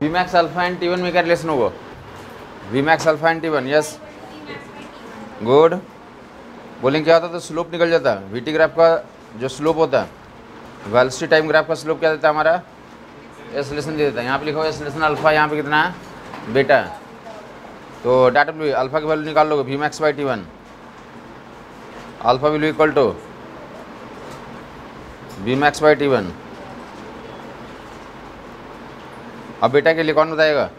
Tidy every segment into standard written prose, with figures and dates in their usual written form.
We max alpha and T1 में क्या relation होगा? V max alpha and T1, yes good. बोलेंगे क्या होता है तो स्लोप निकल जाता है। वी टी ग्राफ का जो स्लोप होता है, वेलोसिटी टाइम ग्राफ का स्लोप क्या देता है हमारा? एक्सेलरेशन दे देता है। यहाँ पे लिखा हुआ एक्सेलरेशन अल्फा, यहाँ पे कितना है? बीटा है। तो डाटा विल अल्फा की वैल्यू निकाल लोगे V max by T1, alpha will equal to V max by T1। अब बीटा के लिए कौन बताएगा?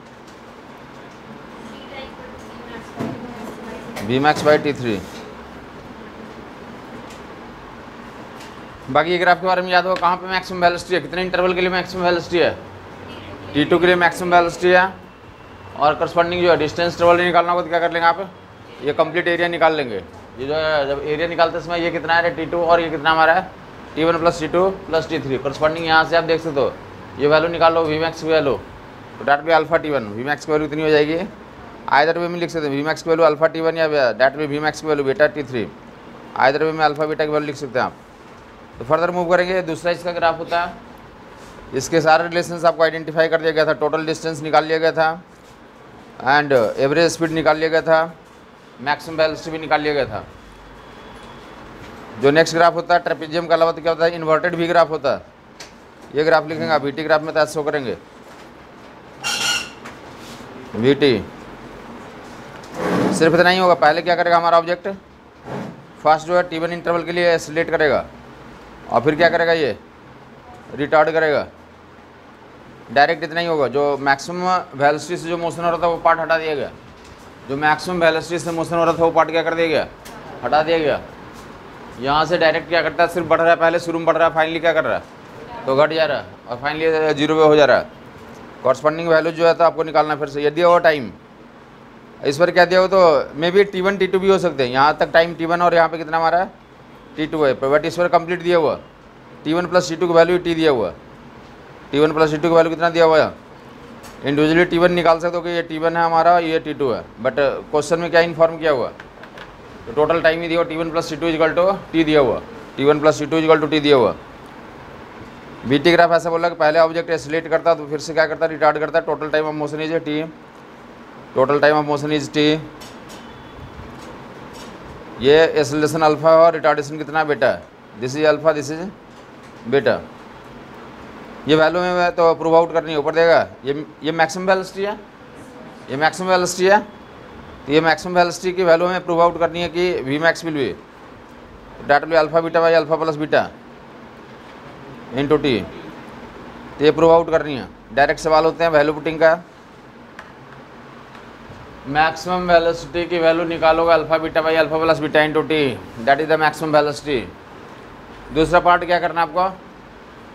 V max by T3। बाकी ये ग्राफ के बारे में याद होगा, कहाँ पे मैक्सिमम वेलोसिटी है, कितने इंटरवल के लिए मैक्सिमम वेलोसिटी है? T2 के लिए मैक्सिमम वेलोसिटी है। और करस्पॉन्डिंग जो है डिस्टेंस इंटरवल निकालना होगा तो क्या कर लेंगे आप? ये कंप्लीट एरिया निकाल लेंगे। ये जो है जब एरिया निकालते समय ये कितना है T2 और ये कितना हमारा है T1 plus T2 plus T3। Corresponding यहाँ से आप देख सकते हो, ये वैल्यू निकाल लो वी मैक्स की वैल्यू, तो that be alpha T1। V max की वैल्यू कितनी हो जाएगी? आइदर वे में लिख सकते हैं वी मैक्स की वैल्यू अल्फा T1 या डैट बी वी मैक्स की value beta T3। Either way में अल्फा बीटा की वैल्यू लिख सकते हैं आप। तो फर्दर मूव करेंगे, दूसरा इसका ग्राफ होता है, इसके सारे रिलेशंस आपको आइडेंटिफाई कर दिया गया था। टोटल डिस्टेंस निकाल लिया गया था एंड एवरेज स्पीड निकाल लिया गया था, मैक्सिमम वेलोसिटी भी निकाल लिया गया था। जो नेक्स्ट ग्राफ होता है ट्रेपेजियम का अलावा तो क्या होता है? इन्वर्टेड भी ग्राफ होता है। ये ग्राफ लिखेंगे आप वीटी ग्राफ में तो ऐसे शो करेंगे वीटी। सिर्फ इतना ही होगा, पहले क्या करेगा हमारा ऑब्जेक्ट? फर्स्ट जो है T1 इंटरवल के लिए एक्सेलरेट करेगा और फिर क्या करेगा? ये रिटार्ड करेगा। डायरेक्ट इतना ही होगा, जो मैक्सिमम वेलोसिटी से जो मोशन हो रहा था वो पार्ट हटा दिया गया। जो मैक्सिमम वेलोसिटी से मोशन हो रहा था वो पार्ट क्या कर दिया गया? हटा दिया गया। यहाँ से डायरेक्ट क्या करता है? सिर्फ बढ़ रहा है, पहले शुरू में बढ़ रहा है, फाइनली क्या कर रहा है? तो घट जा रहा है और फाइनली 0 पे हो जा रहा है। कॉरस्पॉन्डिंग वैल्यू जो है तो आपको निकालना फिर से। यदि हो टाइम इस पर क्या दिया हो तो मे बी T1 T2 भी हो सकते हैं। यहाँ तक टाइम T1 और यहाँ पे कितना हमारा T2 है, बट इस पर कंप्लीट दिया हुआ T1 प्लस T2 की वैल्यू T दिया हुआ। T1 प्लस T2 की वैल्यू कितना दिया हुआ है? इंडिविजुअली T1 निकाल सकते हो कि ये T1 है हमारा, ये T2 है, बट क्वेश्चन में क्या इन्फॉर्म किया हुआ? तो टोटल टाइम ही दिया हुआ T1 plus T2 equal to T दिया हुआ। T1 plus T2 equal to T दिया हुआ। बीटी ग्राफ ऐसा बोला कि पहले ऑब्जेक्ट एक्सेलरेट करता तो फिर से क्या करता? रिटार्ड करता। Total time of motion is T, total time of motion is T। ये एक्सेलरेशन अल्फा और रिटार्डेशन कितना? बेटा है। This is alpha, this is बेटा। ये वैल्यू में तो प्रूव आउट करनी है, ऊपर देगा ये मैक्सिमम वेलोसिटी है, ये मैक्सिमम वेलोसिटी है। तो ये मैक्सिमम वेलोसिटी की वैल्यू में प्रूव आउट करनी है कि V max will be that will be alpha beta by alpha plus beta into T। तो ये प्रूव आउट करनी है। डायरेक्ट सवाल होते हैं वैल्यू पुटिंग का। मैक्सिमम वेलोसिटी की वैल्यू निकालोगे alpha beta by alpha plus beta into T, that is the maximum velocity. दूसरा पार्ट क्या करना है आपको?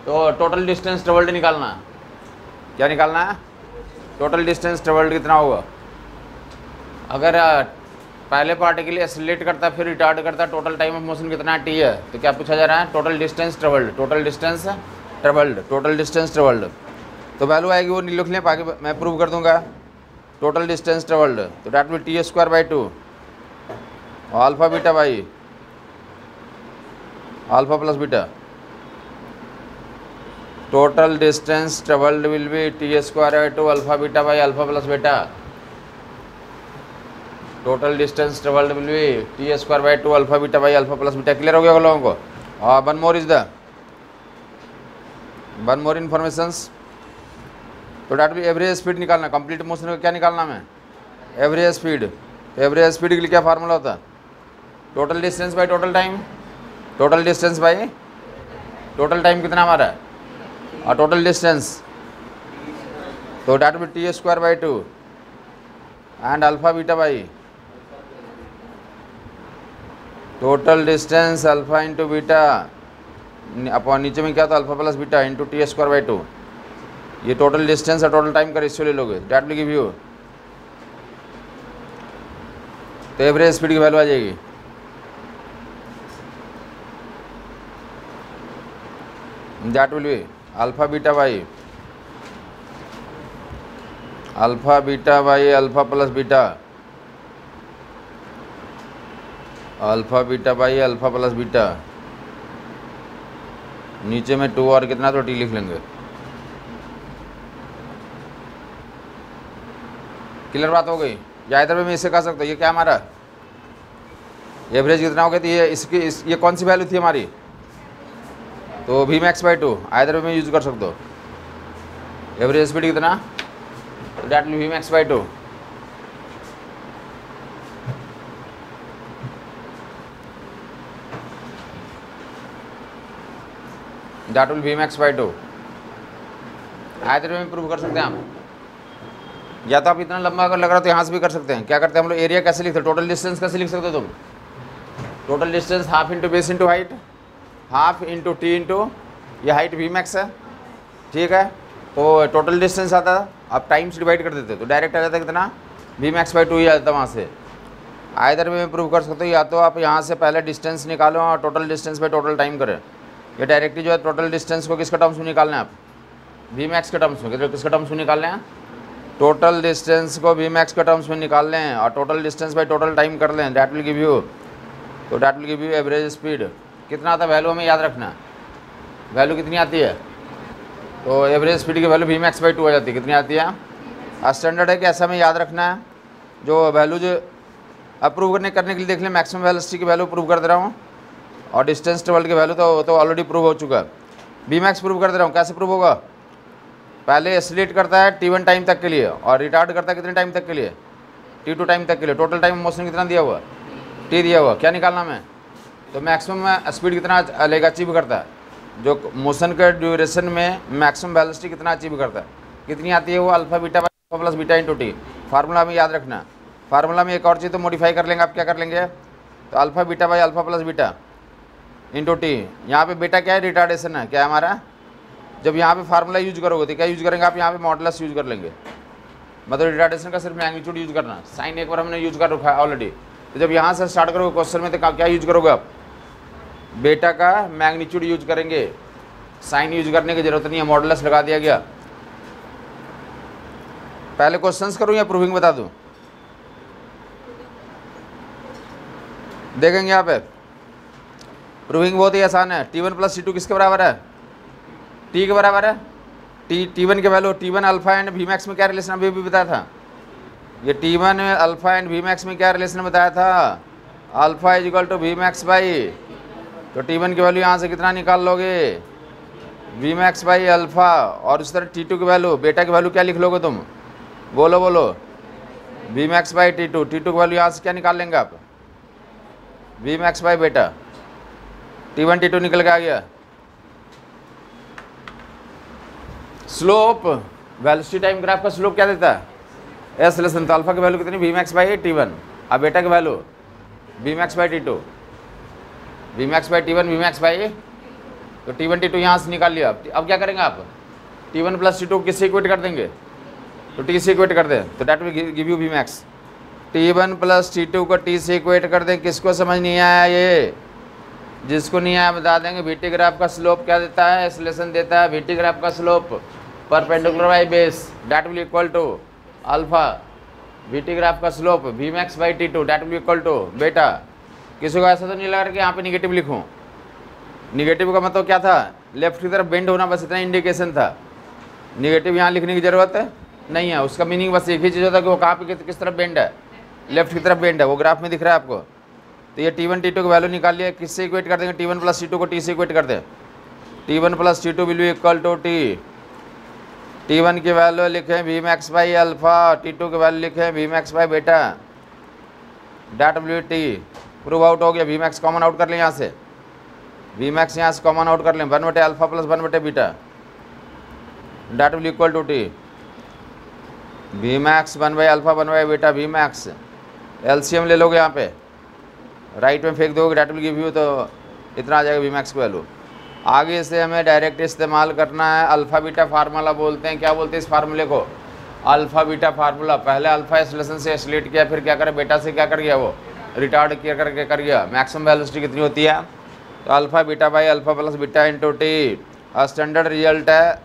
तो टोटल डिस्टेंस ट्रेवल्ड निकालना है। क्या निकालना है? टोटल डिस्टेंस ट्रेवल्ड कितना होगा? अगर पहले पार्ट के लिए एक्सेलरेट करता है फिर रिटार्ड करता है, टोटल टाइम ऑफ मोशन कितना T है, तो क्या पूछा जा रहा है? Total distance travelled, total distance travelled, total distance travelled. तो वैल्यू आएगी वो लिख लें, बाकी मैं प्रूव कर दूंगा। टोटल डिस्टेंस ट्रेवल्ड तो that will T square by 2 और alpha beta by alpha plus beta. Total distance travelled will be T square by 2 alpha beta by alpha plus beta. Total distance travelled will be T square by 2 alpha beta by alpha plus beta. Clear हो गया लोगों को? हाँ, one more informations. तो that भी average speed निकालना, complete motion का क्या निकालना है? Average speed. एवरेज स्पीड के लिए क्या फार्मूला होता है? Total distance by total time, total distance by total time कितना हमारा है और टोटल डिस्टेंस, तो डैट भी T square by 2 and alpha beta by total distance alpha into beta upon नीचे में क्या था? Alpha plus beta into T square by 2। ये टोटल डिस्टेंस और टोटल टाइम का रेशियो ले लोगे, डैट विल गिव यू, तो एवरेज स्पीड की वैल्यू आ जाएगी। That will be alpha beta by alpha beta by alpha plus beta, alpha beta by alpha plus beta, नीचे में 2 और कितना तो T लिख लेंगे। क्लियर बात हो गई। या इधर में इससे कह सकते हो ये क्या हमारा एवरेज कितना हो गया, तो ये ये कौन सी वैल्यू थी हमारी, तो वी मैक्स बाई 2 आइदर में यूज कर सकते हो। एवरेज स्पीड कितना, तो that will V max by 2। That will V max by 2 either में प्रूव कर सकते हैं आप। या तो आप इतना लंबा अगर लग रहा है तो यहाँ से भी कर सकते हैं। क्या करते हैं हम लोग, एरिया कैसे लिखते हैं, टोटल डिस्टेंस कैसे लिख सकते हो तुम, total distance half into base into height, half into T into ये हाइट वी मैक्स है, ठीक है। तो टोटल डिस्टेंस आता है, आप टाइम से डिवाइड कर देते तो डायरेक्ट आ जाता है कितना, वी मैक्स बाई 2 ही आता है वहाँ से। आइदर में प्रूव कर सकते हो, या तो आप यहाँ से पहले डिस्टेंस निकालो और total distance by total time करें, या डायरेक्टली जो है टोटल डिस्टेंस को किसके टर्म्स में निकालना है आप, वी मैक्स के टर्म्स में, किसके टर्म्स में निकालना है, टोटल डिस्टेंस को वी मैक्स के टर्म्स में निकाल लें और total distance by total time कर लें, डैट विल गिव यू, तो that will give you average speed. कितना आता है वैल्यू हमें याद रखना, वैल्यू कितनी आती है, तो एवरेज स्पीड की वैल्यू वी मैक्स बाई 2 आ जाती है। कितनी आती है, स्टैंडर्ड है कि ऐसा हमें याद रखना है। जो वैल्यू जो अप्रूव करने के लिए देख लें, मैक्सिमम वेलोसिटी की वैल्यू प्रूव कर दे रहा हूँ और डिस्टेंस ट्रेवल्ड की वैल्यू तो ऑलरेडी प्रूव हो चुका है। वी मैक्स प्रूव कर दे रहा हूँ, कैसे प्रूव होगा, पहले एसिलेट करता है T1 टाइम तक के लिए और रिटार्ड करता है कितने टाइम तक के लिए, T2 टाइम तक के लिए। टोटल टाइम मोशन कितना दिया हुआ, T दिया हुआ, क्या निकालना हमें, तो मैक्सिमम स्पीड कितना लेगा, अचीव करता है, जो मोशन के ड्यूरेशन में मैक्सिमम वेलोसिटी कितना अचीव करता है, कितनी आती है वो, alpha beta by plus beta into T. Formula हमें याद रखना है। फार्मूला में एक और चीज़ तो मॉडिफाई कर लेंगे, आप क्या कर लेंगे, तो alpha beta by alpha plus beta into t. यहाँ पे बीटा क्या है, रिटार्डेशन है, क्या है हमारा। जब यहाँ पे फार्मूला यूज करोगे तो क्या यूज करेंगे आप, यहाँ पे मॉडुलस यूज कर लेंगे, मतलब रिटार्डेशन का सिर्फ मैग्नीट्यूड यूज करना। साइन एक बार हमने यूज कर रखा है ऑलरेडी, तो जब यहाँ से स्टार्ट करोगे क्वेश्चन में तो क्या यूज करोगे आप, बेटा का मैग्नीट्यूड यूज करेंगे, साइन यूज करने की जरूरत नहीं है, मॉडुलस लगा दिया गया। पहले क्वेश्चंस करूँ या प्रूविंग बता दूँ, देखेंगे यहाँ पे प्रूविंग बहुत ही आसान है। T1 प्लस T2 किसके बराबर है, T के बराबर है। T1 के value T1 alpha and V max में क्या रिलेशन अभी भी बताया था, ये T1 alpha and V max में क्या रिलेशन बताया था, alpha is equal to V max by, तो T1 की वैल्यू यहाँ से कितना निकाल लोगे, वी मैक्स बाई अल्फा, और उस तरह T2 की वैल्यू, बेटा की वैल्यू क्या लिख लोगे तुम, बोलो बोलो, वी मैक्स बाई T2 की वैल्यू यहाँ से क्या निकाल लेंगे आप, वी मैक्स बाई बेटा। T1 T2 निकल के आ गया। स्लोप, वेलोसिटी टाइम ग्राफ का स्लोप क्या देता है, एस लेसन, तो अल्फा की वैल्यू कितनी, वी मैक्स बाई T1, अब बेटा की value V max by T2, V max by T1 V max by, तो T1 T2 यहाँ से निकाल लिया। अब क्या करेंगे आप, T1 प्लस T2 किससे इक्वेट कर देंगे, तो T से इक्वेट कर दें, तो that will give you V max. T1 plus T2 को T से इक्वेट कर दें। किसको समझ नहीं आया, ये जिसको नहीं आया बता देंगे। VT ग्राफ का स्लोप क्या देता है, एक्सेलरेशन देता है। VT ग्राफ का slope perpendicular by base that will equal to alpha, VT graph का slope v max by T2 that will equal to beta. किसी को ऐसा तो नहीं लग रहा कि यहाँ पे निगेटिव लिखूँ, निगेटिव का मतलब क्या था, लेफ्ट की तरफ बेंड होना, बस इतना इंडिकेशन था। निगेटिव यहाँ लिखने की ज़रूरत नहीं है, उसका मीनिंग बस एक ही चीज़ होता है कि वो कहाँ पे किस तरफ बेंड है, लेफ्ट की तरफ बेंड है, वो ग्राफ में दिख रहा है आपको। तो ये T1 T2 की वैल्यू निकाल लिया, किससे इक्वेट कर देंगे, T1 प्लस T2 को T से इक्वेट कर दें। T1 plus T2 will be equal to T, T1 की वैल्यू लिखें we max by alpha, T2 की वैल्यू लिखें वी मैक्स बाई बेटा, that will B T। Prove out हो गया, वी मैक्स कॉमन आउट कर लें यहाँ से, वी मैक्स यहाँ से कॉमन आउट कर लें, 1 alpha plus 1 beta that will equal to T। V max 1 alpha 1 beta, V max LCM ले लोगे यहाँ पे, राइट में फेंक दोगे, डैट विल गिव यू, तो इतना आ जाएगा वी मैक्स की वैल्यू। आगे से हमें डायरेक्ट इस्तेमाल करना है, अल्फ़ा बीटा फार्मूला बोलते हैं। क्या बोलते हैं इस फार्मूले को, अल्फ़ा बीटा फार्मूला। पहले अल्फ़ा एक्सेलरेशन से एक्सेलरेट किया, फिर क्या करे बेटा से क्या कर गया, वो रिटार्ड किया करके कर गया। मैक्सिमम वेलोसिटी कितनी होती है, तो alpha beta by alpha plus beta into T. Standard result है,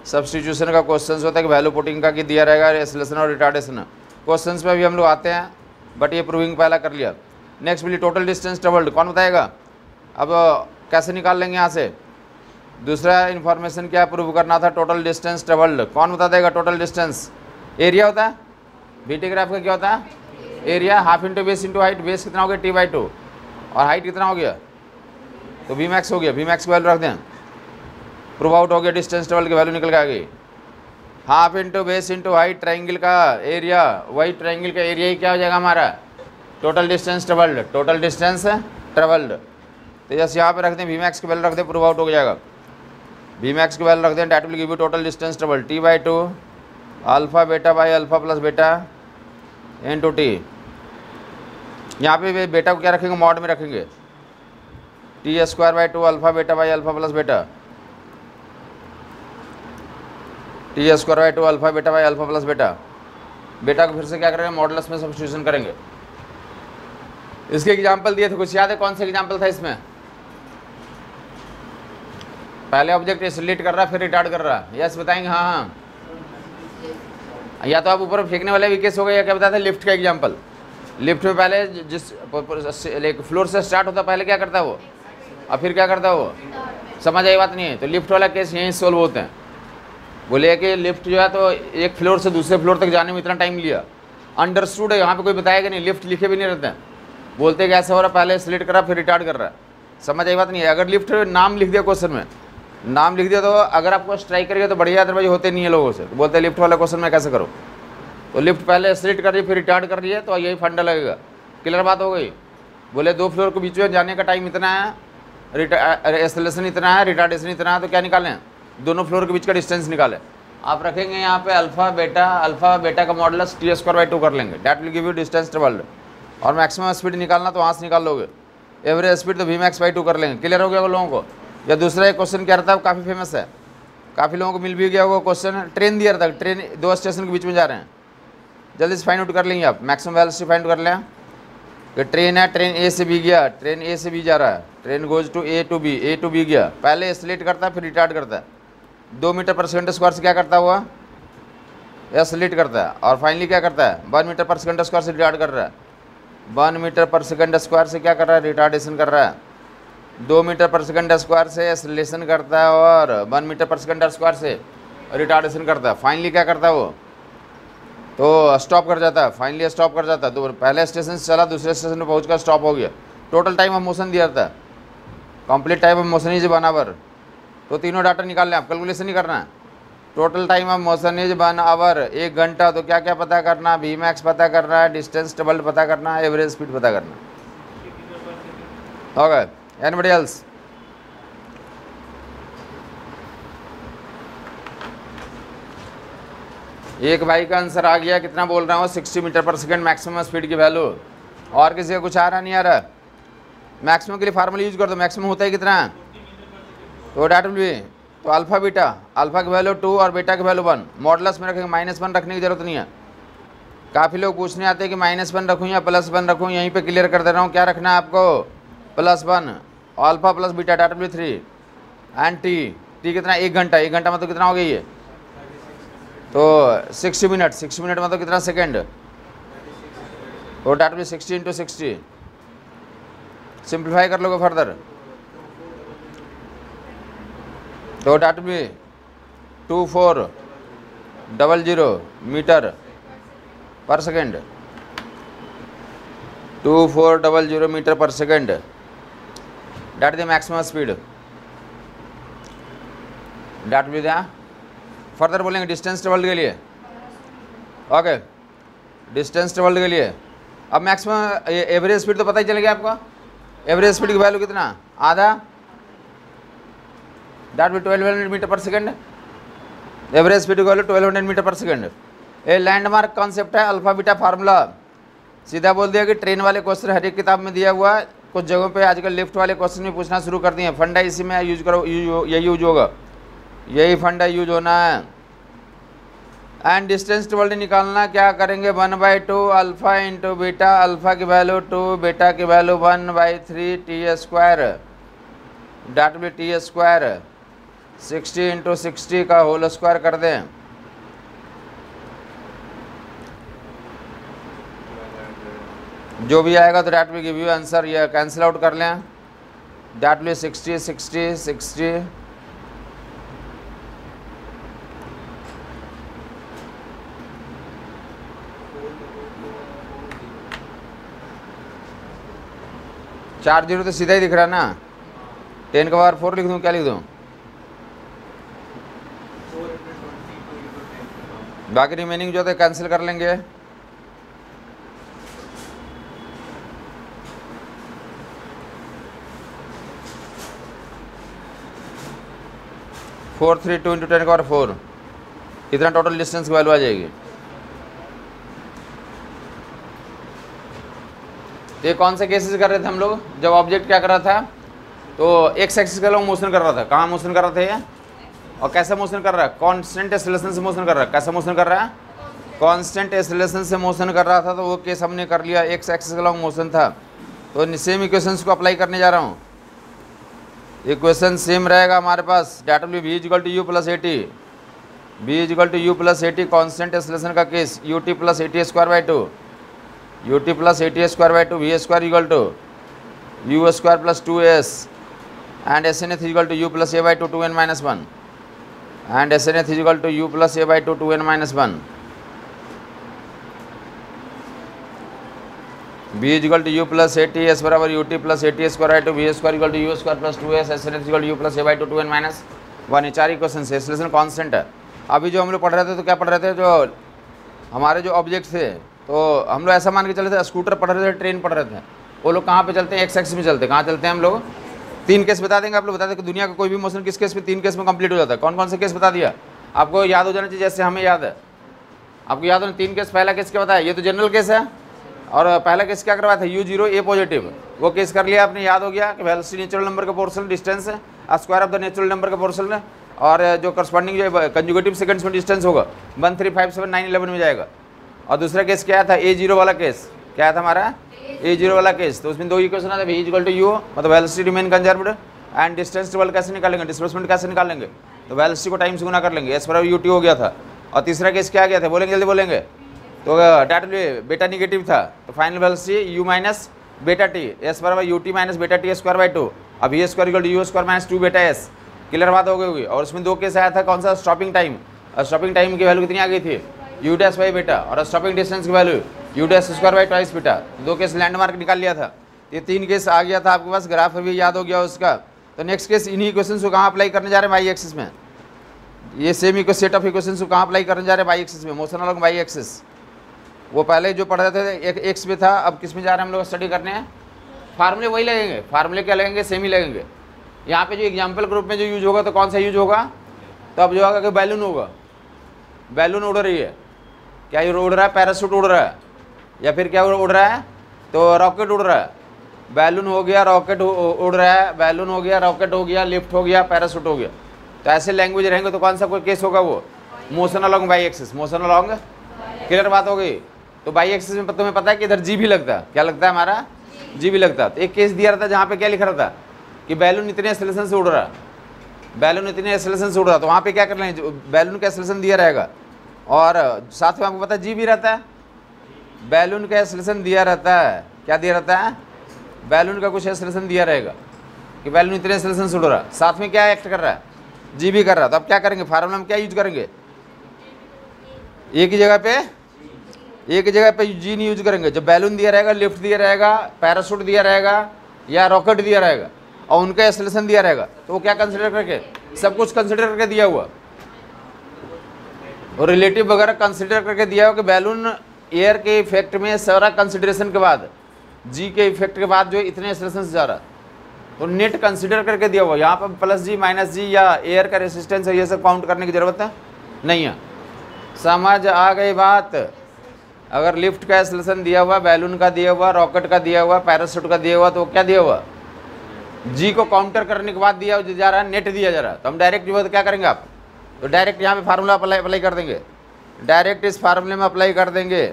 सब्सटीट्यूशन का क्वेश्चन होता है कि वैल्यू पुटिंग का कि दिया रहेगा एक्सेलरेशन और रिटार्डेशन। क्वेश्चन पे भी हम लोग आते हैं, बट ये प्रूविंग पहला कर लिया। नेक्स्ट बिली टोटल डिस्टेंस ट्रेवल्ड, कौन बताएगा, अब कैसे निकाल लेंगे यहाँ से। दूसरा इन्फॉर्मेशन क्या प्रूव करना था, टोटल डिस्टेंस ट्रेवल्ड, कौन बता देगा। टोटल डिस्टेंस एरिया होता है, बीटी ग्राफ का क्या होता है? Area half into base into height. Base कितना हो गया? t/2 और हाइट कितना हो गया? तो वी मैक्स हो गया। वी मैक्स की वैल्यू रख दें, प्रूव आउट हो गया, डिस्टेंस ट्रेवल की वैल्यू निकल के आ गई। Half into base into height, triangle का एरिया, वही ट्राइंगल का एरिया ही क्या हो जाएगा हमारा? Total distance travelled. Total distance travelled. तो जैसे यहाँ पे रख दें वी मैक्स की वैल्यू रख दें, प्रूव आउट हो जाएगा। वी मैक्स की वैल्यू रख दें, that will give you total distance travelled t/2 alpha beta by alpha plus beta into t. यहाँ पे बेटा को क्या रखेंगे? मॉड में रखेंगे, t²/2 alpha beta by alpha plus बेटा, t²/2 alpha beta by alpha plus बेटा। बेटा को फिर से क्या करेंगे? मॉडुलस में सब्स्टिट्यूशन करेंगे। इसके एग्जाम्पल दिए थे, कुछ याद है कौन सा एग्जाम्पल था इसमें? पहले ऑब्जेक्ट एक्सेलरेट कर रहा है, फिर रिटार्ड कर रहा है। यस बताएंगे? हाँ हाँ। या तो आप ऊपर फेंकने वाले भी केस हो गया, या क्या बताया था? लिफ्ट का एग्जाम्पल। लिफ्ट में पहले जिस फ्लोर से स्टार्ट होता, पहले क्या करता है वो, और फिर क्या करता है वो? समझ आई बात नहीं है? तो लिफ्ट वाला केस यहीं सोल्व होते हैं। बोले कि लिफ्ट जो है तो एक फ्लोर से दूसरे फ्लोर तक जाने में इतना टाइम लिया, अंडरस्टूड है। यहाँ पे कोई बताएगा नहीं, लिफ्ट लिखे भी नहीं रहते हैं। बोलते कि ऐसा हो रहा, पहले सिलेक्ट करा फिर रिटार्ड कर रहा है। समझ आई बात नहीं है? अगर लिफ्ट नाम लिख दिया क्वेश्चन में, नाम लिख दिया तो अगर आपको स्ट्राइक करेगा तो बढ़िया, अदरवाइज होते नहीं है लोगों से। तो बोलते हैं लिफ्ट वाला क्वेश्चन में कैसे करो? तो लिफ्ट पहले सिलेक्ट कर रही है फिर रिटार्ड कर रही है, तो यही फंडा लगेगा। क्लियर बात हो गई? बोले 2 फ्लोर के बीच में जाने का टाइम इतना है, एक्सेलरेशन इतना है, रिटार्डेशन इतना है, तो क्या निकालें? दोनों फ्लोर के बीच का डिस्टेंस निकालें। आप रखेंगे यहाँ पे अल्फा बेटा का मॉडुलस t²/2 कर लेंगे, that will give you distance travelled. और मैक्सिमम स्पीड निकालना तो वहाँ से निकाल लोगे, एवरेज स्पीड तो v_max/2 कर लेंगे। क्लियर हो गया वो लोगों को? या दूसरा एक क्वेश्चन क्या रहता है, काफ़ी फेमस है, काफ़ी लोगों को मिल भी गया होगा क्वेश्चन। ट्रेन दिया रहता है, ट्रेन 2 स्टेशन के बीच में जा रहे हैं, जल्दी से फाइंड आउट कर लेंगे आप, मैक्सिमम वेलोसिटी फाइंड कर लें कि ट्रेन है, ट्रेन ए से बी गया, ट्रेन ए से बी जा रहा है, train goes to A to B गया। पहले एक्सेलरेट करता है फिर रिटार्ड करता है, 2 मीटर पर सेकंड स्क्वायर से क्या करता हुआ? एक्सेलरेट करता है। और फाइनली क्या करता है? 1 मीटर पर सेकंड स्क्वायर से रिटार्ड कर रहा है, 1 मीटर पर सेकंड स्क्वायर से क्या कर रहा है? रिटार्डेशन कर रहा है। 2 मीटर पर सेकंड स्क्वायर से एक्सेलरेशन करता है और 1 मीटर पर सेकंड स्क्वायर से रिटार्डेशन करता है। फाइनली क्या करता है वो? तो स्टॉप कर जाता है, फाइनली स्टॉप कर जाता है। तो पहले स्टेशन से चला, दूसरे स्टेशन पे पहुँच कर स्टॉप हो गया। टोटल टाइम ऑफ मोशन दिया रहता है, complete time of motion is 1 hour. तो तीनों डाटा निकाल लें आप, कैलकुलेशन नहीं करना है। Total time of motion is 1 hour, 1 घंटा। तो क्या क्या पता करना है? v_max पता करना है, डिस्टेंस ट्रेवल्ड पता करना है, एवरेज स्पीड पता करना है। Okay, anybody else? एक भाई का आंसर आ गया, कितना बोल रहा हूँ? 60 मीटर पर सेकंड मैक्सिमम स्पीड की वैल्यू। और किसी का कुछ आ रहा नहीं आ रहा? मैक्सिमम के लिए फार्मूला यूज कर दो, मैक्सिमम होता है कितना? तो डेट विल बी, तो अल्फा बीटा, अल्फा की वैल्यू 2 और बेटा की वैल्यू 1, मॉडुलस में रखेंगे, -1 रखने की जरूरत नहीं है। काफ़ी लोग पूछने आते हैं कि -1 रखूँ या +1 रखूँ, यहीं पे क्लियर कर दे रहा हूँ। क्या रखना है आपको? +1, alpha plus beta, that will be 3 and t कितना? 1 घंटा। 1 घंटा मतलब कितना हो गई ये? तो 60 मिनट, 60 मिनट मतलब कितना सेकेंड? तो डेट विल बी 60 × 60। सिंप्लीफाई कर लोगे फर्दर, तो डेट विल बी 2400 मीटर पर सेकेंड, 2400 मीटर पर second, that the maximum speed. That will be, further बोलेंगे डिस्टेंस ट्रेवल्ड के लिए। ओके, डिस्टेंस ट्रेवल्ड के लिए अब मैक्सिमम एवरेज स्पीड तो पता ही चल गया आपको। एवरेज स्पीड की वैल्यू कितना? आधा, डेट विल 1200 मीटर पर सेकेंड। एवरेज स्पीड की वैल्यू 1200 मीटर पर सेकेंड। ये लैंडमार्क कॉन्सेप्ट है, अल्फा बीटा फार्मूला। सीधा बोल दिया कि ट्रेन वाले क्वेश्चन हर एक किताब में दिया हुआ है, कुछ जगहों पे आजकल लिफ्ट वाले क्वेश्चन भी पूछना शुरू कर दिए हैं। फंडा इसी में यूज करो, यही यूज होगा, यही फंडा यूज होना है। एंड डिस्टेंस ट्रेवल्ड निकालना क्या करेंगे? 1/2 अल्फा इंटू बीटा, अल्फा की वैल्यू 2, बेटा की value 1/3 t², date will t², 60 × 60 का होल स्क्वायर कर दें। जो भी आएगा तो that will give you answer. ये कैंसिल आउट कर लें, डेट विल 60 60 60, 4 जीरो तो सीधा ही दिख रहा है ना। 10 का पावर 4 लिख दूँ, क्या लिख दूँ? बाकी रिमेनिंग जो है कैंसिल कर लेंगे। फोर 3 2 इंटू 10 का पावर 4, इतना टोटल डिस्टेंस की वैल्यू आ जाएगी। तो ये कौन से केसेस कर रहे थे हम लोग? जब ऑब्जेक्ट क्या कर रहा था, तो एक्स एक्सिस का लोग मोशन कर रहा था। कहाँ मोशन कर रहा था ये, और कैसे मोशन कर रहा है? कांस्टेंट एक्सेलरेशन से मोशन कर रहा है। कैसे मोशन कर रहा है? कांस्टेंट एक्सेलरेशन से मोशन कर रहा था। तो वो केस हमने कर लिया, एक्स एक्सिस का लॉन्ग मोशन था। तो सेम इक्वेशंस को अप्लाई करने जा रहा हूँ। इक्वेशन सेम रहेगा हमारे पास, that will be equal to u plus a t, v equal to u plus a t constant acceleration का केस, u t plus a t square by two, u t plus a t square by two, v square equal to u square plus 2s and SNF is equal to u plus a by 2 2n minus 1 and SNF is equal to u plus a by 2 2n minus 1, b is equal to u plus a t s बराबर u t plus a t square by two, v square equal to u square plus 2s, SNF is equal to u plus a by 2 2n minus 1। ये 4 equation से acceleration constant है। अभी जो हम लोग पढ़ रहे थे तो क्या पढ़ रहे थे, जो हमारे जो ऑब्जेक्ट थे, तो हम लोग ऐसा मान के चले थे स्कूटर पढ़ रहे थे, ट्रेन पढ़ रहे थे। वो लोग कहाँ पे चलते हैं? एक्स एक्सिस में चलते हैं। कहाँ चलते हैं हम लोग? 3 केस बता देंगे आप लोग, बता दें कि दुनिया का कोई भी मोशन किस केस में 3 केस में कंप्लीट हो जाता है। कौन कौन से केस बता दिया आपको? याद हो जाना चाहिए, जैसे हमें याद है। आपको याद हो 3 केस। पहला केस क्या बताया? ये तो जनरल केस है। और पहला केस क्या करवाया था? u0 a पॉजिटिव, वो केस कर लिया आपने, याद हो गया कि वेलोसिटी नेचुरल नंबर का पोर्शन डिस्टेंस है, square of the natural number का पोर्शन है, और जो करस्पॉन्डिंग जो कंजुगेटिव सेकंड्स में डिस्टेंस होगा 1 3 5 7 9 11 में जाएगा। और दूसरा केस क्या था? a0 वाला केस। क्या था हमारा? a0 वाला केस। तो उसमें 2 इक्वेशन आता है, v इक्वल टू u, मतलब velocity remain conserved, and distance travel कैसे निकालेंगे? डिस्प्लेसमेंट कैसे निकालेंगे? तो वेलोसिटी को टाइम से गुना कर लेंगे, एस बराबर ut हो गया था। और तीसरा केस क्या गया था? बोलेंगे, जल्दी बोलेंगे। तो डेट बेटा निगेटिव था, तो final velocity u minus beta t, S बराबर ut minus beta t square by 2। अब v square equal to u square minus 2 beta s। Clear बात हो गई होगी। और उसमें 2 केस आया था, कौन सा? Stopping time. और स्टॉपिंग टाइम की वैल्यू कितनी आ गई थी? u डैश बाई बेटा, और स्टॉपिंग डिस्टेंस की value u dash square by twice बेटा। 2 केस लैंडमार्क निकाल लिया था। ये 3 केस आ गया था आपके पास, ग्राफ भी याद हो गया उसका। तो नेक्स्ट केस इन्हीं इक्वेशंस को कहाँ अप्लाई करने जा रहे हैं? वाई एक्सिस में। ये सेम सेट ऑफ इक्वेशंस को कहाँ अप्लाई करने जा रहे हैं? वाई एक्सिस में, मोशन अलॉन्ग वाई एक्सिस। वो पहले जो पढ़ रहे थे एक एक्स में था, अब किस में जा रहे हैं हम लोग स्टडी करने हैं? फार्मूले वही लगेंगे। फार्मूले क्या लगेंगे? सेम ही लगेंगे। यहाँ पे जो एग्जाम्पल ग्रुप में जो यूज होगा, तो कौन सा यूज होगा? तो अब जो होगा कि बैलून होगा, बैलून उड़ रही है। क्या ये उड़ रहा है? पैराशूट उड़ रहा है, या फिर क्या उड़ रहा है? तो रॉकेट उड़ रहा है। बैलून हो गया, रॉकेट उड़ रहा है, बैलून हो गया, रॉकेट हो गया, लिफ्ट हो गया, पैराशूट हो गया। तो ऐसे लैंग्वेज रहेंगे तो कौन सा कोई केस होगा? वो motion along by axis, motion along. Clear बात हो गई। तो बाई एक्सिस में तुम्हें पता है कि इधर जी भी लगता है। क्या लगता है हमारा? जी भी लगता है। तो एक केस दिया रहता है जहाँ पे क्या लिखा रहता है कि बैलून इतने एक्सेलरेशन से उड़ रहा है, बैलून इतने एक्सेलरेशन से उड़ रहा है। तो वहाँ पे क्या कर लेंगे? बैलून का एक्सेलरेशन दिया रहेगा, और साथ में आपको पता है जी भी रहता है। बैलून का एक्सेलरेशन दिया रहता है। क्या दिया रहता है? बैलून का कुछ एक्सेलरेशन दिया रहेगा कि बैलून इतने एक्सेलरेशन से उड़ रहा है, साथ में क्या एक्ट कर रहा है? जी भी कर रहा है। तो अब क्या करेंगे? फार्मूला में क्या यूज करेंगे? एक ही जगह पे जी नहीं यूज करेंगे। जब बैलून दिया रहेगा, लिफ्ट दिया रहेगा, पैराशूट दिया रहेगा, या रॉकेट दिया रहेगा, और उनका एक्सेलरेशन दिया रहेगा, तो वो क्या कंसिडर करके? सब कुछ कंसिडर करके दिया हुआ, और रिलेटिव वगैरह कंसिडर करके दिया हुआ कि बैलून एयर के इफेक्ट में सारा कंसिडरेशन के बाद, जी के इफेक्ट के बाद जो इतने एक्सेलरेशन से जा रहा, तो नेट कंसिडर करके दिया हुआ। यहाँ पर प्लस जी माइनस जी या एयर का रेसिस्टेंस है, ये सब काउंट करने की ज़रूरत है नहीं है। समझ आ गई बात? अगर लिफ्ट का एक्सेलरेशन दिया हुआ, बैलून का दिया हुआ, रॉकेट का दिया हुआ, पैराशूट का दिया हुआ, तो क्या दिया हुआ? जी को काउंटर करने के बाद दिया जा रहा है, नेट दिया जा रहा है। तो हम डायरेक्ट जो है तो क्या करेंगे आप? तो डायरेक्ट यहाँ पे फार्मूला अप्लाई कर देंगे, डायरेक्ट इस फार्मूले में अप्लाई कर देंगे।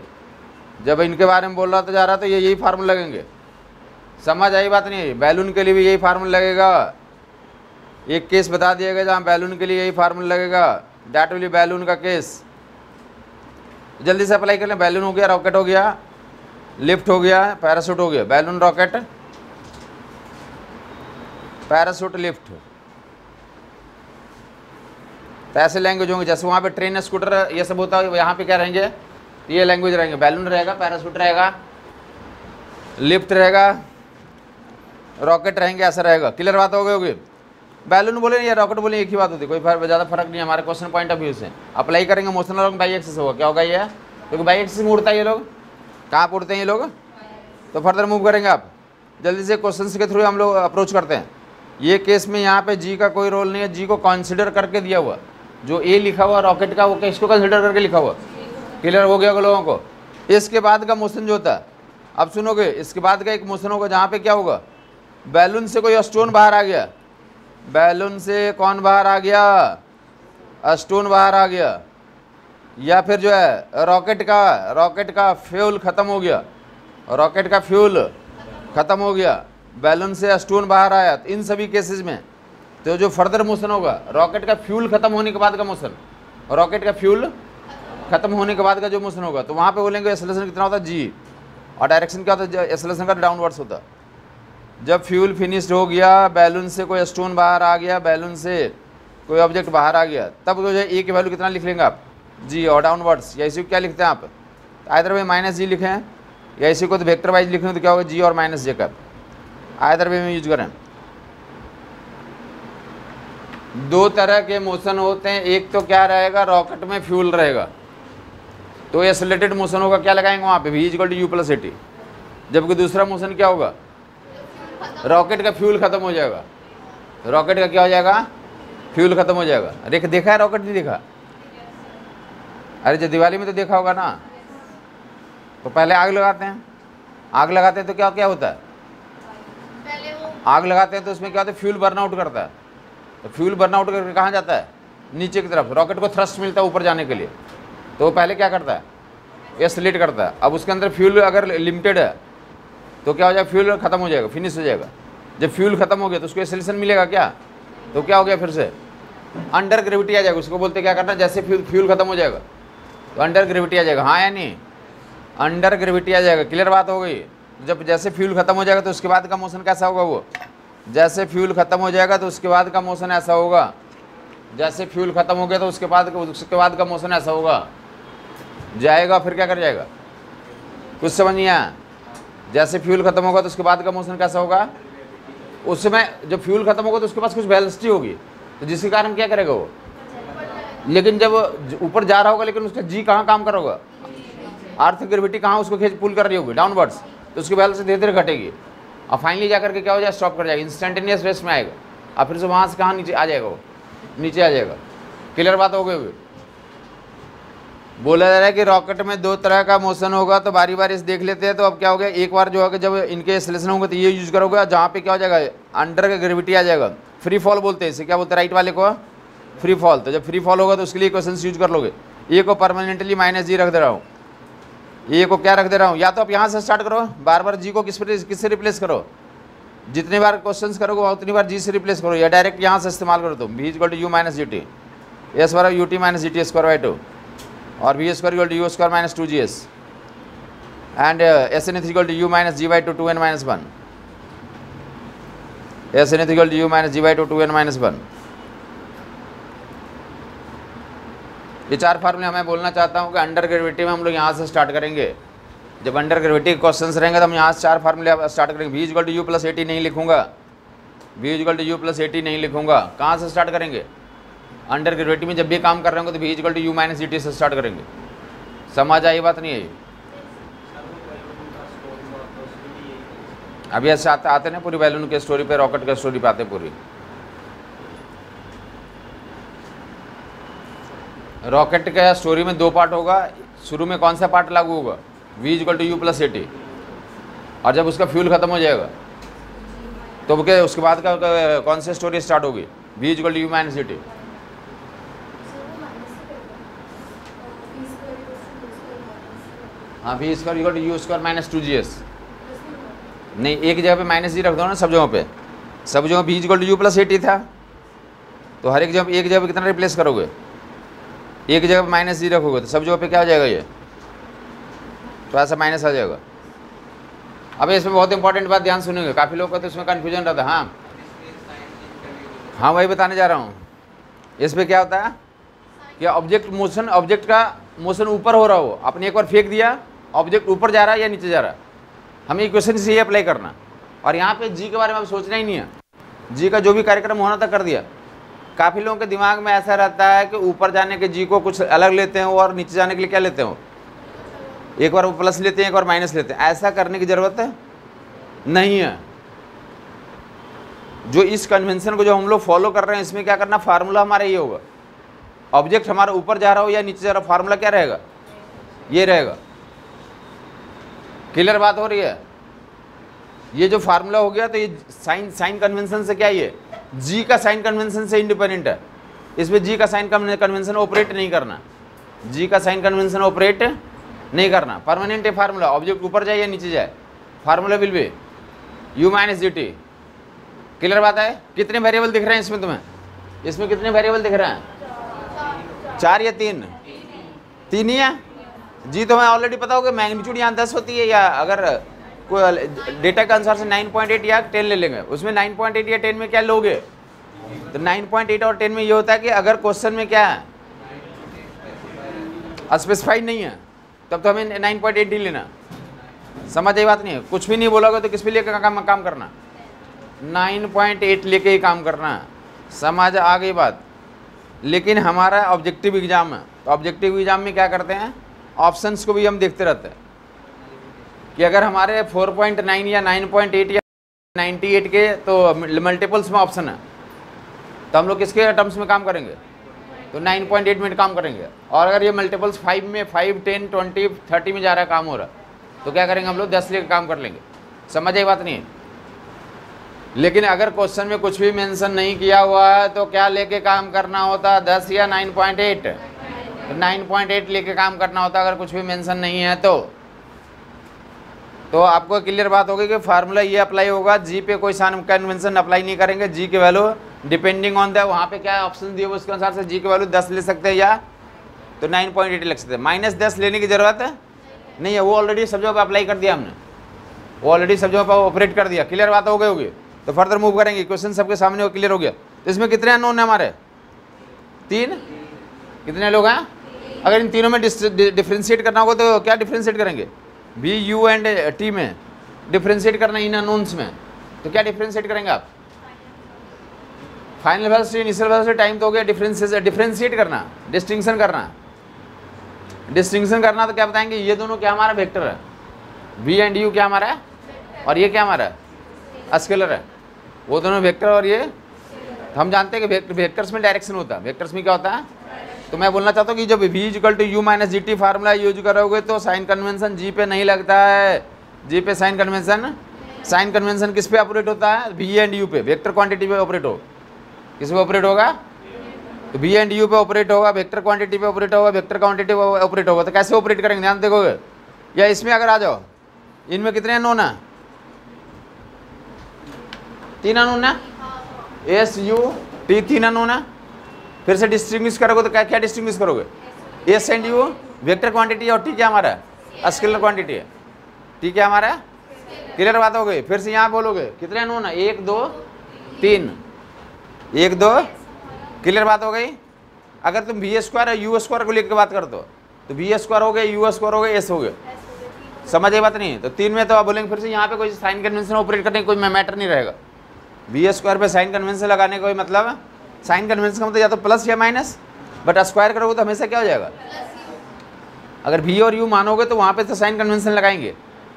जब इनके बारे में बोल रहा तो जा रहा तो ये यही फार्मूला लगेंगे। समझ आई बात नहीं? बैलून के लिए भी यही फार्मूला लगेगा। एक केस बता दिया गया जहाँ बैलून के लिए यही फार्मूला लगेगा, दैट विल बी बैलून का केस। जल्दी से अप्लाई कर लें। बैलून हो गया, रॉकेट हो गया, लिफ्ट हो गया, पैराशूट हो गया। Balloon, rocket, parachute, lift. तो ऐसे लैंग्वेज होंगे जैसे वहाँ पे ट्रेन, स्कूटर, ये सब होता है, यहाँ पे क्या रहेंगे? ये लैंग्वेज रहेंगे। बैलून रहेगा, पैराशूट रहेगा, लिफ्ट रहेगा, रॉकेट रहेंगे, ऐसा रहेगा। क्लियर बात हो गई होगी। बैलून बोले या रॉकेट बोले एक ही बात होती है, कोई ज़्यादा फर्क नहीं है हमारे क्वेश्चन पॉइंट ऑफ व्यू से। अप्लाई करेंगे मोशन अलॉन्ग बाई एक्सिस होगा, क्या होगा ये, क्योंकि बाई एक्सिस में उड़ता है ये लोग। कहाँ पर उड़ते हैं ये लोग, तो फर्दर मूव करेंगे आप जल्दी से। क्वेश्चन के थ्रू हम लोग अप्रोच करते हैं। ये केस में यहाँ पे जी का कोई रोल नहीं है, जी को कंसिडर करके दिया हुआ, जो ए लिखा हुआ रॉकेट का वो किसको कंसिडर करके लिखा हुआ। क्लियर हो गया लोगों को। इसके बाद का मोशन जो होता है, अब सुनोगे, इसके बाद का एक मोशन होगा जहाँ पे क्या होगा, बैलून से कोई स्टोन बाहर आ गया, बैलून से कौन बाहर आ गया, स्टोन बाहर आ गया, या फिर जो है रॉकेट का फ्यूल ख़त्म हो गया, रॉकेट का फ्यूल ख़त्म हो गया, बैलून से स्टोन बाहर आया। तो इन सभी केसेस में तो जो फर्दर मोशन होगा, रॉकेट का फ्यूल ख़त्म होने के बाद का मोशन, रॉकेट का फ्यूल ख़त्म होने के बाद का जो मोशन होगा, तो वहाँ पे बोलेंगे एक्सेलरेशन कितना होता है जी, और डायरेक्शन क्या होता है, एक्सेलरेशन का डाउनवर्ड्स होता है। जब फ्यूल फिनिश्ड हो गया, बैलून से कोई स्टोन बाहर आ गया, बैलून से कोई ऑब्जेक्ट बाहर आ गया, तब जो है ए की वैल्यू कितना लिख लेंगे आप, जी, और डाउनवर्ड्स। या इसी को क्या लिखते हैं आप, आइदर वे माइनस जी लिखें, या इसी को तो वेक्टर वाइज लिखें तो क्या होगा, जी और माइनस जे का, आइदर वे में यूज करें। दो तरह के मोशन होते हैं, एक तो क्या रहेगा, रॉकेट में फ्यूल रहेगा, तो एक्सेलरेटेड मोशन होगा, क्या लगाएंगे वहाँ पे, v equal to u plus a t. जबकि दूसरा मोशन क्या होगा, रॉकेट का फ्यूल खत्म हो जाएगा, रॉकेट का क्या हो जाएगा, फ्यूल खत्म हो जाएगा। अरे देखा है रॉकेट, नहीं देखा, अरे जो दिवाली में तो देखा होगा ना, तो पहले आग लगाते हैं, आग लगाते हैं तो क्या क्या होता है, आग लगाते हैं तो उसमें क्या होता है, फ्यूल बर्न आउट करता है, तो फ्यूल बर्न आउट करके कहाँ जाता है, नीचे की तरफ, रॉकेट को थ्रस्ट मिलता है ऊपर जाने के लिए, तो वो पहले क्या करता है, एक्सेलरेट करता है। अब उसके अंदर फ्यूल अगर लिमिटेड है तो क्या हो जाएगा, फ्यूल खत्म हो जाएगा, फिनिश हो जाएगा। जब फ्यूल खत्म हो गया तो उसको एक्सेलरेशन मिलेगा क्या, तो क्या हो गया, फिर से अंडर ग्रेविटी आ जाएगा। उसको बोलते क्या करना, जैसे फ्यूल खत्म हो जाएगा तो अंडर ग्रेविटी आ जाएगा, हाँ या नहीं, अंडर ग्रेविटी आ जाएगा। क्लियर बात हो गई। जब जैसे फ्यूल खत्म हो जाएगा तो उसके बाद का मोशन कैसा होगा, वो जैसे फ्यूल खत्म हो जाएगा तो उसके बाद का मोशन ऐसा होगा, जैसे फ्यूल खत्म हो गया तो उसके बाद का मोशन ऐसा होगा, जाएगा, फिर क्या कर जाएगा, कुछ समझ नहीं आया। जैसे फ्यूल खत्म होगा तो उसके बाद का मोशन कैसा होगा, उस समय जब फ्यूल खत्म होगा तो उसके पास कुछ वेलोसिटी होगी, तो जिसके कारण क्या करेगा वो, लेकिन जब ऊपर जा रहा होगा लेकिन उसका जी कहाँ काम कर रहा होगा, अर्थ ग्रेविटी कहाँ उसको खींच पुल कर रही होगी डाउनवर्ड्स, तो उसकी वेलोसिटी धीरे धीरे घटेगी और फाइनली जाकर के क्या हो जाए, स्टॉप कर जाएगा, इंस्टेंटेनियस रेस्ट में आएगा और फिर से वहाँ से कहाँ नीचे आ जाएगा, वो नीचे आ जाएगा। क्लियर बात हो गई। बोला जा रहा है कि रॉकेट में दो तरह का मोशन होगा, तो बारी बारी से देख लेते हैं। तो अब क्या हो गया, एक बार जो है कि जब इनके एक्सेलरेशन होंगे तो ये यूज करोगे, जहाँ पे क्या हो जाएगा, अंडर ग्रेविटी आ जाएगा, फ्री फॉल बोलते हैं इसे, क्या बोलते हैं राइट वाले को, फ्री फॉल। तो जब फ्री फॉल होगा तो उसके लिए क्वेश्चन यूज कर लोगे। ए को परमानेंटली माइनस जी रख दे रहा हूँ, ए को क्या रख दे रहा हूँ, या तो आप यहाँ से स्टार्ट करो, बार बार जी को किससे रिप्लेस करो, जितनी बार क्वेश्चन करोगे उतनी बार जी से रिप्लेस करो, या डायरेक्ट यहाँ से इस्तेमाल करो। तुम v equal to u minus g t, S बराबर u t minus g t square by 2, और v square equal to u square minus 2g's, and S n equal to u minus g by 2 2n minus 1, S n equal to u minus g by 2 2n minus 1। ये चार फार्मूले हमें बोलना चाहता हूँ कि under gravity में हम लोग यहाँ से स्टार्ट करेंगे। जब अंडर ग्रेविटी के क्वेश्चंस रहेंगे तो हम यहाँ से चार फार्मूले स्टार्ट करेंगे। v equal to u plus 80 नहीं लिखूंगा, v equal to u plus 80 नहीं लिखूंगा। कहाँ से स्टार्ट करेंगे, अंडर ग्रेविटी में जब भी काम कर रहे होंगे तो v equal to u minus gt से स्टार्ट करेंगे। समझ आई बात नहीं आई? अभी ऐसे आते ना पूरी बैलून के स्टोरी पे, रॉकेट के स्टोरी पे आते पूरी। रॉकेट के स्टोरी में दो पार्ट होगा। शुरू में कौन सा पार्ट लागू होगा, v equal to u plus 80, और जब उसका फ्यूल खत्म हो जाएगा तो उसके बाद का कौन सी स्टोरी स्टार्ट होगी, v equal to u minus gt। हाँ, v square equal to u square minus 2gs। नहीं, एक जगह पे माइनस जी रख दो ना, सब जगहों पे, सब जगह v equal to u plus 80 था, तो हर एक जगह पे कितना रिप्लेस करोगे, एक जगह पे माइनस जी रखोगे तो सब जगह पे क्या हो जाएगा, ये तो ऐसा माइनस आ जाएगा। अब इसमें बहुत इंपॉर्टेंट बात ध्यान सुनेंगे, काफ़ी लोगों का तो इसमें कन्फ्यूजन रहता है। हाँ वही बताने जा रहा हूँ। इसमें क्या होता है कि ऑब्जेक्ट का मोशन ऊपर हो रहा हो, आपने एक बार फेंक दिया, ऑब्जेक्ट ऊपर जा रहा है या नीचे जा रहा है, हमें इक्वेशन से ये अप्लाई करना। और यहाँ पे जी के बारे में अब सोचना ही नहीं है। जी का जो भी कार्यक्रम होना था कर दिया। काफ़ी लोगों के दिमाग में ऐसा रहता है कि ऊपर जाने के जी को कुछ अलग लेते हैं और नीचे जाने के लिए क्या लेते हो, एक बार वो प्लस लेते हैं एक बार माइनस लेते हैं। ऐसा करने की ज़रूरत है नहीं है। जो इस कन्वेंशन को जो हम लोग फॉलो कर रहे हैं इसमें क्या करना, फार्मूला हमारा ये होगा, ऑब्जेक्ट हमारा ऊपर जा रहा हो या नीचे जा रहा हो, फार्मूला क्या रहेगा, ये रहेगा। क्लियर बात हो रही है। ये जो फार्मूला हो गया तो ये साइन कन्वेंशन से क्या, ये जी का साइन कन्वेंशन से इंडिपेंडेंट है। इसमें जी का साइन कन्वेंशन ऑपरेट नहीं करना, जी का साइन कन्वेंशन ऑपरेट नहीं करना। परमानेंट है फार्मूला, ऑब्जेक्ट ऊपर जाए या नीचे जाए, formula will be u minus g T. Clear बात है। कितने वेरिएबल दिख रहे हैं इसमें तुम्हें, इसमें कितने वेरिएबल दिख रहे हैं, 4 या 3? 3 ही है। जी तो हमें ऑलरेडी पता होगा मैग्नीट्यूड यहाँ 10 होती है, या अगर कोई डेटा के अनुसार से 9.8 या 10 ले लेंगे, उसमें 9.8 या 10 में क्या लोगे, तो 9.8 और 10 में ये होता है कि अगर क्वेश्चन में क्या है स्पेसिफाइड नहीं है तब तो हमें 9.8 ही लेना। समझ आई बात नहीं है। कुछ भी नहीं बोलोगे तो किस पे लेके काम करना, 9.8 लेके ही काम करना। समझ आ गई बात। लेकिन हमारा ऑब्जेक्टिव एग्जाम है, तो ऑब्जेक्टिव एग्जाम में क्या करते हैं, ऑप्शंस को भी हम देखते रहते हैं कि अगर हमारे 4.9 या 9.8 या 98 के तो मल्टीपल्स में ऑप्शन है तो हम लोग किसके टर्म्स में काम करेंगे, तो 9.8 में काम करेंगे। और अगर ये मल्टीपल्स 5 में 5, 10, 20, 30 में जा रहा है काम हो रहा तो क्या करेंगे हम लोग 10 लेकर काम कर लेंगे। समझ आई बात नहीं है। लेकिन अगर क्वेश्चन में कुछ भी मेंशन नहीं किया हुआ है तो क्या लेके काम करना होता, 10 या 9.8? तो 9.8 लेके काम करना होता अगर कुछ भी मेंशन नहीं है तो आपको क्लियर बात होगी कि फार्मूला ये अप्लाई होगा। जी पे कोई साइन कन्वेंशन अप्लाई नहीं करेंगे। जी की वैल्यू डिपेंडिंग ऑन द वहाँ पे क्या ऑप्शन दिए उसके अनुसार से जी की वैल्यू 10 ले सकते हैं या तो 9.8 लिख सकते हैं। -10 लेने की ज़रूरत है नहीं है, वो ऑलरेडी सब जगह पर अप्लाई कर दिया हमने, वो ऑलरेडी सब जगह पर ऑपरेट कर दिया। क्लियर बात हो गई होगी। तो फर्दर मूव करेंगे। क्वेश्चन सबके सामने क्लियर हो गया। तो इसमें कितने अननोन है हमारे, 3। कितने लोग हैं। अगर इन तीनों में डिफ्रेंशिएट करना होगा तो क्या डिफ्रेंशिएट करेंगे, बी यू एंड टी में डिफ्रेंशिएट करना इन अननोन्स में, तो क्या डिफ्रेंशिएट करेंगे आप, final velocity initial velocity time तो हो गया। डिफ्रेंशिएट करना, डिस्टिंक्शन करना, डिस्टिंक्शन करना तो क्या बताएंगे, ये दोनों क्या हमारा वेक्टर है, वी एंड यू क्या हमारा है, और ये क्या हमारा है, स्केलर है। वो दोनों वेक्टर और ये हम जानते हैं कि वेक्टर्स में डायरेक्शन होता है, वेक्टर्स में क्या होता है। तो मैं बोलना चाहता हूँ कि जब v equal to u minus g t formula use करोगे तो साइन कन्वेंशन जी पे नहीं लगता है। जी पे साइन कन्वेंशन किस पे ऑपरेट होता है, v एंड यू पे, वेक्टर क्वांटिटी पे ऑपरेट हो। किस पे ऑपरेट होगा, तो v एंड यू पे ऑपरेट होगा, वेक्टर क्वांटिटी पे ऑपरेट होगा, वेक्टर क्वांटिटी पे ऑपरेट होगा। तो कैसे ऑपरेट करेंगे ध्यान देखोगे। या इसमें अगर आ जाओ, इनमें कितने अननोन है, 3 अननोन है, एस यू टी 3 अननोन है। फिर से डिस्टिंग्विश करोगे तो क्या क्या डिस्टिंग्विश करोगे, S and you vector quantity और टी क्या हमारा है, स्केलर क्वांटिटी है। टी क्या हमारा है, क्लियर बात हो गई। फिर से यहाँ बोलोगे कितने अननोन है, 1 2 3, 1 2, क्लियर बात हो गई। अगर तुम वी स्क्वायर और यू स्क्वायर को लेकर बात करते हो तो वी स्क्वायर हो गए, यू स्क्वायर हो गए, एस हो गए। समझ ये बात नहीं। तो 3 में तो आप बोलेंगे फिर से यहाँ पे कोई साइन कन्वेंशन ऑपरेट करने कोई मैटर नहीं रहेगा। वी स्क्वायर पे साइन कन्वेंशन लगाने का कोई मतलब, साइन कन्वेंशन का मतलब या तो प्लस या माइनस, बट स्क्वायर करोगे तो हमेशा क्या हो जाएगा। अगर वी और यू मानोगे तो वहाँ पे तो साइन कन्वेंशन लगाएंगे,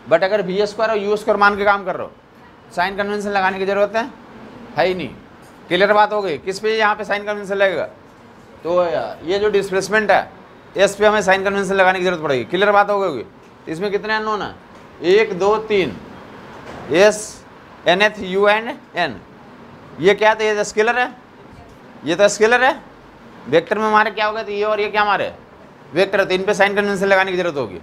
बट अगर वी स्क्वायर और यू स्क्वायर मान के काम कर रहे हो साइन कन्वेंशन लगाने की जरूरत है ही नहीं। क्लियर बात हो गई। किस पे यहाँ पे साइन कन्वेंशन लगेगा, तो ये जो डिस्प्लेसमेंट है इस पे हमें साइन कन्वेंशन लगाने की जरूरत पड़ेगी। क्लियर बात हो गई। इसमें कितने अननोन है, 1 2 3, s nth u and n. ये क्या था, ये स्केलर है, ये तो स्केलर है। वेक्टर में हमारे क्या होगा, तो ये और ये क्या हमारे वेक्टर है, तो इन पे साइन कन्वेंशन लगाने की जरूरत होगी।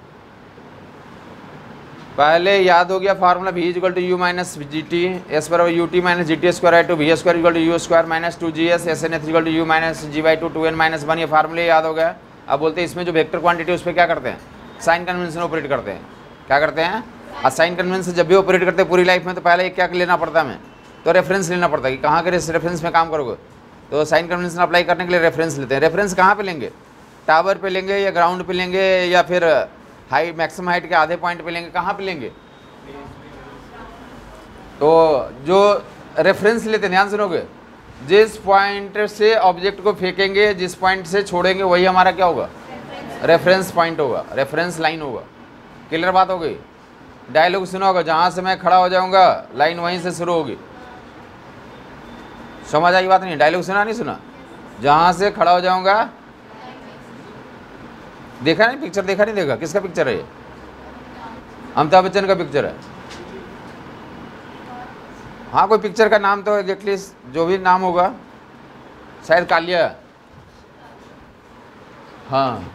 पहले याद हो गया formula v equal to u minus g t, S बराबर u t minus g t square two v square equal to u square minus 2 g S, S n th equal to u minus g by 2 2n minus 1। ये फार्मूले याद हो गया। अब बोलते हैं इसमें जो वेक्टर क्वांटिटी उस पर क्या करते हैं, साइन कन्वेंशन ऑपरेट करते हैं। क्या करते हैं, और साइन कन्वेंशन जब भी ऑपरेट करते हैं पूरी लाइफ में तो पहले क्या लेना पड़ता है हमें, तो रेफरेंस लेना पड़ता है कि कहाँ के रेफरेंस में काम करोगे। तो साइन कन्वेंशन अप्लाई करने के लिए रेफरेंस लेते हैं। रेफरेंस कहाँ पे लेंगे, टावर पे लेंगे या ग्राउंड पे लेंगे या फिर हाइट मैक्सिमम हाइट के आधे पॉइंट पे लेंगे, कहाँ पे लेंगे, तो जो रेफरेंस लेते हैं, ध्यान सुनोगे, जिस पॉइंट से ऑब्जेक्ट को फेंकेंगे, जिस पॉइंट से छोड़ेंगे, वही हमारा क्या होगा, रेफरेंस पॉइंट होगा, रेफरेंस लाइन होगा। क्लियर बात हो गई। डायलॉग सुना होगा, जहाँ से मैं खड़ा हो जाऊंगा लाइन वहीं से शुरू होगी। समझ आई बात नहीं? डायलॉग सुना नहीं सुना? जहाँ से खड़ा हो जाऊंगा, देखा नहीं पिक्चर, देखा नहीं देखा? किसका पिक्चर है ये? अमिताभ बच्चन का पिक्चर है। हाँ, कोई पिक्चर का नाम तो एग्जैक्टली जो भी नाम होगा, शायद कालिया। हाँ,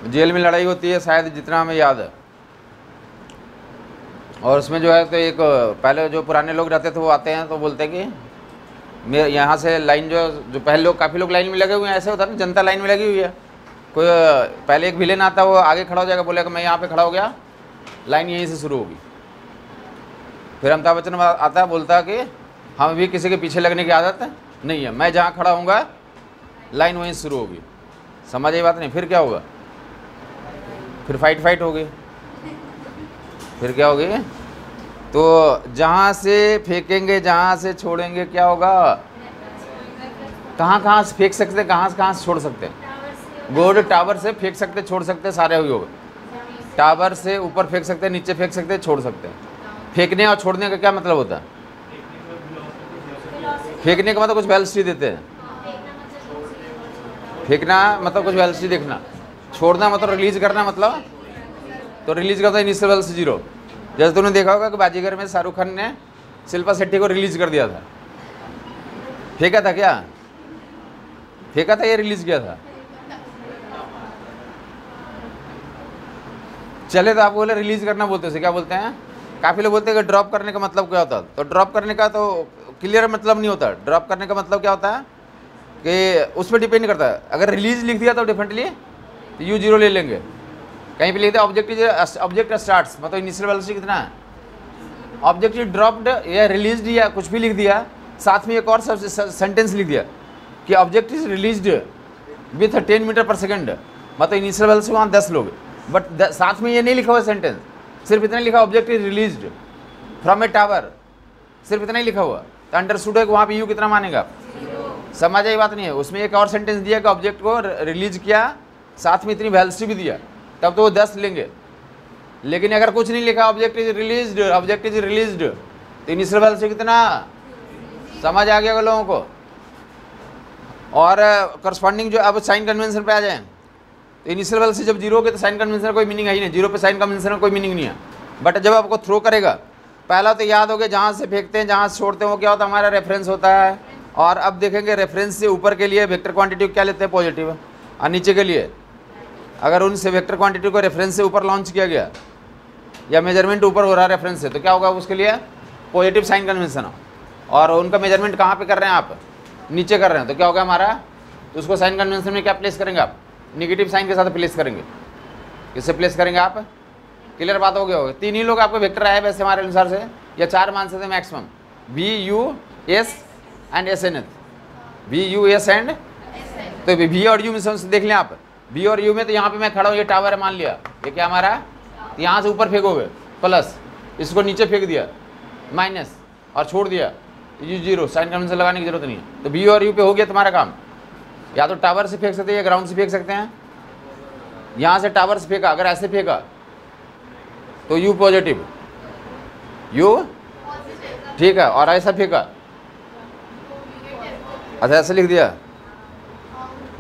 जेल में लड़ाई होती है शायद, जितना हमें याद है। और उसमें जो है तो एक पहले जो पुराने लोग रहते थे वो आते हैं तो बोलते हैं कि मेरे यहाँ से लाइन जो पहले लोग, काफ़ी लोग लाइन में लगे हुए हैं, ऐसे होता है ना, जनता लाइन में लगी हुई है। कोई पहले एक विलेन आता है, वो आगे खड़ा हो जाएगा, बोलेगा मैं यहाँ पे खड़ा हो गया, लाइन यहीं से शुरू होगी। फिर अमिताभ बच्चन आता है, बोलता है कि हम भी किसी के पीछे लगने की आदत नहीं है, मैं जहाँ खड़ा होऊंगा लाइन वहीं शुरू होगी। समझ आई बात नहीं? फिर क्या होगा? फिर फाइट होगी। फिर क्या होगी? तो जहाँ से फेंकेंगे, जहाँ से छोड़ेंगे, क्या होगा? कहाँ से फेंक सकते हैं, कहाँ से छोड़ सकते हैं? गुड, टावर से फेंक सकते, छोड़ सकते, सारे हुए होगा। टावर से ऊपर फेंक सकते हैं, नीचे फेंक सकते हैं, छोड़ सकते हैं। फेंकने और छोड़ने का क्या मतलब होता है? फेंकने का मतलब कुछ वेलोसिटी देते हैं, फेंकना मतलब कुछ वेलोसिटी देखना, छोड़ना मतलब रिलीज करना, मतलब तो रिलीज करता है इनिशियल वेलोसिटी 0। जैसे तुमने देखा होगा कि बाजीगर में शाहरुख खान ने शिल्पा शेट्टी को रिलीज कर दिया था। फेंका था क्या? फेंका था, ये रिलीज किया था? चले तो आप बोले रिलीज करना बोलते हैं, क्या बोलते हैं? काफ़ी लोग बोलते हैं कि ड्रॉप करने का मतलब क्या होता है। तो ड्रॉप करने का तो क्लियर मतलब नहीं होता। ड्रॉप करने का मतलब क्या होता है कि उस पर डिपेंड करता है। अगर रिलीज लिख दिया तो डेफिनेटली तो U0 ले लेंगे। कहीं पे लिख दिया ऑब्जेक्ट स्टार्ट्स, मतलब इनिशियल वेलोसिटी कितना है। ऑब्जेक्ट ड्रॉप्ड या रिलीज्ड या कुछ भी लिख दिया, साथ में एक और सेंटेंस लिख दिया कि object is released with 10 metre पर सेकेंड, मतलब इनिशियल वेलोसिटी वहाँ 10 लोग, बट साथ में ये नहीं लिखा हुआ सेंटेंस, सिर्फ इतना लिखा object is released from A tower, सिर्फ इतना ही लिखा हुआ। तो अंडरस्टूड है कि वहाँ पे यू कितना मानेगा? समझ आई बात नहीं है? उसमें एक और सेंटेंस दिया कि ऑब्जेक्ट को रिलीज किया, साथ में इतनी वेलोसिटी भी दिया, तब तो वो 10 लेंगे। लेकिन अगर कुछ नहीं लिखा ऑब्जेक्ट इज रिलीज्ड, तो इनिशियल वेलोसिटी कितना? समझ आ गया लोगों को? और करस्पॉन्डिंग जो अब साइन कन्वेंशन पे आ जाए, तो इनिशियल वेलोसिटी जब 0 होगी तो साइन कन्वेंशन का कोई मीनिंग है ही नहीं। 0 पे साइन कन्वेंशन का कोई मीनिंग नहीं है। बट जब आपको थ्रो करेगा, पहला तो याद हो गया जहाँ से फेंकते हैं, जहाँ से छोड़ते हैं, वो क्या होता है? हमारा रेफरेंस होता है। और अब देखेंगे रेफरेंस से ऊपर के लिए वेक्टर क्वांटिटी क्या लेते हैं? पॉजिटिव। और नीचे के लिए अगर उनसे वेक्टर क्वांटिटी को रेफरेंस से ऊपर लॉन्च किया गया या मेजरमेंट ऊपर हो रहा है रेफरेंस से, तो क्या होगा? उसके लिए पॉजिटिव साइन कन्वेंशन। और उनका मेजरमेंट कहाँ पे कर रहे हैं आप? नीचे कर रहे हैं, तो क्या होगा हमारा? तो उसको साइन कन्वेंशन में क्या प्लेस करेंगे आप? निगेटिव साइन के साथ प्लेस करेंगे। किससे प्लेस करेंगे आप? क्लियर बात हो गया होगा। 3 ही लोग आपको वेक्टर आए वैसे हमारे अनुसार से, या 4 मान सकते maximum, VUS and SN। VUS and, तो V और U में से देख लें आप। V और U में तो यहाँ पे मैं खड़ा हूँ, ये टावर है मान लिया, ये क्या हमारा? तो यहाँ से ऊपर फेंकोगे प्लस, इसको नीचे फेंक दिया माइनस, और छोड़ दिया U0, साइन कन्वेंशन लगाने की जरूरत नहीं है। तो V और U पे हो गया तुम्हारा काम। या तो टावर से फेंक सकते हैं या ग्राउंड से फेंक सकते हैं। यहाँ से टावर से फेंका, अगर ऐसे फेंका तो U पॉजिटिव, U ठीक है, और ऐसा फेंका, अच्छा ऐसे लिख दिया,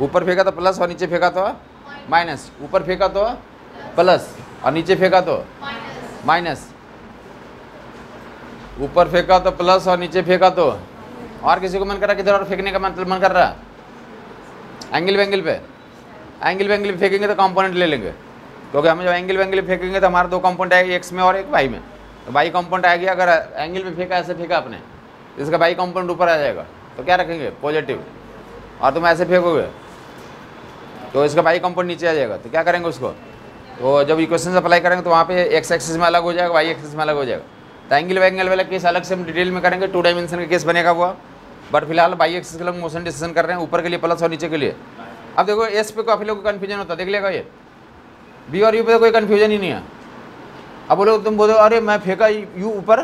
ऊपर फेंका तो प्लस और नीचे फेंका तो माइनस, ऊपर फेंका तो प्लस और नीचे फेंका तो माइनस, ऊपर फेंका तो प्लस और नीचे फेंका तो। और किसी को मन कर रहा है किधर और फेंकने का मन कर रहा है? एंगल पे फेंकेंगे तो कंपोनेंट ले लेंगे, क्योंकि हमें जब एंगल फेंकेंगे तो हमारे 2 कंपोनेंट आएंगे, एक्स में और एक वाई में। तो वाई कंपोनेंट आ गया, अगर एंगल पे फेंका, ऐसे फेंका आपने, इसका वाई कंपोनेंट ऊपर आ जाएगा, तो क्या रखेंगे? पॉजिटिव। और तुम ऐसे फेंकोगे तो इसका वाई कंपोनेंट नीचे आ जाएगा, तो क्या करेंगे उसको? तो जब इक्वेशन अप्लाई करेंगे तो वहाँ पे एक्स एक्सिस में अलग हो जाएगा, वाई एक्सिस में अलग हो जाएगा। तो एंगल वाला केस अलग से हम डिटेल में करेंगे, 2 डायमेंशन का केस बनेगा वो। बट फिलहाल वाई एक्सिस के लोग मोशन डिसीजन कर रहे हैं, ऊपर के लिए प्लस और नीचे के लिए। अब देखो एस पे काफ़ी लोगों को कन्फ्यूजन होता है, देख लेगा ये। बी और यू पे तो कोई कन्फ्यूजन ही नहीं है, अब बोलो तुम बोलो अरे मैं फेंका यू ऊपर,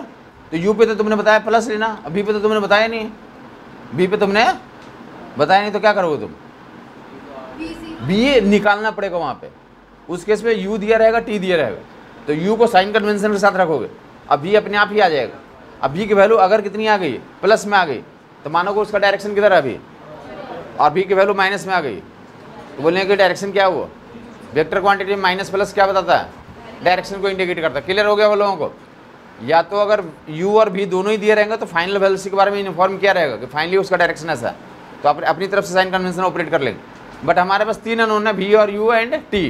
तो यू पे तो तुमने बताया प्लस लेना, बी पे तो तुमने बताया नहीं, बी पे तुमने बताया नहीं, तो क्या करोगे तुम? बी निकालना पड़ेगा वहाँ पे। उस केस में यू दिया रहेगा, टी दिया रहेगा, तो यू को साइन कन्वेंशन के साथ रखोगे, अब बी अपने आप ही आ जाएगा। अब बी की वैल्यू अगर कितनी आ गई, प्लस में आ गई, तो मानोगे उसका डायरेक्शन किधर है अभी, और बी की वैल्यू माइनस में आ गई, तो बोलने की डायरेक्शन क्या हुआ? वेक्टर क्वांटिटी में माइनस प्लस क्या बताता है? डायरेक्शन को इंडिकेट करता है। क्लियर हो गया वो लोगों को? या तो अगर u और v दोनों ही दिए रहेंगे तो फाइनल वेलोसिटी के बारे में इन्फॉर्म किया रहेगा कि फाइनली उसका डायरेक्शन ऐसा है, तो अपनी तरफ से साइन कन्वेंशन ऑपरेट कर लेंगे। बट हमारे पास 3 अननोन है, v और u एंड t,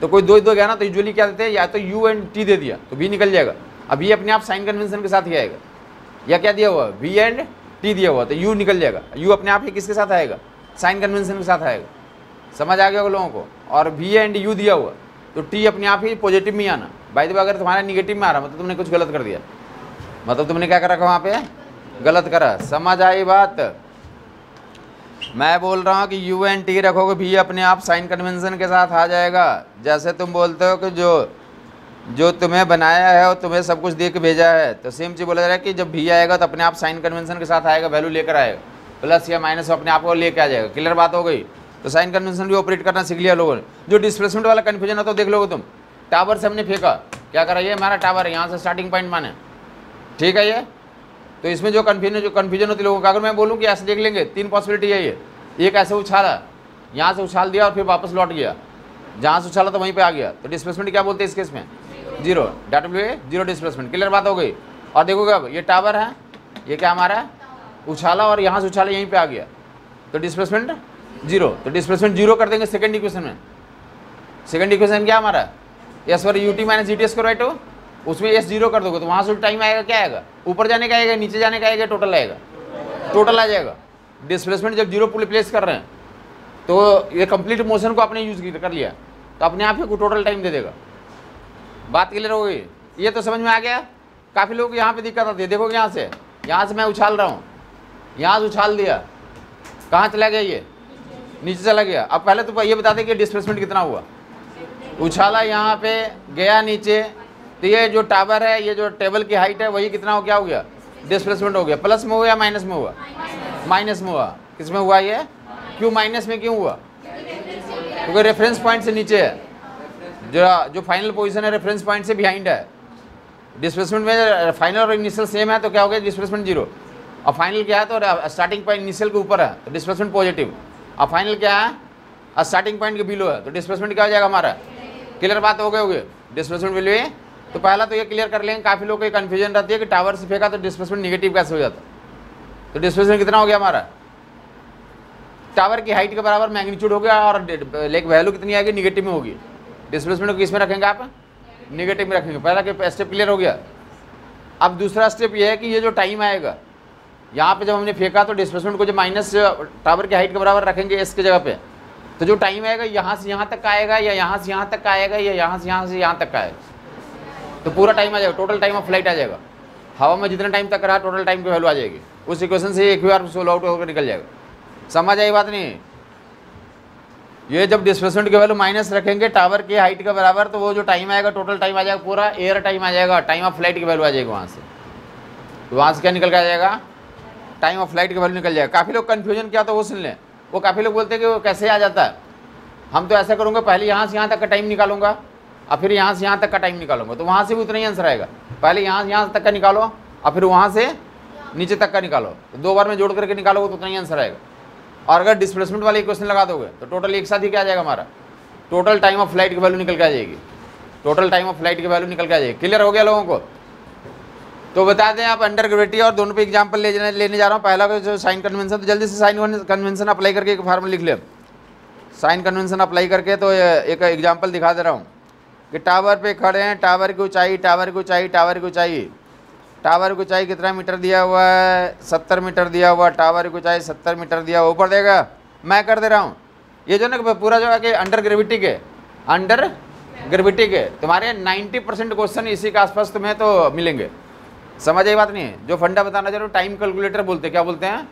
तो कोई दो गया ना, तो यूजुअली क्या देते हैं, या तो u एंड t दे दिया तो v निकल जाएगा। अब ये अपने आप साइन कन्वेंशन के साथ ही आएगा, या क्या दिया हुआ, v एंड t दिया हुआ, तो u निकल जाएगा। u अपने आप ही किसके साथ आएगा? साइन कन्वेंशन के साथ आएगा। समझ आ गया वो लोगों को? और v एंड u दिया हुआ तो t अपने आप ही पॉजिटिव में आना। बाय द वे अगर तुम्हारा निगेटिव में आ रहा मतलब तुमने कुछ गलत कर दिया, मतलब तुमने क्या कर रखा वहाँ पे, गलत करा। समझ आई बात? मैं बोल रहा हूँ कि u एंड t रखोगे, v अपने आप साइन कन्वेंशन के साथ आ जाएगा। जैसे तुम बोलते हो कि जो तुम्हें बनाया है और तुम्हें सब कुछ दे के भेजा है, तो सेम चीज़ बोला जा रहा है कि जब v आएगा तो अपने आप साइन कन्वेंशन के साथ आएगा, वैल्यू लेकर आएगा, प्लस या माइनस अपने आप को लेकर आ जाएगा। क्लियर बात हो गई? तो साइन कन्वेंशन भी ऑपरेट करना सीख लिया लोगों ने। जो डिस्प्लेसमेंट वाला कन्फ्यूजन है तो देख लोगे तुम, टावर से हमने फेंका, क्या करा, ये हमारा टावर है, यहाँ से स्टार्टिंग पॉइंट माने, ठीक है ये। तो इसमें जो कन्फ्यूजन होती लोगों का, अगर मैं बोलूँ कि ऐसे देख लेंगे, 3 पॉसिबिलिटी है ये। एक ऐसे उछाला, यहाँ से उछाल दिया और फिर वापस लौट गया, जहाँ से उछाला तो वहीं पे आ गया, तो डिस्प्लेसमेंट क्या बोलते हैं इस केस में? 0, जीरो डिस्प्लेसमेंट। क्लियर बात हो गई? और देखोगे अब ये टावर है, ये क्या हमारा उछाला और यहाँ से उछाला यहीं पे आ गया, तो डिस्प्लेसमेंट 0, तो डिस्प्लेसमेंट 0 कर देंगे सेकंड इक्वेशन में। सेकंड इक्वेशन क्या हमारा, एस पर UT minus g t S को राइट हो, उसमें एस 0 कर दोगे तो वहाँ से टाइम आएगा, क्या आएगा, ऊपर जाने का आएगा, नीचे जाने का आएगा, टोटल आएगा, टोटल आ जाएगा। डिस्प्लेसमेंट जब 0 प्लेस कर रहे हैं तो ये कंप्लीट मोशन को आपने यूज कर लिया, तो अपने आप ही टोटल टाइम दे देगा। बात क्लियर हो गई? ये तो समझ में आ गया? काफ़ी लोग यहाँ पे दिक्कत आती है। देखो यहाँ से मैं उछाल रहा हूँ, यहाँ से उछाल दिया, कहाँ चला गया, ये नीचे चला गया। अब पहले तो ये बता दें कि डिस्प्लेसमेंट कितना हुआ, उछाला यहाँ पे गया नीचे, तो ये जो टावर है, ये जो टेबल की हाइट है, वही कितना हो, क्या हो गया, डिस्प्लेसमेंट हो गया। प्लस में हुआ या माइनस में हुआ? माइनस में हुआ। किस में हुआ ये? क्यों माइनस में क्यों हुआ? क्योंकि रेफरेंस पॉइंट से नीचे है, जो फाइनल पोजीशन है रेफरेंस पॉइंट से बिहाइंड है। डिस्प्लेसमेंट में फाइनल और इनिशियल सेम है तो क्या हो गया, डिस्प्लेसमेंट 0। और फाइनल क्या है, तो स्टार्टिंग पॉइंट इनिशियल के ऊपर है तो डिस्प्लेसमेंट पॉजिटिव। और फाइनल क्या है, स्टार्टिंग पॉइंट के बिलो है तो डिस्प्लेसमेंट क्या हो जाएगा हमारा। क्लियर बात हो गई होगी? डिस्प्लेसमेंट वैल्यू है। तो पहला तो ये क्लियर कर लेंगे, काफ़ी लोग को कन्फ्यूजन रहती है कि टावर से फेंका तो डिस्प्लेसमेंट निगेटिव कैसे हो जाता। तो डिस्प्लेसमेंट कितना हो गया हमारा, टावर की हाइट के बराबर मैग्नीट्यूड हो गया, और लेक वैल्यू कितनी आएगी, निगेटिव में होगी। डिस्प्लेसमेंट को किस में रखेंगे आप, निगेटिव में रखेंगे। पहला स्टेप क्लियर हो गया। अब दूसरा स्टेप ये है कि ये जो टाइम आएगा यहाँ पे जब हमने फेंका तो डिस्प्लेसमेंट को जो माइनस टावर की हाइट के बराबर रखेंगे एस के जगह पे, तो जो टाइम आएगा यहाँ से यहाँ तक आएगा, या यहाँ से यहाँ तक आएगा, या यहाँ से यहाँ तक आएगा, तो पूरा टाइम आ जाएगा, टोटल टाइम ऑफ फ्लाइट आ जाएगा। हवा में जितना टाइम तक रहा टोटल टाइम की वैल्यू आ जाएगी। उस इक्वेशन से एक बार सोल्व आउट होकर निकल जाएगा। समझ आई बात नहीं? ये जब डिस्प्लेसमेंट की वैल्यू माइनस रखेंगे टावर की हाइट के बराबर, तो वो जो टाइम आएगा टोटल टाइम आ जाएगा, पूरा एयर टाइम आ जाएगा, टाइम ऑफ फ्लाइट की वैल्यू आ जाएगी वहाँ से। तो वहाँ से क्या निकल के आ जाएगा, टाइम ऑफ फ्लाइट की वैल्यू निकल जाएगा। काफ़ी लोग कन्फ्यूजन क्या तो वो सुन लें। वो काफ़ी लोग बोलते हैं कि वो कैसे आ जाता है। हम तो ऐसा करूँगा, पहले यहाँ से यहाँ तक का टाइम निकालूंगा और फिर यहाँ से यहाँ तक का टाइम निकालूंगा, तो वहाँ से भी उतना ही आंसर आएगा। पहले यहाँ से यहाँ तक का निकालो और फिर वहाँ से नीचे तक का निकालो, तो 2 बार में जोड़ करके निकालोगे तो उतना ही आंसर आएगा। और अगर डिस्प्लेसमेंट वाले इक्वेशन लगा दोगे तो टोटल एक साथ ही क्या आ जाएगा हमारा, टोटल टाइम ऑफ फ्लाइट की वैल्यू निकल के आ जाएगी। टोटल टाइम ऑफ फ्लाइट की वैल्यू निकल के आ जाएगी। क्लियर हो गया लोगों को? तो बता दें आप अंडर ग्रेविटी और दोनों पे एग्जांपल लेने जा रहा हूँ। पहला जो साइन कन्वेंशन, तो जल्दी से साइन कन्वेंशन अप्लाई करके एक फार्मूला लिख ले। साइन कन्वेंशन अप्लाई करके तो एक एग्जांपल दिखा दे रहा हूँ कि टावर पे खड़े हैं, टावर की ऊंचाई टावर की ऊंचाई कितना मीटर दिया हुआ है, 70 मीटर दिया हुआ। टावर की ऊंचाई 70 मीटर दिया हुआ, ऊपर देगा, मैं कर दे रहा हूँ। ये जो ना पूरा जो है कि अंडर ग्रेविटी के तुम्हारे 90% क्वेश्चन इसी के आसपास तुम्हें तो मिलेंगे। समझ आई बात नहीं है? जो फंडा बताना चाह रहा हूँ, टाइम कैलकुलेटर बोलते हैं, क्या बोलते हैं,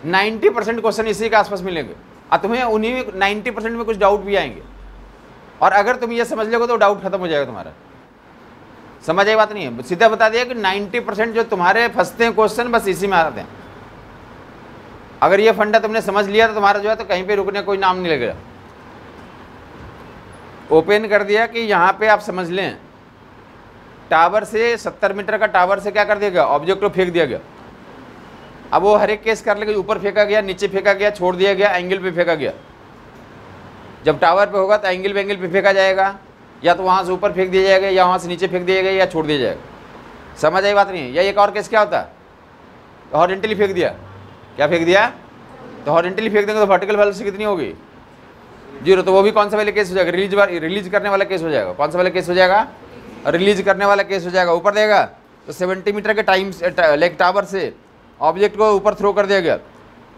90% क्वेश्चन इसी के आसपास मिलेंगे। और तुम्हें उन्हीं 90% में कुछ डाउट भी आएंगे, और अगर तुम ये समझ लोगे तो डाउट खत्म हो जाएगा तुम्हारा। समझ आई बात नहीं है? सीधा बता दिया कि 90% जो तुम्हारे फंसते हैं क्वेश्चन बस इसी में आते हैं। अगर ये फंडा तुमने समझ लिया तो तुम्हारा जो है तो कहीं पे रुकने कोई नाम नहीं लगेगा। ओपन कर दिया कि यहाँ पे आप समझ लें, टावर से 70 मीटर का टावर से क्या कर दिया गया, ऑब्जेक्ट को फेंक दिया गया। अब वो हर एक केस कर लेंगे, ऊपर फेंका गया, नीचे फेंका गया, छोड़ दिया गया, एंगल पे फेंका गया। जब टावर पे होगा तो एंगल पे फेंका जाएगा, या तो वहाँ से ऊपर फेंक दिया जाएगा, या वहाँ से नीचे फेंक दिया जाएगा, या छोड़ दिया जाएगा। समझ आई बात नहीं है? या एक और केस क्या होता है, हॉरिजॉन्टली फेंक दिया, क्या फेंक दिया, तो हॉरिजॉन्टली फेंक देंगे तो वर्टिकल वेलोसिटी कितनी होगी, 0। तो वो भी कौन सा वाला केस हो जाएगा, रिलीज करने वाला केस हो जाएगा। कौन सा वाला केस हो जाएगा, रिलीज करने वाला केस हो जाएगा। ऊपर देगा तो 70 मीटर के टाइम लाइक टावर से ऑब्जेक्ट को ऊपर थ्रो कर दिया गया।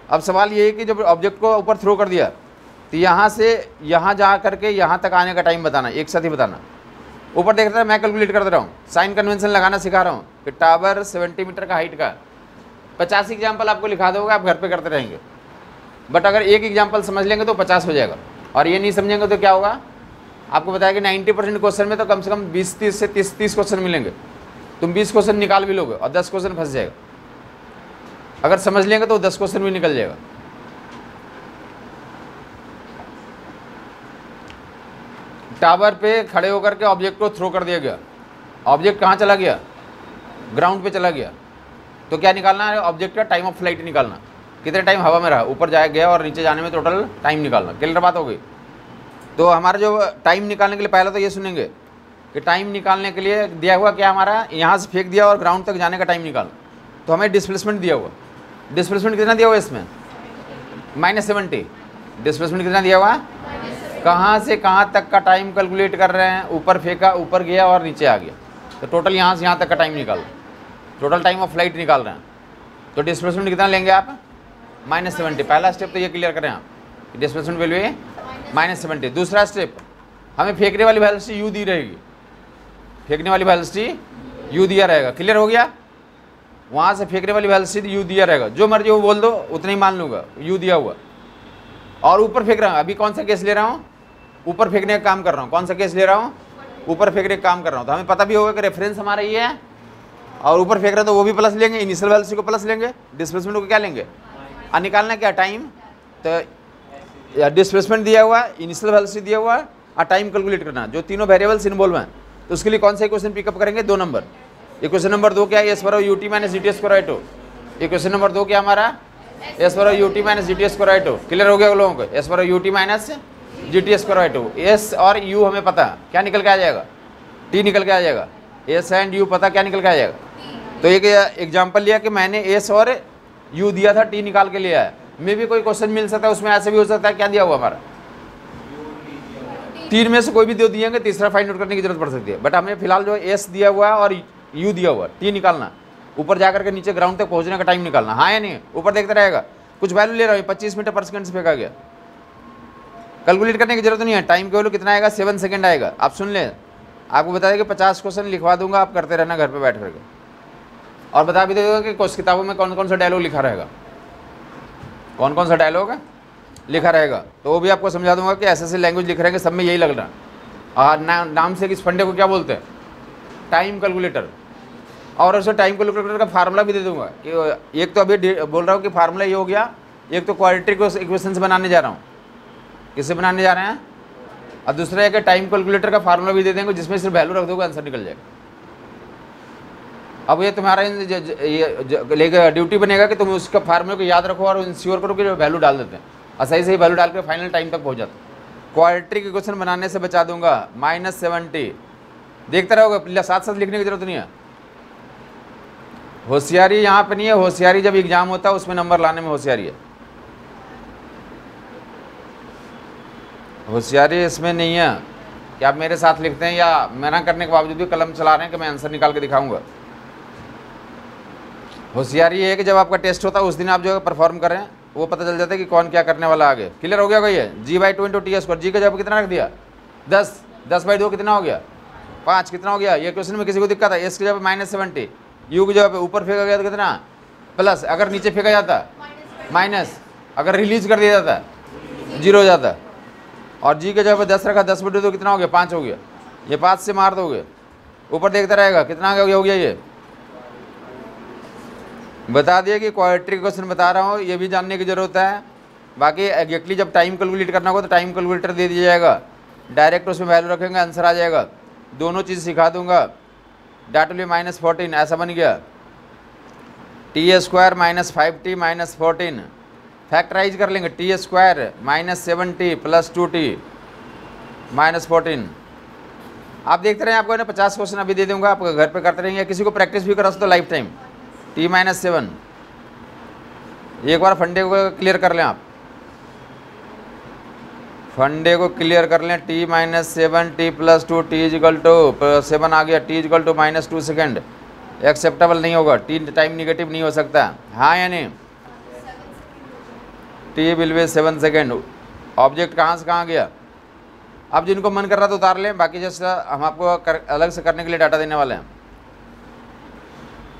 अब सवाल ये है कि जब ऑब्जेक्ट को ऊपर थ्रो कर दिया तो यहाँ से यहाँ जा करके यहाँ तक आने का टाइम बताना, एक साथ ही बताना। ऊपर देख रहा है, मैं कैलकुलेट कर दे रहा हूँ, साइन कन्वेंशन लगाना सिखा रहा हूँ कि टावर 70 मीटर का हाइट का 50 एग्जाम्पल आपको लिखा दोगे, आप घर पे करते रहेंगे। बट अगर एक एग्जाम्पल समझ लेंगे तो 50 हो जाएगा, और ये नहीं समझेंगे तो क्या होगा, आपको बताया कि 90% क्वेश्चन में तो कम से कम 20-30 से 30 क्वेश्चन मिलेंगे। तुम 20 क्वेश्चन निकाल भी लोगे और 10 क्वेश्चन फंस जाएगा। अगर समझ लेंगे तो 10 क्वेश्चन भी निकल जाएगा। टावर पे खड़े होकर के ऑब्जेक्ट को थ्रो कर दिया गया, ऑब्जेक्ट कहाँ चला गया, ग्राउंड पे चला गया। तो क्या निकालना है, ऑब्जेक्ट का टाइम ऑफ फ्लाइट निकालना, कितने टाइम हवा में रहा, ऊपर जाया गया और नीचे जाने में टोटल टाइम निकालना। क्लियर बात हो गई? तो हमारा जो टाइम निकालने के लिए पहले तो ये सुनेंगे कि टाइम निकालने के लिए दिया हुआ क्या, हमारा यहाँ से फेंक दिया और ग्राउंड तक जाने का टाइम निकालना। तो हमें डिस्प्लेसमेंट दिया हुआ, डिस्प्लेसमेंट कितना दिया हुआ इसमें, -70। डिस्प्लेसमेंट कितना दिया हुआ, कहाँ से कहाँ तक का टाइम कैलकुलेट कर रहे हैं, ऊपर फेंका, ऊपर गया और नीचे आ गया, तो टोटल यहाँ से यहाँ तक का टाइम निकाल, टोटल टाइम ऑफ फ्लाइट निकाल रहे हैं। तो डिस्प्लेसमेंट कितना लेंगे आप, -70। पहला स्टेप तो ये क्लियर करें आप, डिस्प्लेसमेंट वैल्यू है -70। दूसरा स्टेप, हमें फेंकने वाली वेलोसिटी यू दी रहेगी, फेंकने वाली वेलोसिटी यू दिया रहेगा। क्लियर हो गया? वहाँ से फेंकने वाली वेलोसिटी यू दिया रहेगा, जो मर्जी वो बोल दो उतना ही मान लूँगा, यू दिया हुआ। और ऊपर फेंक रहा हूँ, अभी कौन सा केस ले रहा हूँ, ऊपर फेंकने का काम कर रहा हूँ। कौन सा केस ले रहा हूँ, ऊपर फेंकने का काम कर रहा हूँ। तो हमें पता भी होगा कि रेफरेंस हमारा ये है, और ऊपर फेंक रहे हैं तो वो भी प्लस लेंगे, इनिशियल वेलोसिटी को प्लस लेंगे, डिस्प्लेसमेंट को क्या लेंगे, और निकालना क्या, टाइम। तो डिस्प्लेसमेंट दिया हुआ, इनिशियल वेलोसिटी दिया हुआ और टाइम कैलकुलेट करना, जो तीनों वेरिएबल्स इन्वॉल्व हैं। तो उसके लिए कौन सा क्वेश्चन पिकअप करेंगे, 2 नंबर। ये क्वेश्चन नंबर 2 क्या है, एस बराबर UT minus GT square by 2। ये क्वेश्चन नंबर 2 क्या हमारा, एस बराबर UT minus GT square by 2। Clear हो गया लोगों को, एस बराबर UT minus GT square by 2। S और यू हमें पता है, क्या निकल के आ जाएगा, टी निकल के आ जाएगा। एस एंड यू पता, क्या निकल के आ जाएगा। तो एक एग्जाम्पल लिया कि मैंने एस और यू दिया था, टी निकाल के लिया है। में भी कोई क्वेश्चन मिल सकता है, उसमें ऐसे भी हो सकता है, क्या दिया हुआ हमारा, 3 में से कोई भी दो दिएंगे, तीसरा फाइंड आउट करने की जरूरत पड़ सकती है। बट हमें फिलहाल जो एस दिया हुआ है और यू दिया हुआ, टी निकालना, ऊपर जाकर के नीचे ग्राउंड तक पहुंचने का टाइम निकालना। हाँ या नहीं, ऊपर देखते रहेगा, कुछ वैल्यू ले रहा हूँ, 25 मीटर पर सेकंड से फेंका गया, कैलकुलेट करने की जरूरत नहीं है। टाइम की वैल्यू कितना आएगा, 7 सेकंड आएगा। आप सुन लें, आपको बता दें कि 50 क्वेश्चन लिखवा दूंगा, आप करते रहना घर पर बैठ करके, और बता भी देगा कि कुछ किताबों में कौन कौन सा डायलॉग लिखा रहेगा, कौन कौन सा डायलॉग लिखा रहेगा। तो वो भी आपको समझा दूंगा कि ऐसे ऐसे लैंग्वेज लिख रहे हैं, सब में यही लग रहा है। और नाम से इस फंडे को क्या बोलते हैं, टाइम कैलकुलेटर। और उसे टाइम कैलकुलेटर का फार्मूला भी दे दूंगा कि एक तो अभी बोल रहा हूँ कि फार्मूला ये हो गया, एक तो क्वाड्रेटिक इक्वेशन से बनाने जा रहा हूँ, किससे बनाने जा रहे हैं, और दूसरा है कि टाइम कैलकुलेटर का फार्मूला भी दे देंगे, जिसमें सिर्फ वैल्यू रख दोगे आंसर निकल जाएगा। अब ये तुम्हारा लेकर ड्यूटी बनेगा कि तुम उसका फार्मूले को याद रखो और इंश्योर करो कि जो वैल्यू डाल देते हैं, और सही सही वैल्यू डाल के फाइनल टाइम तक पहुँच जाते हैं। क्वाड्रेटिक इक्वेशन बनाने से बचा दूंगा, -70। देखते रहोगे, साथ साथ लिखने की जरूरत नहीं है। होशियारी यहाँ पे नहीं है, होशियारी जब एग्जाम होता है उसमें नंबर लाने में होशियारी है, होशियारी इसमें नहीं है कि आप मेरे साथ लिखते हैं या मना करने के बावजूद भी कलम चला रहे हैं कि मैं आंसर निकाल के दिखाऊंगा। होशियारी ये है कि जब आपका टेस्ट होता है उस दिन आप जो परफॉर्म करें, वो पता चल जाता है कि कौन क्या करने वाला आगे। क्लियर हो गया कोई है, G/2 × T²। जी का जवाब कितना रख दिया, 10, 10/2 कितना हो गया, 5, कितना हो गया। ये क्वेश्चन में किसी को दिक्कत है, एस के जवाब -70, यू के जवाब ऊपर फेंका गया तो कितना, प्लस, अगर नीचे फेंका जाता माइनस, अगर रिलीज कर दिया जाता 0 हो जाता। और जी के जवाब 10 रखा, 10/2 कितना हो गया, 5 हो गया। ये 5 से मार दोगे ऊपर देखता रहेगा कितना आगे हो गया ये बता दिए कि क्वाड्रेटिक क्वेश्चन बता रहा हूँ, ये भी जानने की ज़रूरत है। बाकी एग्जैक्टली जब टाइम कैलकुलेट करना होगा तो टाइम कैलकुलेटर दे दिया जाएगा, डायरेक्ट उसमें वैल्यू रखेंगे आंसर आ जाएगा। दोनों चीज़ सिखा दूंगा। डेट विल बी -14 ऐसा बन गया, टी स्क्वायर -5t -14 फैक्टराइज कर लेंगे, टी स्क्वायर -7t + 2t -14। आप देखते रहें, आपको ना 50 क्वेश्चन अभी दे दूंगा, आप घर पे करते रहेंगे, किसी को प्रैक्टिस भी करा तो लाइफ टाइम। t -7 एक बार फंडे को क्लियर कर लें, आप फंडे को क्लियर कर लें। t -7t + 2t = 7 आ गया, t = -2 सेकेंड एक्सेप्टेबल नहीं होगा, t टाइम निगेटिव नहीं हो सकता, हाँ या नहीं। t will be 7 second. Object कहाँ से कहाँ गया, अब जिनको मन कर रहा तो उतार लें, बाकी जैसे हम आपको अलग से करने के लिए डाटा देने वाले हैं।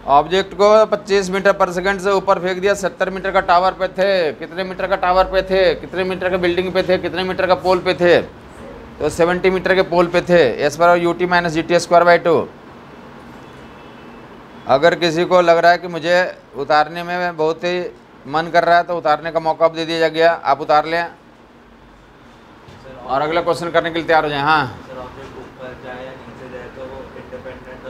ऑब्जेक्ट को 25 मीटर पर सेकंड से ऊपर फेंक दिया, 70 मीटर का टावर पे थे, कितने मीटर का टावर पे थे, कितने मीटर का बिल्डिंग पे थे, कितने मीटर का पोल पे थे, तो 70 मीटर के पोल पे थे। एस पर ut - gt²/2। अगर किसी को लग रहा है कि मुझे उतारने में बहुत ही मन कर रहा है तो उतारने का मौका दे दिया गया, आप उतार लें और अगला क्वेश्चन करने के लिए तैयार हो जाए। हाँ सर, ऑब्जेक्ट ऊपर जाए या नीचे जाए तो वो इंडिपेंडेंट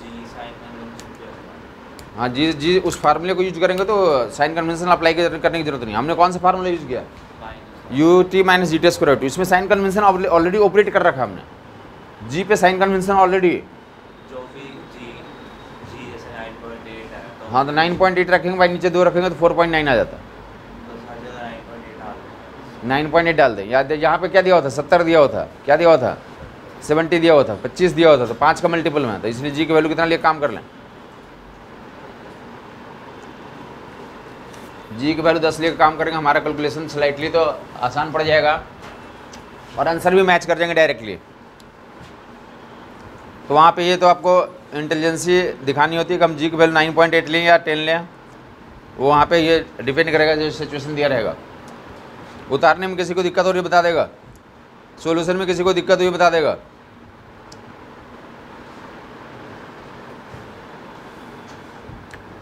जी साइन कन्वेंशन क्या होगा? हाँ जी उस फार्मूले को यूज करेंगे तो साइन कन्वेंशन अप्लाई करने की जरूरत नहीं। हमने कौन सा फार्मूला यूज किया, ut - gt²/2। इसमें साइन कन्वेंशन ऑलरेडी ऑपरेट कर रखा हमने, जी पे साइन कन्वेंशन ऑलरेडी, जो भी जी जैसे 9.8 है तो हाँ तो 9.8 रखेंगे, भाई नीचे 2 रखेंगे तो 4.9 आ जाता, तो हर जगह 9.8 डाल दें। 9.8 डाल दें। याद है यहाँ पे क्या दिया हुआ था, 70 दिया हुआ था, क्या दिया हुआ था 70 दिया हुआ था, 25 दिया हुआ था, तो 5 का मल्टीपल में, तो इसलिए जी की वैल्यू कितना लिए काम कर लें, जी की वैल्यू 10 लिए काम करेंगे, हमारा कैलकुलेशन स्लाइटली तो आसान पड़ जाएगा और आंसर भी मैच कर जाएंगे डायरेक्टली। तो वहाँ पे ये तो आपको इंटेलिजेंसी दिखानी होती है कि हम जी की वैल्यू 9.8 लें या 10 लें, वो वहाँ पे ये डिपेंड करेगा जो सिचुएशन दिया रहेगा। उतारने में किसी को दिक्कत हो रही बता देगा, सॉल्यूशन में किसी को दिक्कत हुई बता देगा।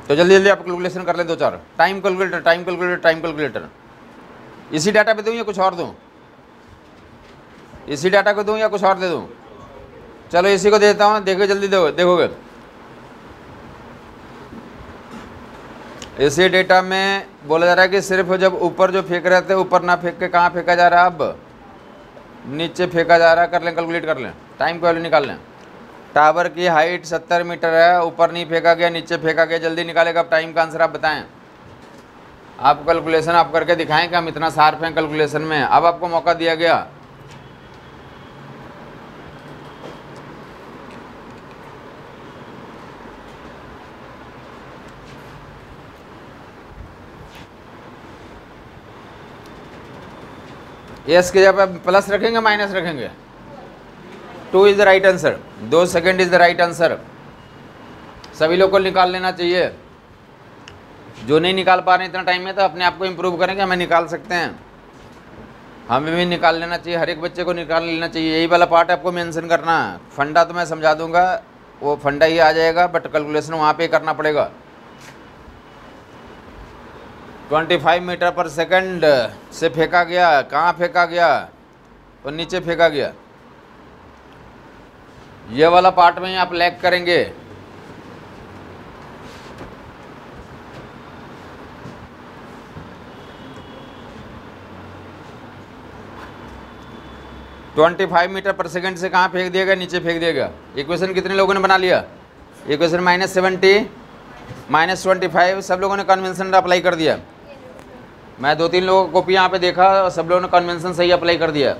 तो जल्दी जल्दी आप कैलकुलेशन कर लें 2-4। टाइम कैलकुलेटर इसी डाटा पे दूँ या कुछ और दूँ, इसी डाटा को दूँ या कुछ और दे दूँ, चलो इसी को देता हूँ, देखो जल्दी देखोगे। इसी डेटा में बोला जा रहा है कि सिर्फ जब ऊपर जो फेंक रहे थे ऊपर ना फेंक के कहाँ फेंका जा रहा है, अब नीचे फेंका जा रहा है। कर लें, कैलकुलेट कर लें, टाइम की वैल्यू निकाल लें। टावर की हाइट 70 मीटर है, ऊपर नहीं फेंका गया, नीचे फेंका गया, जल्दी निकालेगा। अब टाइम का आंसर आप बताएं, आप कैलकुलेशन आप करके दिखाएं कि हम इतना शार्प हैं कैलकुलेशन में। अब आपको मौका दिया गया, एस के जब प्लस रखेंगे माइनस रखेंगे, 2 is the right answer, 2 second is the right answer. सभी लोग को निकाल लेना चाहिए, जो नहीं निकाल पा रहे इतना टाइम में तो अपने आप को इम्प्रूव करेंगे, हमें निकाल सकते हैं, हमें भी निकाल लेना चाहिए, हर एक बच्चे को निकाल लेना चाहिए। यही वाला पार्ट आपको मेंशन करना है। फंडा तो मैं समझा दूंगा, वो फंडा ही आ जाएगा, बट कैलकुलेशन वहाँ पे करना पड़ेगा। 25 मीटर पर सेकंड से फेंका गया, कहाँ फेंका गया, तो नीचे फेंका गया। ये वाला पार्ट में आप लैग करेंगे। (25 मीटर पर सेकंड से कहाँ फेंक दिया गया, नीचे फेंक दिया गया। इक्वेशन कितने लोगों ने बना लिया, इक्वेशन -70 -25 सब लोगों ने कन्वेंशन अप्लाई कर दिया। मैं 2-3 लोगों को कॉपी यहाँ पे देखा, सब लोगों ने कन्वेंशन सही अप्लाई कर दिया,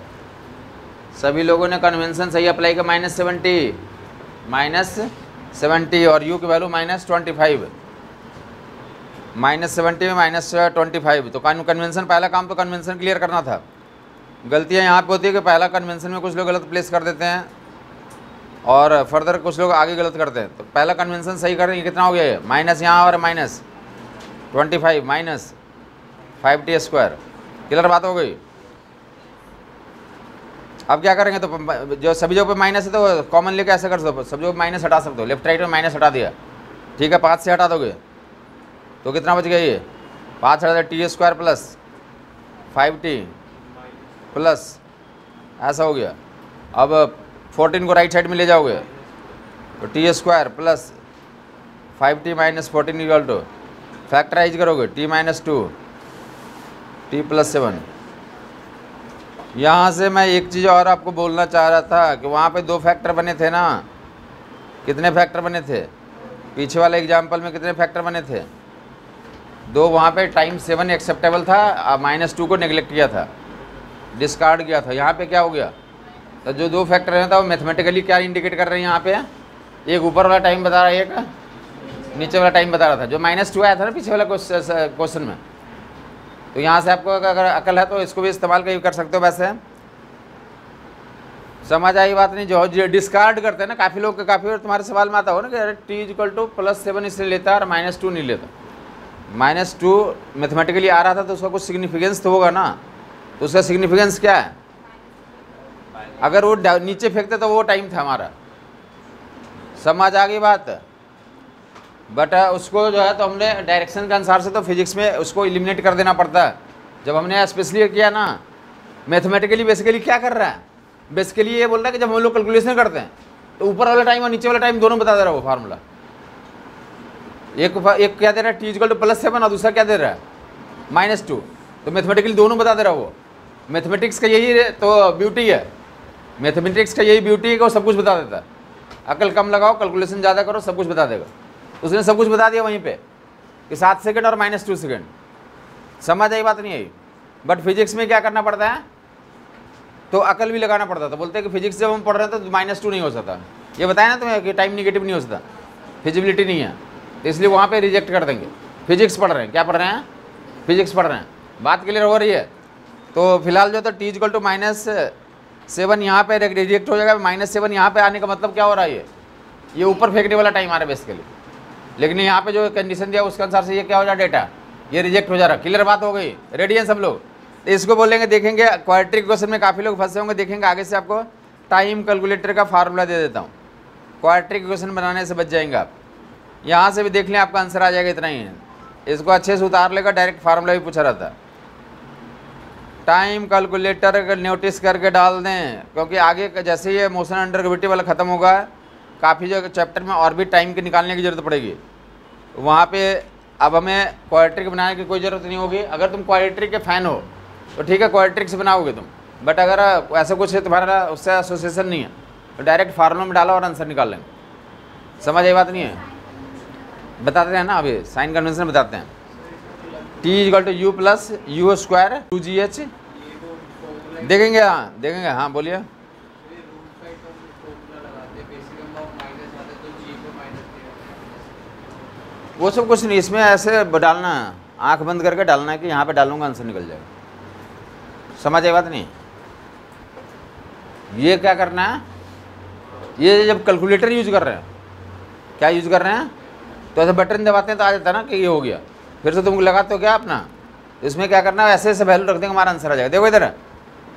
सभी लोगों ने कन्वेंशन सही अप्लाई किया। -70 और u की वैल्यू -25, -70 में -25, तो कन्वेंशन पहला काम तो कन्वेंशन क्लियर करना था। गलतियाँ यहाँ पे होती है कि पहला कन्वेंशन में कुछ लोग गलत प्लेस कर देते हैं और फर्दर कुछ लोग आगे गलत करते हैं। तो पहला कन्वेंशन सही करें, कितना हो गया ये, माइनस यहाँ और -25 -5t²। क्लियर बात हो गई। अब क्या करेंगे, तो जो सभी जगह पे माइनस है तो कॉमन लेके ऐसे कर सकते हो, सब जगह माइनस हटा सकते हो, लेफ्ट राइट में माइनस हटा दिया, ठीक है, 5 से हटा दोगे तो कितना बच गया, ये 5 हटा T square plus 5t plus ऐसा हो गया। अब 14 को राइट साइड में ले जाओगे तो t square plus 5t minus 14 equal to factorize करोगे t माइनस 2 t प्लस 7। यहाँ से मैं एक चीज़ और आपको बोलना चाह रहा था कि वहाँ पे 2 फैक्टर बने थे ना, कितने फैक्टर बने थे, पीछे वाले एग्जाम्पल में कितने फैक्टर बने थे, 2। वहाँ पे टाइम 7 एक्सेप्टेबल था, -2 को नेगलेक्ट किया था, डिस्कार्ड किया था। यहाँ पे क्या हो गया, तो जो 2 फैक्टर हैं था वो मैथमेटिकली क्या इंडिकेट कर रहे हैं यहाँ पे, एक ऊपर वाला टाइम बता रहा है, एक नीचे वाला टाइम बता रहा था, जो -2 आया था ना पीछे वाला क्वेश्चन में। तो यहाँ से आपको अगर अकल है तो इसको भी इस्तेमाल कर सकते हो। वैसे समझ आई बात नहीं, जो डिस्कार्ड करते हैं ना, काफ़ी लोग काफ़ी बार तुम्हारे सवाल में आता हो ना कि अरे t = +7 इसलिए लेता है और -2 नहीं लेता। -2 मैथमेटिकली आ रहा था तो उसका कुछ सिग्निफिकेंस तो होगा ना, तो उसका सिग्निफिकेंस क्या है, अगर वो नीचे फेंकते तो वो टाइम था हमारा। समझ आ गई बात। बट उसको जो है तो हमने डायरेक्शन के अनुसार से तो फिजिक्स में उसको एलिमिनेट कर देना पड़ता है। जब हमने स्पेशली किया ना, मैथमेटिकली बेसिकली क्या कर रहा है, बेसिकली ये बोल रहा है कि जब हम लोग कैलकुलेशन करते हैं तो ऊपर वाला टाइम और नीचे वाला टाइम दोनों बता दे रहा है वो फार्मूला। एक क्या दे रहा है, t = +7 और दूसरा क्या दे रहा है, -2। तो मैथमेटिकली दोनों बता दे रहा है वो। मैथमेटिक्स का यही तो ब्यूटी है, मैथमेटिक्स का यही ब्यूटी है कि वो सब कुछ बता देता है। अकल कम लगाओ, कैलकुलेशन ज़्यादा करो, सब कुछ बता देगा। उसने सब कुछ बता दिया वहीं पे कि 7 सेकंड और -2 सेकंड। समझ आई बात नहीं आई। बट फिजिक्स में क्या करना पड़ता है, तो अकल भी लगाना पड़ता था। बोलते हैं कि फिजिक्स जब हम पढ़ रहे थे तो -2 नहीं हो सकता, ये बताया ना तुम्हें कि टाइम निगेटिव नहीं हो सकता, फिजिबिलिटी नहीं है, तो इसलिए वहाँ पे रिजेक्ट कर देंगे। फिजिक्स पढ़ रहे हैं, क्या पढ़ रहे हैं, फिजिक्स पढ़ रहे हैं। बात क्लियर हो रही है। तो फिलहाल जो तो t = -7 यहाँ पे रिजेक्ट हो जाएगा। -7 यहाँ पे आने का मतलब क्या हो रहा है, ये ऊपर फेंकने वाला टाइम आ रहा है बेसिकली। लेकिन यहाँ पे जो कंडीशन दिया उसके अनुसार से ये क्या हो जा रहा है, डेटा ये रिजेक्ट हो जा रहा है। क्लियर बात हो गई, रेडी हैं सब लोग। तो इसको बोलेंगे, देखेंगे क्वाड्रेटिक क्वेश्चन में काफ़ी लोग फंसे होंगे, देखेंगे आगे से आपको टाइम कैलकुलेटर का फार्मूला दे देता हूँ, क्वाड्रेटिक क्वेश्चन बनाने से बच जाएंगे आप। यहाँ से भी देख लें, आपका आंसर आ जाएगा, इतना ही है। इसको अच्छे से उतार लेगा, डायरेक्ट फार्मूला भी पूछा रहता है। टाइम कैलकुलेटर नोटिस करके डाल दें, क्योंकि आगे जैसे ये मोशन अंडर ग्रेविटी वाला ख़त्म होगा, काफ़ी जो चैप्टर में और भी टाइम के निकालने की ज़रूरत पड़ेगी। वहाँ पे अब हमें क्वाड्रेटिक बनाने की कोई ज़रूरत नहीं होगी। अगर तुम क्वाड्रेटिक के फ़ैन हो तो ठीक है, क्वाड्रेटिक से बनाओगे तुम। बट अगर ऐसा कुछ है तुम्हारा उससे एसोसिएशन नहीं है तो डायरेक्ट फार्मूला में डालो और आंसर निकाल लेंगे। समझ आई बात नहीं है, बताते हैं ना, अभी साइन कन्वेंशन बताते हैं। t = u + u² 2gh देखेंगे, हाँ देखेंगे, हाँ बोलिए। वो सब कुछ नहीं, इसमें ऐसे डालना है, आंख बंद करके डालना है कि यहाँ पे डालूंगा आंसर निकल जाएगा। समझ आई बात नहीं। ये क्या करना है, ये जब कैलकुलेटर यूज कर रहे हैं, क्या यूज कर रहे हैं, तो ऐसे बटन दबाते हैं तो आ जाता है ना कि ये हो गया। फिर से तुम लगाते हो क्या अपना, इसमें क्या करना है, ऐसे ऐसे वैल्यू रख देंगे, हमारा आंसर आ जाएगा। देखो इधर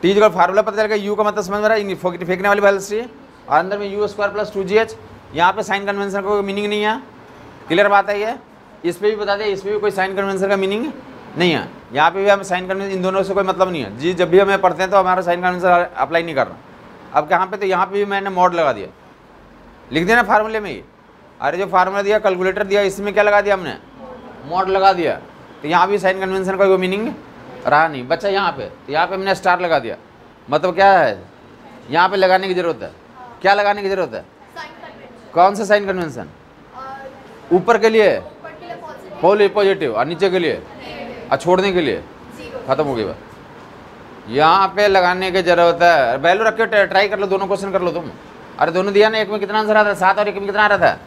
t का फार्मूला पता चलेगा, u का मतलब समझ में रहा है, फेंकने वाली वैल्यू चाहिए, और अंदर में u² + 2gh। यहाँ पे साइन कन्वेंशन का कोई मीनिंग नहीं है। क्लियर बात है ये। इस पर भी बता दें, इसमें भी कोई साइन कन्वेंशन का मीनिंग नहीं है। यहाँ पे भी हम साइन कन्वेंशन, इन दोनों से कोई मतलब नहीं है जी। जब भी हमें पढ़ते हैं तो हमारा साइन कन्वेंशन अप्लाई नहीं कर रहा। अब यहाँ पे तो यहाँ पे भी मैंने मॉड लगा दिया, लिख दिया ना फार्मूले में ही। अरे जो फार्मूला दिया, कैलकुलेटर दिया, इसमें क्या लगा दिया हमने, मॉड लगा दिया। तो यहाँ भी साइन कन्वेंशन का कोई मीनिंग रहा नहीं बच्चा। यहाँ पे तो यहाँ पे हमने स्टार लगा दिया, मतलब क्या है, यहाँ पे लगाने की ज़रूरत है। क्या लगाने की ज़रूरत है, कौन सा साइन कन्वेंशन, ऊपर के लिए पॉजिटिव और नीचे के लिए और छोड़ने के लिए, खत्म हो गई बात। यहाँ पे लगाने की जरूरत है। वैल्यू रख के ट्राई कर लो, दोनों क्वेश्चन कर लो तुम। अरे दोनों दिया ना, एक में कितना आंसर आता है 7 और एक में कितना आ रहा था।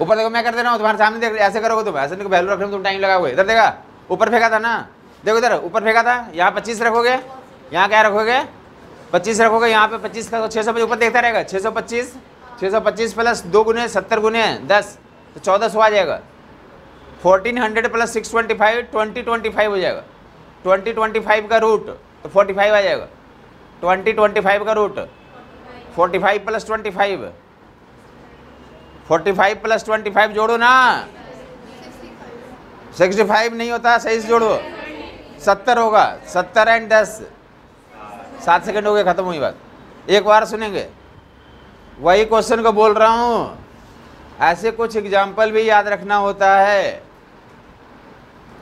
ऊपर देखो, मैं कर दे रहा हूँ तुम्हारे सामने, देख ऐसे करोगे तुम, ऐसे नहीं वैल्यू रखने में तुम टाइम लगाओगे। इधर देखा, ऊपर फेंका था ना, देखो इधर ऊपर फेंका था, यहाँ 25 रखोगे, यहाँ क्या रखोगे 25 रखोगे, यहाँ पे 25 का 600 ऊपर देखता रहेगा। 625 + 2 × 70 × 10 तो 1400 आ जाएगा। 1400 + 625 2025 हो जाएगा। 2025 का रूट तो 45 आ जाएगा। 25 का रूट 45 प्लस 25, 45 प्लस 25 जोड़ो ना, 65 नहीं होता, सही से जोड़ो, 70 होगा, 70 एंड 10, 7 सेकंड हो गए, खत्म हुई बात। एक बार सुनेंगे, वही क्वेश्चन को बोल रहा हूँ, ऐसे कुछ एग्जाम्पल भी याद रखना होता है।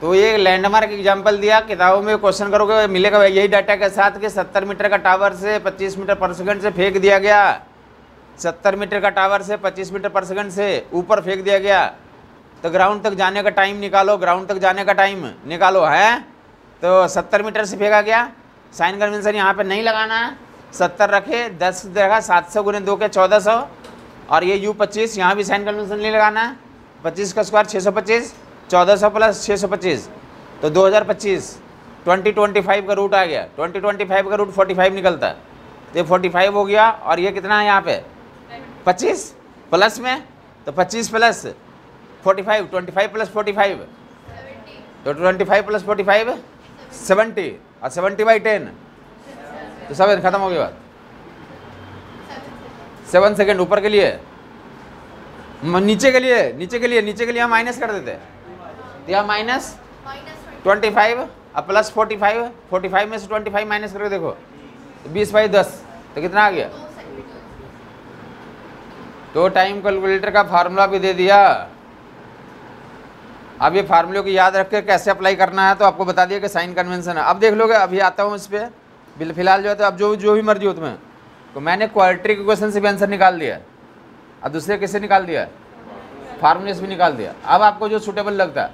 तो ये लैंडमार्क एग्जाम्पल दिया, किताबों में क्वेश्चन करोगे मिलेगा यही डाटा के साथ कि 70 मीटर का टावर से 25 मीटर पर सेकंड से फेंक दिया गया, 70 मीटर का टावर से 25 मीटर पर सेकंड से ऊपर फेंक दिया गया, तो ग्राउंड तक जाने का टाइम निकालो, ग्राउंड तक जाने का टाइम निकालो है। तो 70 मीटर से फेंका गया, साइन कन्वेंशन यहाँ पे नहीं लगाना है, 70 रखे, 10 जगह 700 गुने 2 के 1400, और ये U25 यहाँ भी साइन कन्वेंशन नहीं लगाना है, 25 का स्क्वायर 625, 1400 प्लस 625 तो 2025, 2025 का रूट आ गया, 2025 का रूट 45 निकलता है, तो ये 45 हो गया, और ये कितना है यहाँ पे 25 प्लस में, तो 25 प्लस 45, 25 प्लस 45 तो 25 प्लस 45 70, और 70/10 तो 7 खत्म हो गई बात। 7 सेकेंड ऊपर के लिए, नीचे के लिए, नीचे के लिए, नीचे के लिए हम माइनस कर देते हैं, तो यहाँ माइनस 25 अब प्लस 45, 45 में से 25 माइनस करके देखो, तो 20/10 तो कितना आ गया। तो टाइम कैलकुलेटर का फार्मूला भी दे दिया। अब ये फार्मूले को याद रख के कैसे अप्लाई करना है तो आपको बता दिया कि साइन कन्वेंशन है। अब देख लोगे, अभी आता हूँ इस पर, फिलहाल जो है तो अब जो भी मर्जी हो तुम्हें, तो मैंने क्वाड्रेटिक इक्वेशन से भी आंसर निकाल दिया, अब दूसरे किससे निकाल दिया, फार्मूले से भी निकाल दिया। अब आपको जो सूटेबल लगता है,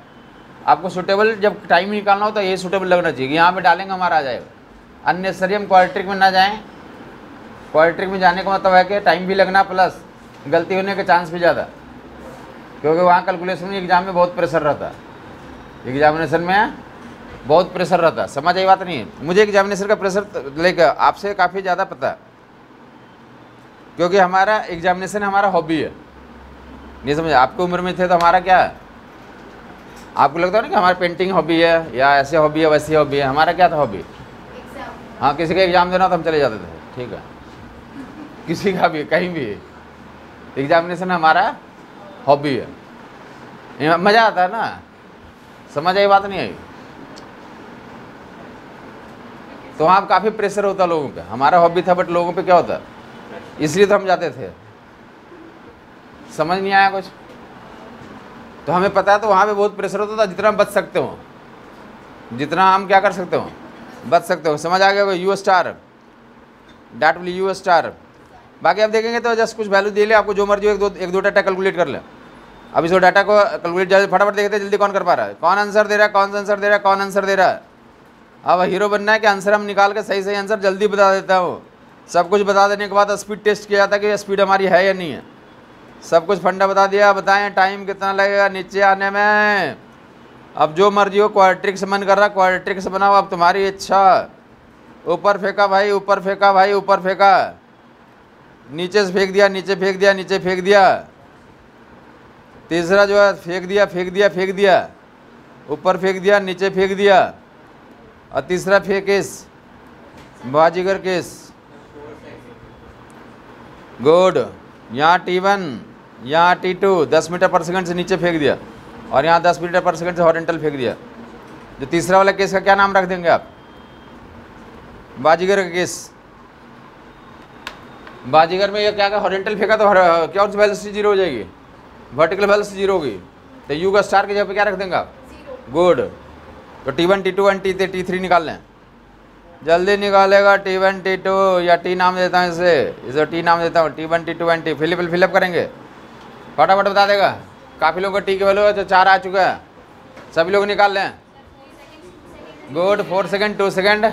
आपको सूटेबल जब टाइम निकालना हो तो ये सूटेबल लगना चाहिए, यहाँ पे डालेंगे हमारा आ जाएगा। अननेसेसरी हम क्वाड्रेटिक में ना जाएं, क्वाड्रेटिक में जाने का मतलब है कि टाइम भी लगना प्लस गलती होने के चांस भी ज़्यादा, क्योंकि वहाँ कैलकुलेशन में एग्जाम में बहुत प्रेशर रहता है, एग्जामिनेशन में बहुत प्रेशर रहता है। समझ आई बात नहीं है, मुझे एग्जामिनेशन का प्रेशर लेकर आपसे काफ़ी ज़्यादा पता है, क्योंकि हमारा एग्जामिनेशन हमारा हॉबी है। नहीं समझे, आपकी उम्र में थे तो हमारा क्या है, आपको लगता है ना कि हमारी पेंटिंग हॉबी है या ऐसे हॉबी है वैसी हॉबी है, हमारा क्या था हॉबी, हाँ किसी का एग्ज़ाम देना तो हम चले जाते थे, ठीक है, किसी का भी कहीं भी एग्जामिनेशन हमारा हॉबी है, मज़ा आता है ना। समझ आई बात नहीं आई, तो वहाँ काफ़ी प्रेशर होता लोगों पे, हमारा हॉबी था बट लोगों पे क्या होता, इसलिए तो हम जाते थे। समझ नहीं आया कुछ, तो हमें पता है, तो वहाँ पे बहुत प्रेशर होता था, जितना बच सकते हो, जितना हम क्या कर सकते हो, बच सकते हो। समझ आ गया U star, that will U star. बाकी आप देखेंगे तो जस्ट कुछ वैल्यू दे ले, आपको जो मर्जी एक दो डाटा कैलकुलेट कर ले। अब इस डाटा को कैलकुलेट जल्दी फटाफट देखते हैं, जल्दी कौन कर पा रहा है, कौन आंसर दे रहा है, कौन आंसर दे रहा है, कौन आंसर दे रहा है। अब हीरो बनना है कि आंसर हम निकाल के सही सही आंसर जल्दी बता देता हूँ। सब कुछ बता देने के बाद स्पीड टेस्ट किया जाता है कि स्पीड हमारी है या नहीं है। सब कुछ फंडा बता दिया, बताएं टाइम कितना लगेगा नीचे आने में। अब जो मर्जी हो, क्वाड्रेटिक से मन कर रहा क्वाड्रेटिक से बनाओ, अब तुम्हारी इच्छा। ऊपर फेंका भाई, ऊपर फेंका भाई, ऊपर फेंका, नीचे से फेंक दिया, नीचे फेंक दिया, नीचे फेंक दिया। तीसरा जो है फेंक दिया, फेंक दिया, फेंक दिया, ऊपर फेंक दिया, नीचे फेंक दिया। और तीसरा फेंकेस, बाजीगर केस, गुड। यहाँ T1, यहाँ T2 10 मीटर पर सेकंड से नीचे फेंक दिया, और यहाँ 10 मीटर पर सेकंड से हॉरिजॉन्टल फेंक दिया। जो तीसरा वाला केस का क्या नाम रख देंगे आप, बाजीगर का केस। बाजीगर में ये क्या का हॉरिजॉन्टल फेंका तो क्या उस वेलोसिटी 0 हो जाएगी, वर्टिकल वेलोसिटी 0 होगी, तो U का स्टार की जगह पे क्या रख देंगे आप, गुड। तो T1 T2 और T3 निकाल लें, जल्दी निकालेगा। T1 T2 या T नाम देता हूँ इसे T नाम देता हूँ, T1 T2 और T फिलअप करेंगे, फटाफट बता देगा। काफ़ी लोगों का T के वैल्यू है तो 4 आ चुका है, सभी लोग निकाल लें। गुड। 4 सेकेंड, 2 सेकेंड,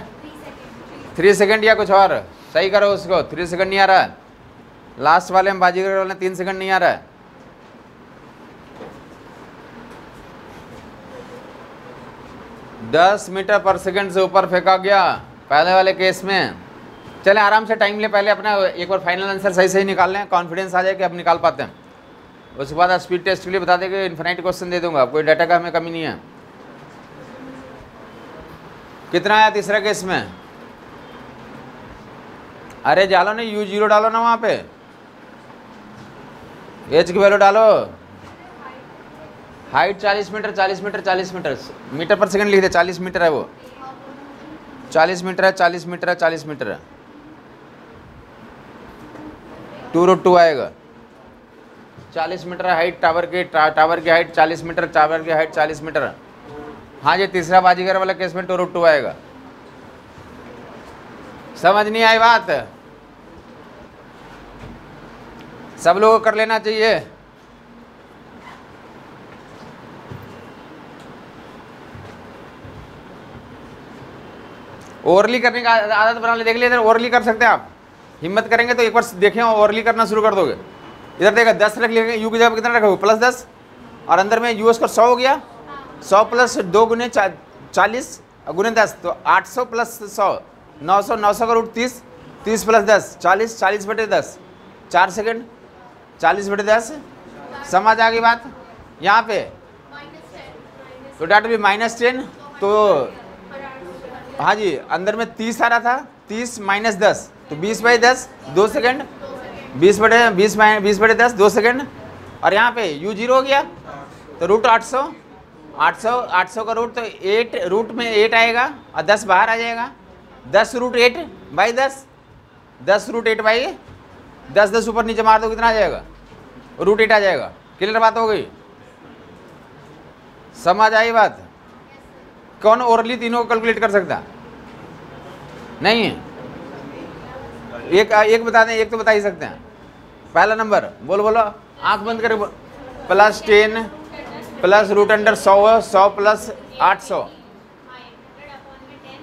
3 सेकेंड या कुछ और सही करो उसको। 3 सेकेंड नहीं आ रहा है, लास्ट वाले में बाजीगर वाले 3 सेकेंड नहीं आ रहा है। दस मीटर पर सेकंड से ऊपर फेंका गया पहले वाले केस में। चले आराम से टाइम ले, पहले अपना एक बार फाइनल आंसर सही सही निकाल लें, कॉन्फिडेंस आ जाए कि अब निकाल पाते हैं। उसके बाद स्पीड टेस्ट के लिए बता देंगे, इन्फिनाइट क्वेश्चन दे दूंगा, कोई डाटा का हमें कमी नहीं है। कितना आया तीसरा केस में, अरे डालो नहीं, U0 डालो ना वहाँ पे, एच की वैल्यू डालो। Height 40 metre, 40 metre, 40 metre, metre पर सेकंड लिख दे, 40 मीटर है वो, 40 मीटर है, 40 मीटर है, 40 मीटर है, 2√2 आएगा। 40 मीटर हाइट टावर की हाइट 40 मीटर, टावर की हाइट 40 मीटर। हाँ जी, तीसरा बाजीगर वाला केस में 2√2 आएगा। समझ नहीं आई बात? सब लोगों को कर लेना चाहिए। ओवरली करने का आदत बना ले, देख लिया, ओवरली कर सकते हैं आप, हिम्मत करेंगे तो एक बार देखें ओवरली करना शुरू कर दोगे। इधर देखा 10 रख लेंगे, यू की जगह कितना रखोगे, +10, और अंदर में यू स्क्वायर 100 हो गया, 100 + 2 × 40 × 10 तो 800 + 100 900, 900 का रूट 30, 30 + 10 40, 40/10, 4 सेकेंड, 40/10। समझ आ गई बात? यहाँ पे तो डाटा भी -10, तो हाँ जी, अंदर में 30 आ रहा था, 30 - 10 तो 20/10 2 सेकेंड, 20/10 2 सेकेंड, और यहाँ पे U0 हो गया तो रूट 800, 800 का रूट तो 8, रूट में 8 आएगा और 10 बाहर आ जाएगा, 10√8/10, 10√8/10, 10 ऊपर नीचे मार दो कितना आ जाएगा, √8 आ जाएगा। क्लियर बात हो गई? समझ आई बात? कौन ओरली तीनों को कैलकुलेट कर सकता? नहीं है? एक बता दें, एक तो बता ही सकते हैं। पहला नंबर बोलो, आंख बंद करके +10 प्लस √100, 100 + 800,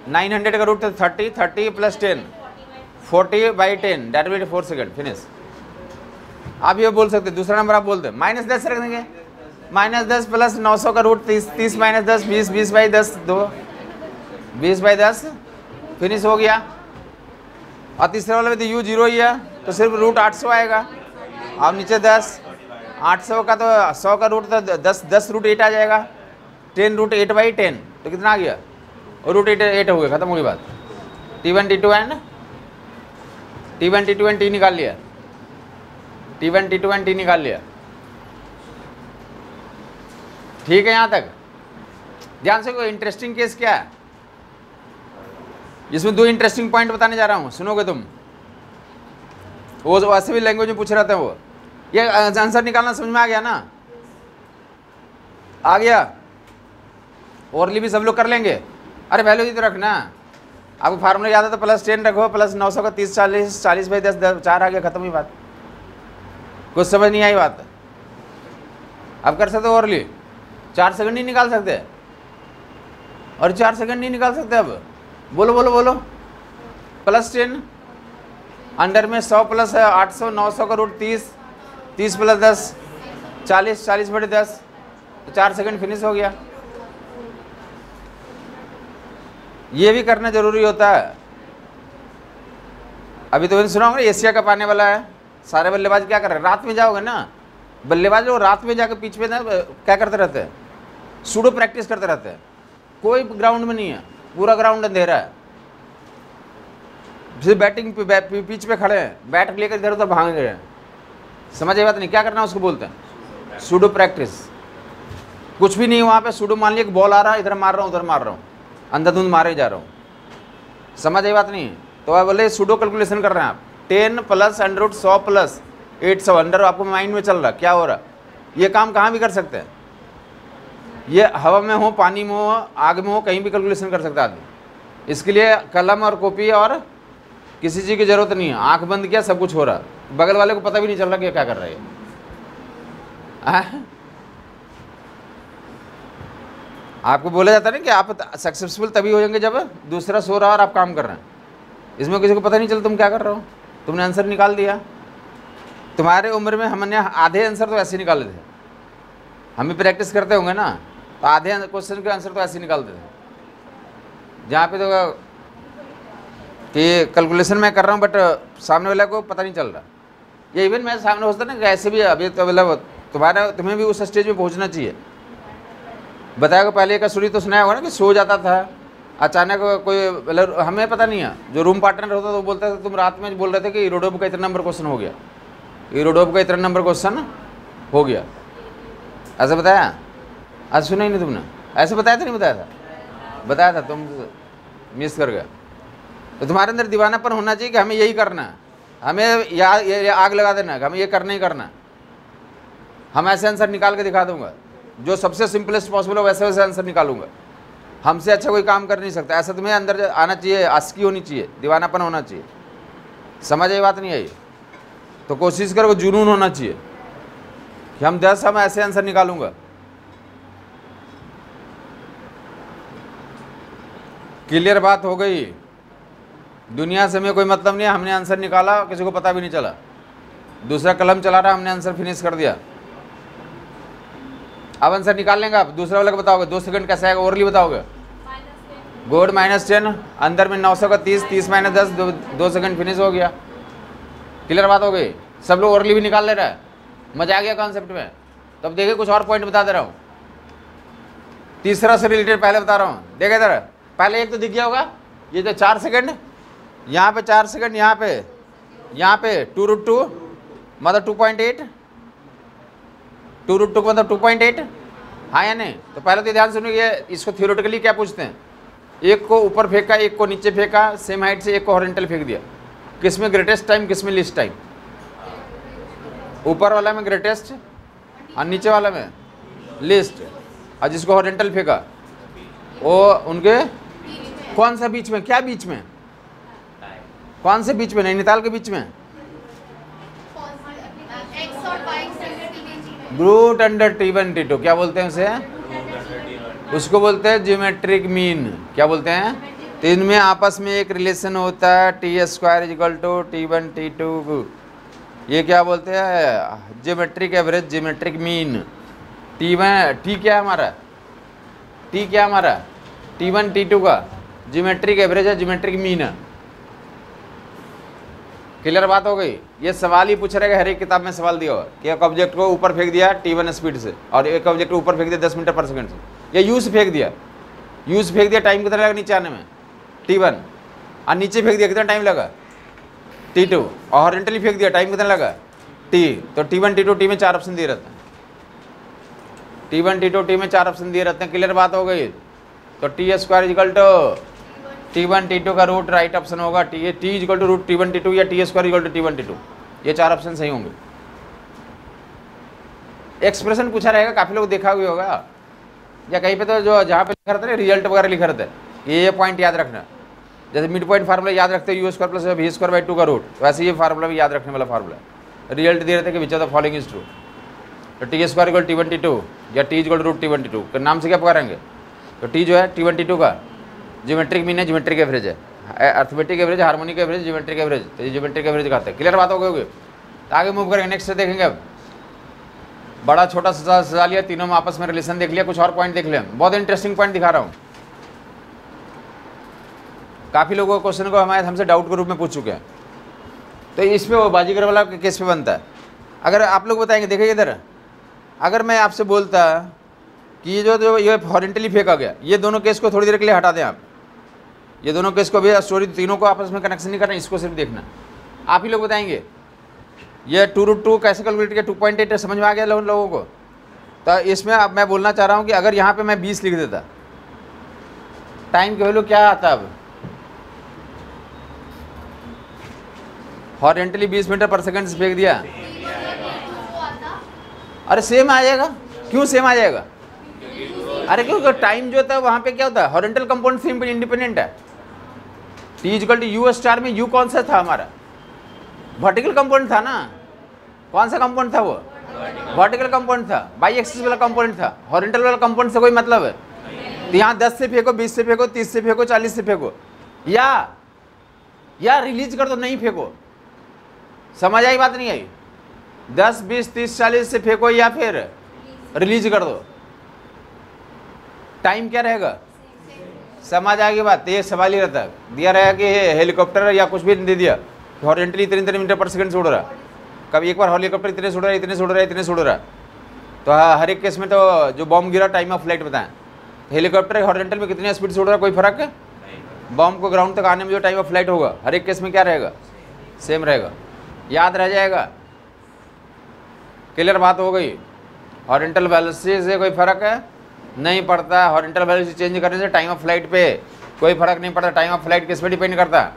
900 का root 30, 30 + 10 40/10, that mean 4 second, finish. आप ये बोल सकते, दूसरा नंबर आप बोलते -10 रख देंगे, -10 प्लस 900 का रूट 30, 30 - 10 20, 20/10 2, 20/10, फिनिश हो गया। और तीसरे वाले में तो U0 ही है तो सिर्फ रूट 800 आएगा, अब नीचे 10, 800 का तो 100 का रूट तो 10√8 आ जाएगा, 10√8/10 तो कितना आ गया, √8 हो गया, खत्म हो गई बात। T1 T2 एंड T निकाल लिया, T1 T2 एंड T निकाल लिया। ठीक है, यहाँ तक ध्यान से। कोई इंटरेस्टिंग केस क्या है जिसमें 2 इंटरेस्टिंग पॉइंट बताने जा रहा हूँ, सुनोगे तुम। वो वैसे भी लैंग्वेज में पूछ रहे थे वो, ये आंसर निकालना समझ में आ गया ना? आ गया? ओरली भी सब लोग कर लेंगे। अरे वैल्यू ही तो रखना, आपको फार्मूला याद है तो +10 रखो, प्लस 900 का 30 40, 40/10 4 आ गया, खत्म ही बात। कुछ समझ नहीं आई बात? अब कर सकते हो ओरली, 4 सेकंड नहीं निकाल सकते, और 4 सेकंड नहीं निकाल सकते। अब बोलो +10 अंडर में 100 + 800, 900 का रूट 30, 30 + 10 40, 40/10 तो 4 सेकंड, फिनिश हो गया। ये भी करना जरूरी होता है। अभी तो मैंने सुना होगा एशिया कप आने वाला है, सारे बल्लेबाज क्या कर रहे हैं, रात में जाओगे ना बल्लेबाज, वो रात में जाकर पिच पे ना क्या करते रहते हैं, सूडो प्रैक्टिस करते रहते हैं। कोई ग्राउंड में नहीं है, पूरा ग्राउंड अंधेरा है, सिर्फ बैटिंग पिच पे खड़े हैं, बैट लेकर इधर उधर भाग रहे हैं। समझ बात नहीं? क्या करना है उसको बोलते हैं सूडो प्रैक्टिस। कुछ भी नहीं वहाँ पे, सूडो मान लिया कि बॉल आ रहा है, इधर मार रहा हूँ उधर मार रहा हूँ, अंधाधुंध मारे जा रहा हूँ। समझ आई बात नहीं? तो आप बोले सूडो कैलकुलेशन कर रहे हैं आप, 10 + √100 + 800 अंडर, आपको माइंड में चल रहा क्या हो रहा। ये काम कहाँ भी कर सकते हैं, ये हवा में हो, पानी में हो, आग में हो, कहीं भी कैलकुलेशन कर सकता है आदमी। इसके लिए कलम और कॉपी और किसी चीज़ की जरूरत नहीं है, आंख बंद किया सब कुछ हो रहा, बगल वाले को पता भी नहीं चल रहा कि क्या कर रहा है। आपको बोला जाता है ना कि आप सक्सेसफुल तभी हो जाएंगे जब दूसरा सो रहा है और आप काम कर रहे हैं। इसमें किसी को पता नहीं चलता तुम क्या कर रहे हो, तुमने आंसर निकाल दिया। तुम्हारे उम्र में हमने आधे आंसर तो ऐसे ही निकाले थे, हम भी प्रैक्टिस करते होंगे ना, तो आधे क्वेश्चन के आंसर तो ऐसे ही निकालते थे। जहाँ पे तो कि कैलकुलेशन मैं कर रहा हूँ बट सामने वाले को पता नहीं चल रहा। ये इवन मैं सामने होता ना कि ऐसे भी अभी तो मतलब तुम्हें भी उस स्टेज में पहुँचना चाहिए। बताया को पहले एक स्टोरी तो सुनाया होगा ना कि सो जाता था अचानक कोई मतलब हमें पता नहीं है, जो रूम पार्टनर होता तो बोलता था तुम रात में बोल रहे थे कि इरोडोव का इतना नंबर क्वेश्चन हो गया, इरोडोव का इतना नंबर क्वेश्चन हो गया, ऐसा बताया? आज सुना ही नहीं तुमने? ऐसे बताया था नहीं बताया था? बताया था, तुम मिस कर गए। तो तुम्हारे अंदर दीवानापन होना चाहिए कि हमें यही करना है, हमें ये आग लगा देना है, हमें ये करना ही करना है। हम ऐसे आंसर निकाल के दिखा दूंगा, जो सबसे सिंपलेस्ट पॉसिबल हो वैसे वैसे आंसर निकालूंगा। हमसे अच्छा कोई काम कर नहीं सकता। ऐसा तुम्हें अंदर आना चाहिए, आस्की होनी चाहिए, दीवानापन होना चाहिए। समझ आई बात नहीं आई? तो कोशिश करो, जुनून होना चाहिए कि हम 10 हम ऐसे आंसर निकालूंगा। क्लियर बात हो गई? दुनिया से हमें कोई मतलब नहीं है, हमने आंसर निकाला, किसी को पता भी नहीं चला, दूसरा कलम चला रहा, हमने आंसर फिनिश कर दिया। अब आंसर निकाल लेंगे आप, दूसरा वाला को बताओगे 2 सेकंड कैसे आएगा, ओरली बताओगे। गुड, -10, अंदर में 900 का 30, 30 - 10, 2 सेकंड फिनिश हो गया। क्लियर बात हो गई? सब लोग ओरली भी निकाल ले रहा है, मजा आ गया कॉन्सेप्ट में। तो अब देखिए कुछ और पॉइंट बता दे रहा हूँ, तीसरा से रिलेटेड पहले बता रहा हूँ। देखे इधर, पहले एक तो दिख गया होगा, ये जो 4 सेकंड, यहाँ पे 4 सेकंड, यहाँ पे 2√2 मतलब 2.8, 2√2 मतलब 2.8, हाँ या नहीं? तो पहले तो ध्यान सुनिए, इसको थियोरेटिकली क्या पूछते हैं, एक को ऊपर फेंका, एक को नीचे फेंका, सेम हाइट से, एक को हॉरिजॉन्टल फेंक दिया, किस में ग्रेटेस्ट टाइम, किस में लीस्ट टाइम? ऊपर वाला में ग्रेटेस्ट और नीचे वाला में लीस्ट। और जिसको हॉरिजॉन्टल फेंका वो उनके कौन सा बीच में, क्या बीच में, कौन से बीच में? नैनीताल के बीच में, रूट अंडर T1T2, क्या बोलते हैं उसे? उसको बोलते हैं ज्योमेट्रिक मीन। क्या बोलते हैं? तो इनमें आपस में एक रिलेशन होता है, T² = T1T2। ये क्या बोलते हैं? Geometric average, geometric mean. T क्या है हमारा? T क्या हमारा? T1T2 का ज्योमेट्रिक एवरेज है, ज्योमेट्रिक मीन है। क्लियर बात हो गई? ये सवाल ही पूछ रहे, हर एक किताब में सवाल दिया हुआ कि एक ऑब्जेक्ट को ऊपर फेंक दिया T1 स्पीड से, और एक ऑब्जेक्ट को ऊपर फेंक दिया 10 मीटर पर सेकंड से, या यू से फेंक दिया, यू से फेंक दिया, टाइम कितना लगा नीचे आने में? T1। और नीचे फेंक दिया, कितना टाइम लगा? T2। और हॉरिजॉन्टली फेंक दिया, टाइम कितना लगा? T। तो T1T2 T में 4 ऑप्शन दिए रहते हैं, T1T2 T में 4 ऑप्शन दिए रहते हैं। क्लियर बात हो गई? तो T² = T1T2 का रूट राइट ऑप्शन होगा, T = T1T2 या T² = T1T2, ये 4 ऑप्शन सही होंगे। एक्सप्रेशन पूछा रहेगा, काफ़ी लोग देखा हुआ होगा, या कहीं पे तो जो जहाँ पे लिखा रहता है रिजल्ट वगैरह लिखा रहता है, ये पॉइंट याद रखना। जैसे मिड पॉइंट फार्मूला याद रखते हैं, U² + V² / 2 का रूट, वैसे ये फार्मूला भी याद रखने वाला फार्मूला है। रिजल्ट दे रहे थे कि which of the following is true. तो T² = T1T2 या T = √T1T2 के नाम से क्या पुकारेंगे? तो T जो है T1T2 का ज्योमेट्रिक मीन है, ज्योमेट्रिक एवरेज है, arithmetic average, harmonic average, geometric average, तो ये ज्योमेट्रिक एवरेज कहते हैं। क्लियर बात हो गई? तो आगे मूव करेंगे, नेक्स्ट देखेंगे। अब बड़ा छोटा सजा लिया, तीनों में आपस में रिलेशन देख लिया, कुछ और पॉइंट देख लिया। बहुत इंटरेस्टिंग पॉइंट दिखा रहा हूँ। काफ़ी लोगों को क्वेश्चन को हमसे डाउट के रूप में पूछ चुके हैं, तो इसमें वो बाजीगर वाला केस पे बनता है। अगर आप लोग बताएंगे, देखिए इधर, अगर मैं आपसे बोलता कि ये जो ये हॉरिजॉन्टली फेंका गया, ये दोनों केस को थोड़ी देर के लिए हटा दें आप, ये दोनों केस को भी, स्टोरी तीनों को आपस में कनेक्शन नहीं करना, इसको सिर्फ देखना। आप ही लोग बताएंगे ये 2√2 कैसे कैलकुलेट किया, 2.8 समझ में आ गया लोगों को? तो इसमें अब मैं बोलना चाह रहा हूँ कि अगर यहाँ पे मैं 20 लिख देता, टाइम की वैल्यू क्या आता? अब हॉरिजॉन्टली 20 मीटर पर सेकंड से फेंक दिया, अरे सेम आ जाएगा। क्यों सेम आ जाएगा? अरे क्योंकि टाइम जो होता है वहाँ पे क्या होता है, हॉरिजॉन्टल कंपाउंड सेम इंडिपेंडेंट है। T = U* में U कौन सा था हमारा? वर्टिकल कंपाउंड था ना। कौन सा कंपाउंड था वो? वर्टिकल कंपाउंड था, बाई एक्सिस वाला कंपाउंड था। हॉरिजॉन्टल वाला कंपाउंड से कोई मतलब है? तो यहाँ 10 से फेंको, 20 से फेंको, 30 से फेंको, 40 से फेंको, या रिलीज कर दो, नहीं फेंको। समझ आई बात नहीं आई? 10, 20, 30, 40 से फेंको या फिर रिलीज कर दो, टाइम क्या रहेगा? समझ आ गई बात? ये सवाल ही रहता है, दिया रहेगा कि हेलीकॉप्टर या कुछ भी दे दिया, हॉरिजॉन्टली इतने मीटर पर सेकंड से उड़ रहा, कभी एक बार हेलीकॉप्टर इतने से उड़ रहा है, इतने से उड़ रहा है, इतने से उड़ रहा है। तो हर एक केस में तो जो बॉम्ब गिरा टाइम ऑफ फ्लाइट बताएं, हेलीकॉप्टर हॉरिजॉन्टल में कितने स्पीड से उड़ रहा है, कोई फर्क बॉम्ब को ग्राउंड तक आने में जो टाइम ऑफ फ्लाइट होगा हर एक केस में क्या रहेगा, सेम रहेगा, याद रह जाएगा। क्लियर बात हो गई। हॉरिजॉन्टल वेलोसिटी से कोई फ़र्क है नहीं पड़ता। हॉरिजॉन्टल वेलोसिटी चेंज करने से टाइम ऑफ फ्लाइट पे कोई फ़र्क नहीं पड़ता। टाइम ऑफ फ्लाइट किस पे डिपेंड करता है,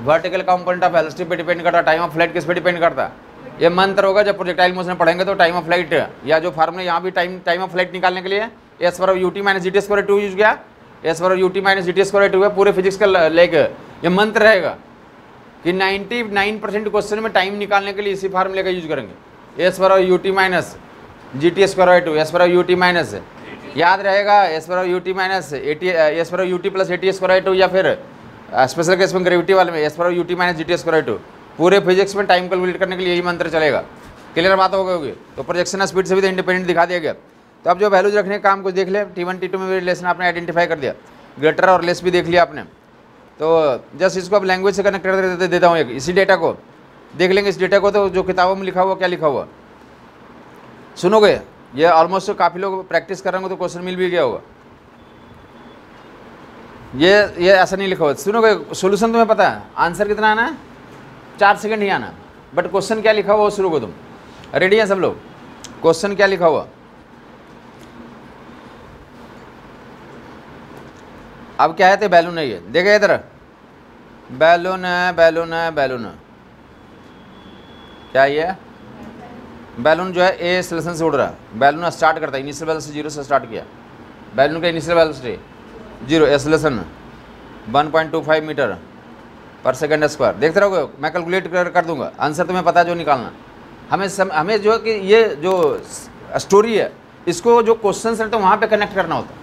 वर्टिकल कंपोनेंट ऑफ वेलोसिटी पे डिपेंड करता है। टाइम ऑफ फ्लाइट किस पे डिपेंड करता है, ये मंत्र होगा जब प्रोजेक्टाइल मोशन पढ़ेंगे तो टाइम ऑफ फ्लाइट या जो फार्मूला यहाँ भी टाइम ऑफ फ्लाइट निकालने के लिए एस पर UT minus g t square 2 use किया, एस पर UT minus g t square 2 है, पूरे फिजिक्स का लेके ये मंत्र रहेगा कि 99% क्वेश्चन में टाइम निकालने के लिए इसी फार्मूले का यूज करेंगे। एस पर UT minus g t square 2, S पर यूटी माइनस याद रहेगा, एस पर यूटी माइनस एस पर यूटी प्लस एटी स्क्वायर 2 या फिर स्पेशल केस में ग्रेविटी वाले में एस पर UT minus g t square 2। पूरे फिजिक्स में टाइम कैलकुलेट करने के लिए यही मंत्र चलेगा। क्लियर बात हो गई। तो प्रोजेक्शन स्पीड से भी तो इंडिपेंडेंट दिखा दिया गया। तो अब जो वैल्यूज रखने का काम कुछ देख ले, T1 T2 में भी रिलेशन आपने आइडेंटिफाई कर दिया, ग्रेटर और लेस भी देख लिया आपने। तो जस्ट इसको अब लैंग्वेज से कनेक्ट कर देता हूँ, एक इसी डेटा को देख लेंगे। इस डेटा को तो जो किताबों में लिखा हुआ क्या लिखा हुआ सुनोगे, ये ऑलमोस्ट काफ़ी लोग प्रैक्टिस कर रहे होंगे तो क्वेश्चन मिल भी गया होगा। ये ऐसा नहीं लिखा हुआ, सुनोगे सोल्यूशन तुम्हें पता है, आंसर कितना आना है 4 सेकंड ही आना, बट क्वेश्चन क्या लिखा हुआ वो शुरू को तुम रेडी हैं सब लोग। क्वेश्चन क्या लिखा हुआ, अब क्या है, बैलून है, ये देखे इधर बैलून है, बैलून है, बैलून है, क्या ये बैलून जो है ए एक्सेलरेशन से उड़ रहा है। बैलून स्टार्ट करता है इनिशियल वेलोसिटी 0 से स्टार्ट किया, बैलून का इनिशियल वेलोसिटी 0, एक्सेलरेशन 1.25 मीटर पर सेकंड स्क्वायर। देखते रहोगे, मैं कैलकुलेट कर दूंगा, आंसर तुम्हें पता है जो निकालना। हमें जो है कि ये जो स्टोरी है इसको जो क्वेश्चन रहते हैं वहाँ पे कनेक्ट करना होता है।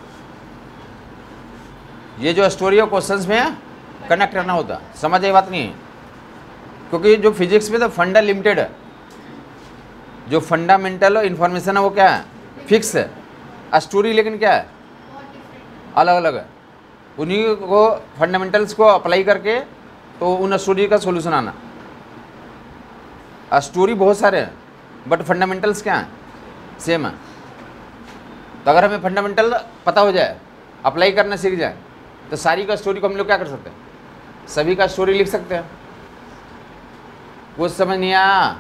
ये जो स्टोरी है क्वेश्चंस में कनेक्ट करना होता है, समझ ये बात नहीं है, क्योंकि जो फिजिक्स में तो फंडा लिमिटेड है, जो फंडामेंटल इंफॉर्मेशन है वो क्या है फिक्स है, स्टोरी लेकिन क्या है अलग अलग है। उन्हीं को फंडामेंटल्स को अप्लाई करके तो उन स्टोरी का सॉल्यूशन आना। स्टोरी बहुत सारे हैं बट फंडामेंटल्स क्या हैं सेम है। तो अगर हमें फंडामेंटल पता हो जाए, अप्लाई करना सीख जाए, तो सारी का स्टोरी को हम लोग क्या कर सकते हैं, सभी का स्टोरी लिख सकते हैं। कुछ समझ नहीं आया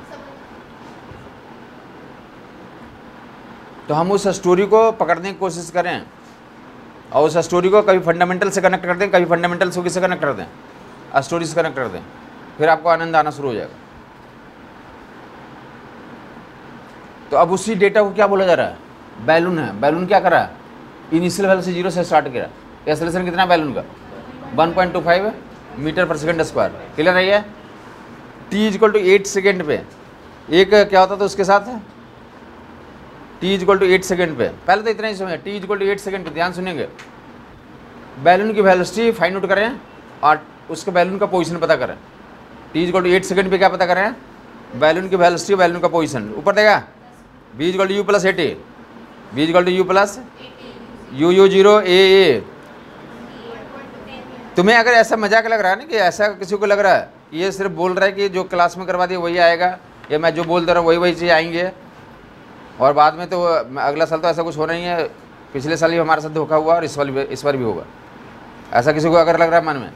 तो हम उस स्टोरी को पकड़ने की कोशिश करें और उस स्टोरी को कभी फंडामेंटल से कनेक्ट कर दें, कभी फंडामेंटल से किससे कनेक्ट कर दें, स्टोरी से कनेक्ट कर दें, फिर आपको आनंद आना शुरू हो जाएगा। तो अब उसी डेटा को क्या बोला जा रहा है, बैलून है। बैलून क्या कर रहा है, इनिशियल वेलोसिटी 0 से स्टार्ट किया, एक्सेलरेशन कितना बैलून का 1.25 मीटर पर सेकंड स्क्वायर। क्लियर है ये। t = 8 सेकेंड पे एक क्या होता था उसके साथ, t = 8 सेकेंड पे, पहले तो इतना ही समझे, t = 8 सेकेंड पे ध्यान सुनेंगे। बैलून की वेलोसिटी फाइंड आउट करें और उसके बैलून का पोजीशन पता करें। t = 8 सेकेंड पे क्या पता करें, बैलून की वेलोसिटी, बैलून का पोजीशन। ऊपर देगा v = u + 80, v = u + u0 a। तुम्हें अगर ऐसा मजाक लग रहा है ना कि ऐसा किसी को लग रहा है कि ये सिर्फ बोल रहा है कि जो क्लास में करवा दिया वही आएगा, या मैं जो बोल दे रहा हूँ वही चीज़ आएंगे और बाद में तो अगला साल तो ऐसा कुछ होना ही है, पिछले साल ही हमारे साथ धोखा हुआ और इस बार भी होगा, ऐसा किसी को अगर लग रहा है मन में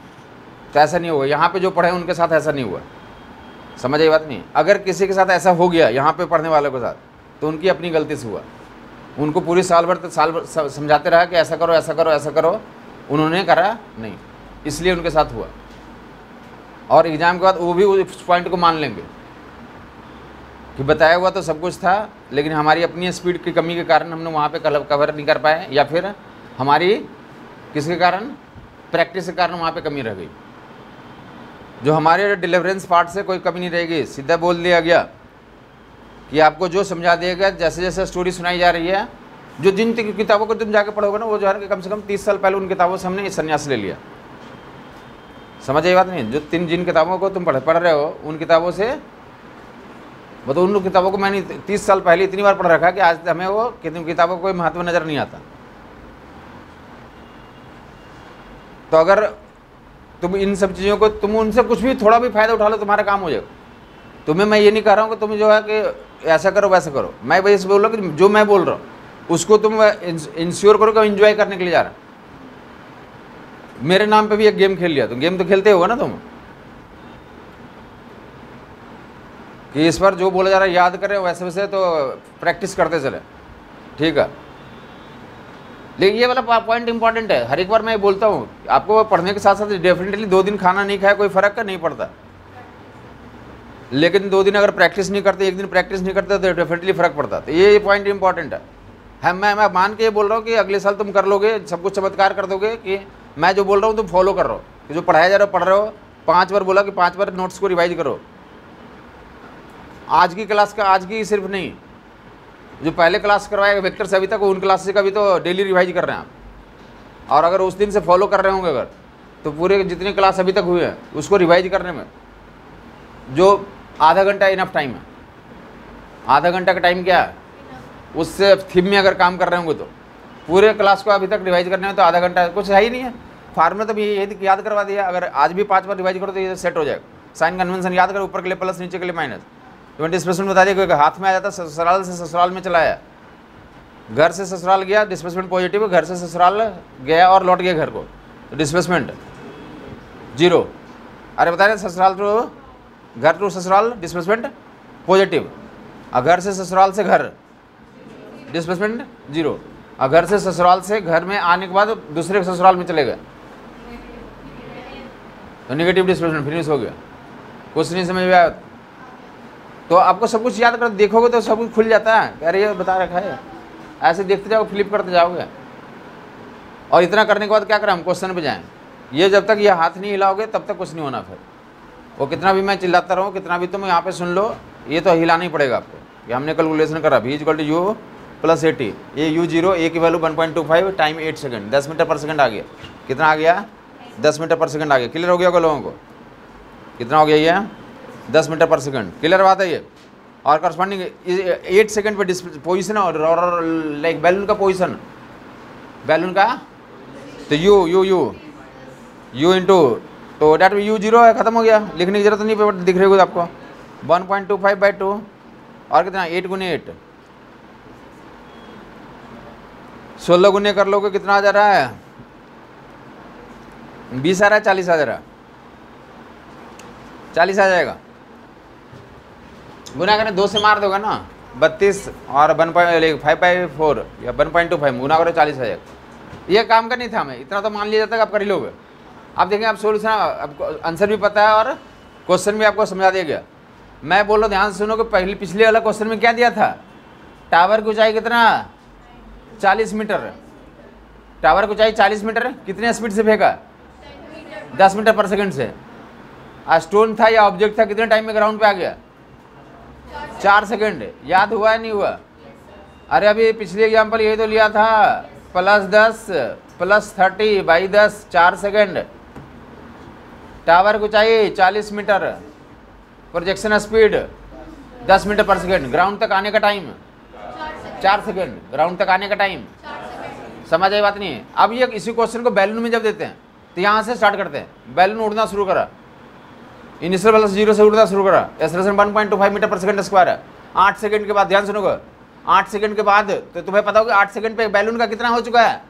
तो ऐसा नहीं होगा। यहाँ पे जो पढ़े उनके साथ ऐसा नहीं हुआ, समझ ये बात नहीं। अगर किसी के साथ ऐसा हो गया यहाँ पे पढ़ने वालों के साथ तो उनकी अपनी गलती से हुआ, उनको पूरी साल भर समझाते रहा कि ऐसा करो ऐसा करो ऐसा करो, उन्होंने करा नहीं, इसलिए उनके साथ हुआ। और एग्ज़ाम के बाद वो भी उस पॉइंट को मान लेंगे कि बताया हुआ तो सब कुछ था, लेकिन हमारी अपनी स्पीड की कमी के कारण हमने वहाँ पे कवर नहीं कर पाए, या फिर हमारी किसके कारण, प्रैक्टिस के कारण वहाँ पे कमी रह गई। जो हमारे डिलीवरेंस पार्ट से कोई कमी नहीं रहेगी, सीधा बोल दिया गया कि आपको जो समझा दिया गया, जैसे जैसे स्टोरी सुनाई जा रही है, जो जिन किताबों को तुम जाके पढ़ोगे ना वो जो है कम से कम 30 साल पहले उन किताबों से हमने संन्यास ले लिया, समझ ये बात नहीं। जो जिन किताबों को तुम पढ़ रहे हो उन किताबों से, मतलब उन किताबों को मैंने 30 साल पहले इतनी बार पढ़ रखा कि आज हमें वो किताबों को कोई महत्व नज़र नहीं आता। तो अगर तुम इन सब चीज़ों को, तुम उनसे कुछ भी थोड़ा भी फ़ायदा उठा लो, तुम्हारा काम हो जाएगा। तुम्हें मैं ये नहीं कह रहा हूँ कि तुम जो है कि ऐसा करो वैसा करो, मैं वही बोल रहा हूँ कि जो मैं बोल रहा हूँ उसको तुम इंश्योर करो कि एंजॉय करने के लिए जा रहा। मेरे नाम पे भी एक गेम खेल लिया, तो गेम तो खेलते होगा ना तुम, कि इस पर जो बोला जा रहा है याद करें, वैसे वैसे तो प्रैक्टिस करते चले, ठीक है। लेकिन ये वाला पॉइंट इंपॉर्टेंट है, हर एक बार मैं बोलता हूँ आपको, पढ़ने के साथ साथ डेफिनेटली 2 दिन खाना नहीं खाया कोई फर्क नहीं पड़ता, लेकिन 2 दिन अगर प्रैक्टिस नहीं करते, 1 दिन प्रैक्टिस नहीं करते तो डेफिनेटली फर्क पड़ता। तो ये पॉइंट इंपॉर्टेंट है। मैं मान के ये बोल रहा हूँ कि अगले साल तुम कर लोगे, सब कुछ चमत्कार कर दोगे कि मैं जो बोल रहा हूँ तुम फॉलो कर रहे हो, कि जो पढ़ाया जा रहा है पढ़ रहे हो। 5 बार बोला कि 5 बार नोट्स को रिवाइज करो। आज की क्लास का, आज की सिर्फ नहीं, जो पहले क्लास करवाएगा वेक्टर से अभी तक, उन क्लासेस का भी तो डेली रिवाइज कर रहे हैं आप। और अगर उस दिन से फॉलो कर रहे होंगे अगर, तो पूरे जितने क्लास अभी तक हुए हैं उसको रिवाइज करने में जो आधा घंटा इनफ टाइम है। आधा घंटा का टाइम क्या है, उससे थीम में अगर काम कर रहे होंगे तो पूरे क्लास को अभी तक रिवाइज करने में तो आधा घंटा कुछ है ही नहीं है। फार्मूला तो ये याद करवा दिया, अगर आज भी 5 बार रिवाइज करो तो ये सेट हो जाएगा। साइन कन्वेंशन याद करो, ऊपर के लिए प्लस, नीचे के लिए माइनस। 20% बता दिया, हाथ में आ जाता ससुराल से ससुराल में चला आया, घर से ससुराल गया, डिस्प्लेसमेंट पॉजिटिव, घर से ससुराल गया और लौट गया घर को, तो डिस्प्लेसमेंट 0। अरे बता रहे ससुराल टू घर टू ससुराल डिस्प्लेसमेंट पॉजिटिव, और घर से ससुराल से घर डिस्प्लेसमेंट 0, और घर से ससुराल से घर में आने के बाद दूसरे ससुराल में चले गए तो नेगेटिव डिस्प्लेसमेंट, फिनिश हो गया। कुछ नहीं समझ में आया तो आपको सब कुछ याद कर देखोगे तो सब कुछ खुल जाता है। अरे ये बता रखा है, ऐसे देखते जाओ, फ्लिप करते जाओगे। और इतना करने के बाद क्या करें, हम क्वेश्चन पे जाएं। ये जब तक ये हाथ नहीं हिलाओगे तब तक कुछ नहीं होना। फिर वो कितना भी मैं चिल्लाता रहूँ, कितना भी तुम यहाँ पे सुन लो, ये तो हिलाना ही पड़ेगा आपको। कि हमने कैलकुलेशन करा, v = u + 80, ये u0 a की वैल्यू 1.25 टाइम 8 सेकंड, 10 मीटर पर सेकंड आ गया। कितना आ गया, 10 मीटर पर सेकंड आ गया। क्लियर हो गया होगा लोगों को, कितना हो गया ये 10 मीटर पर सेकंड। क्लियर बात है ये। और करस्पॉन्डिंग 8 सेकंड पे पोजिशन और लाइक बैलून का पोजिशन, बैलून का तो u इंटू, तो डेट u0 है, खत्म हो गया, लिखने की जरूरत नहीं पे दिख रही होगी आपको। 1.25/2 और कितना 8 × 8, 16 गुने कर लोगे कितना आ जा रहा है, 20 आ रहा है, 40 आ जा रहा है, 40 आ जाएगा। गुना करें 2 से मार दोगा ना, 32 और 1.5/4 या 1.25 गुना करो 40 आ जाएगा। ये काम का नहीं था, हमें इतना तो मान लिया जाता है, आप कर ही लोगे। आप देखें, आप सोल्यूशन, आपको आंसर भी पता है और क्वेश्चन भी आपको समझा दिया गया। मैं बोल रहा हूँ ध्यान से सुनो कि पिछले वाला क्वेश्चन में क्या दिया था, टावर की ऊंचाई कितना 40 मीटर, टावर की ऊंचाई 40 मीटर, कितने स्पीड से फेंका 10 मीटर पर सेकंड से। स्टोन था या ऑब्जेक्ट था, कितने टाइम में ग्राउंड पे आ गया 4 सेकंड। याद हुआ है नहीं हुआ? अरे अभी पिछले एग्जाम्पल यही तो लिया था, +10 + 30/10 4 सेकंड। टावर की ऊंचाई 40 मीटर, प्रोजेक्शन स्पीड 10 मीटर पर सेकंड, ग्राउंड तक आने का टाइम 4 सेकंड, ग्राउंड तक आने का टाइम। समझ आई बात नहीं है? अब ये इसी क्वेश्चन को बैलून में जब देते हैं तो यहाँ से स्टार्ट करते हैं। बैलून उड़ना शुरू करा, इनिशियल वेलोसिटी 0 से उड़ना शुरू करा, एक्सेलरेशन 1.25 मीटर पर सेकंड स्क्वायर है। 8 सेकंड के बाद, ध्यान सुनोगे, 8 सेकंड के बाद तो तुम्हें पता होगा 8 सेकंड पे बैलून का कितना हो चुका है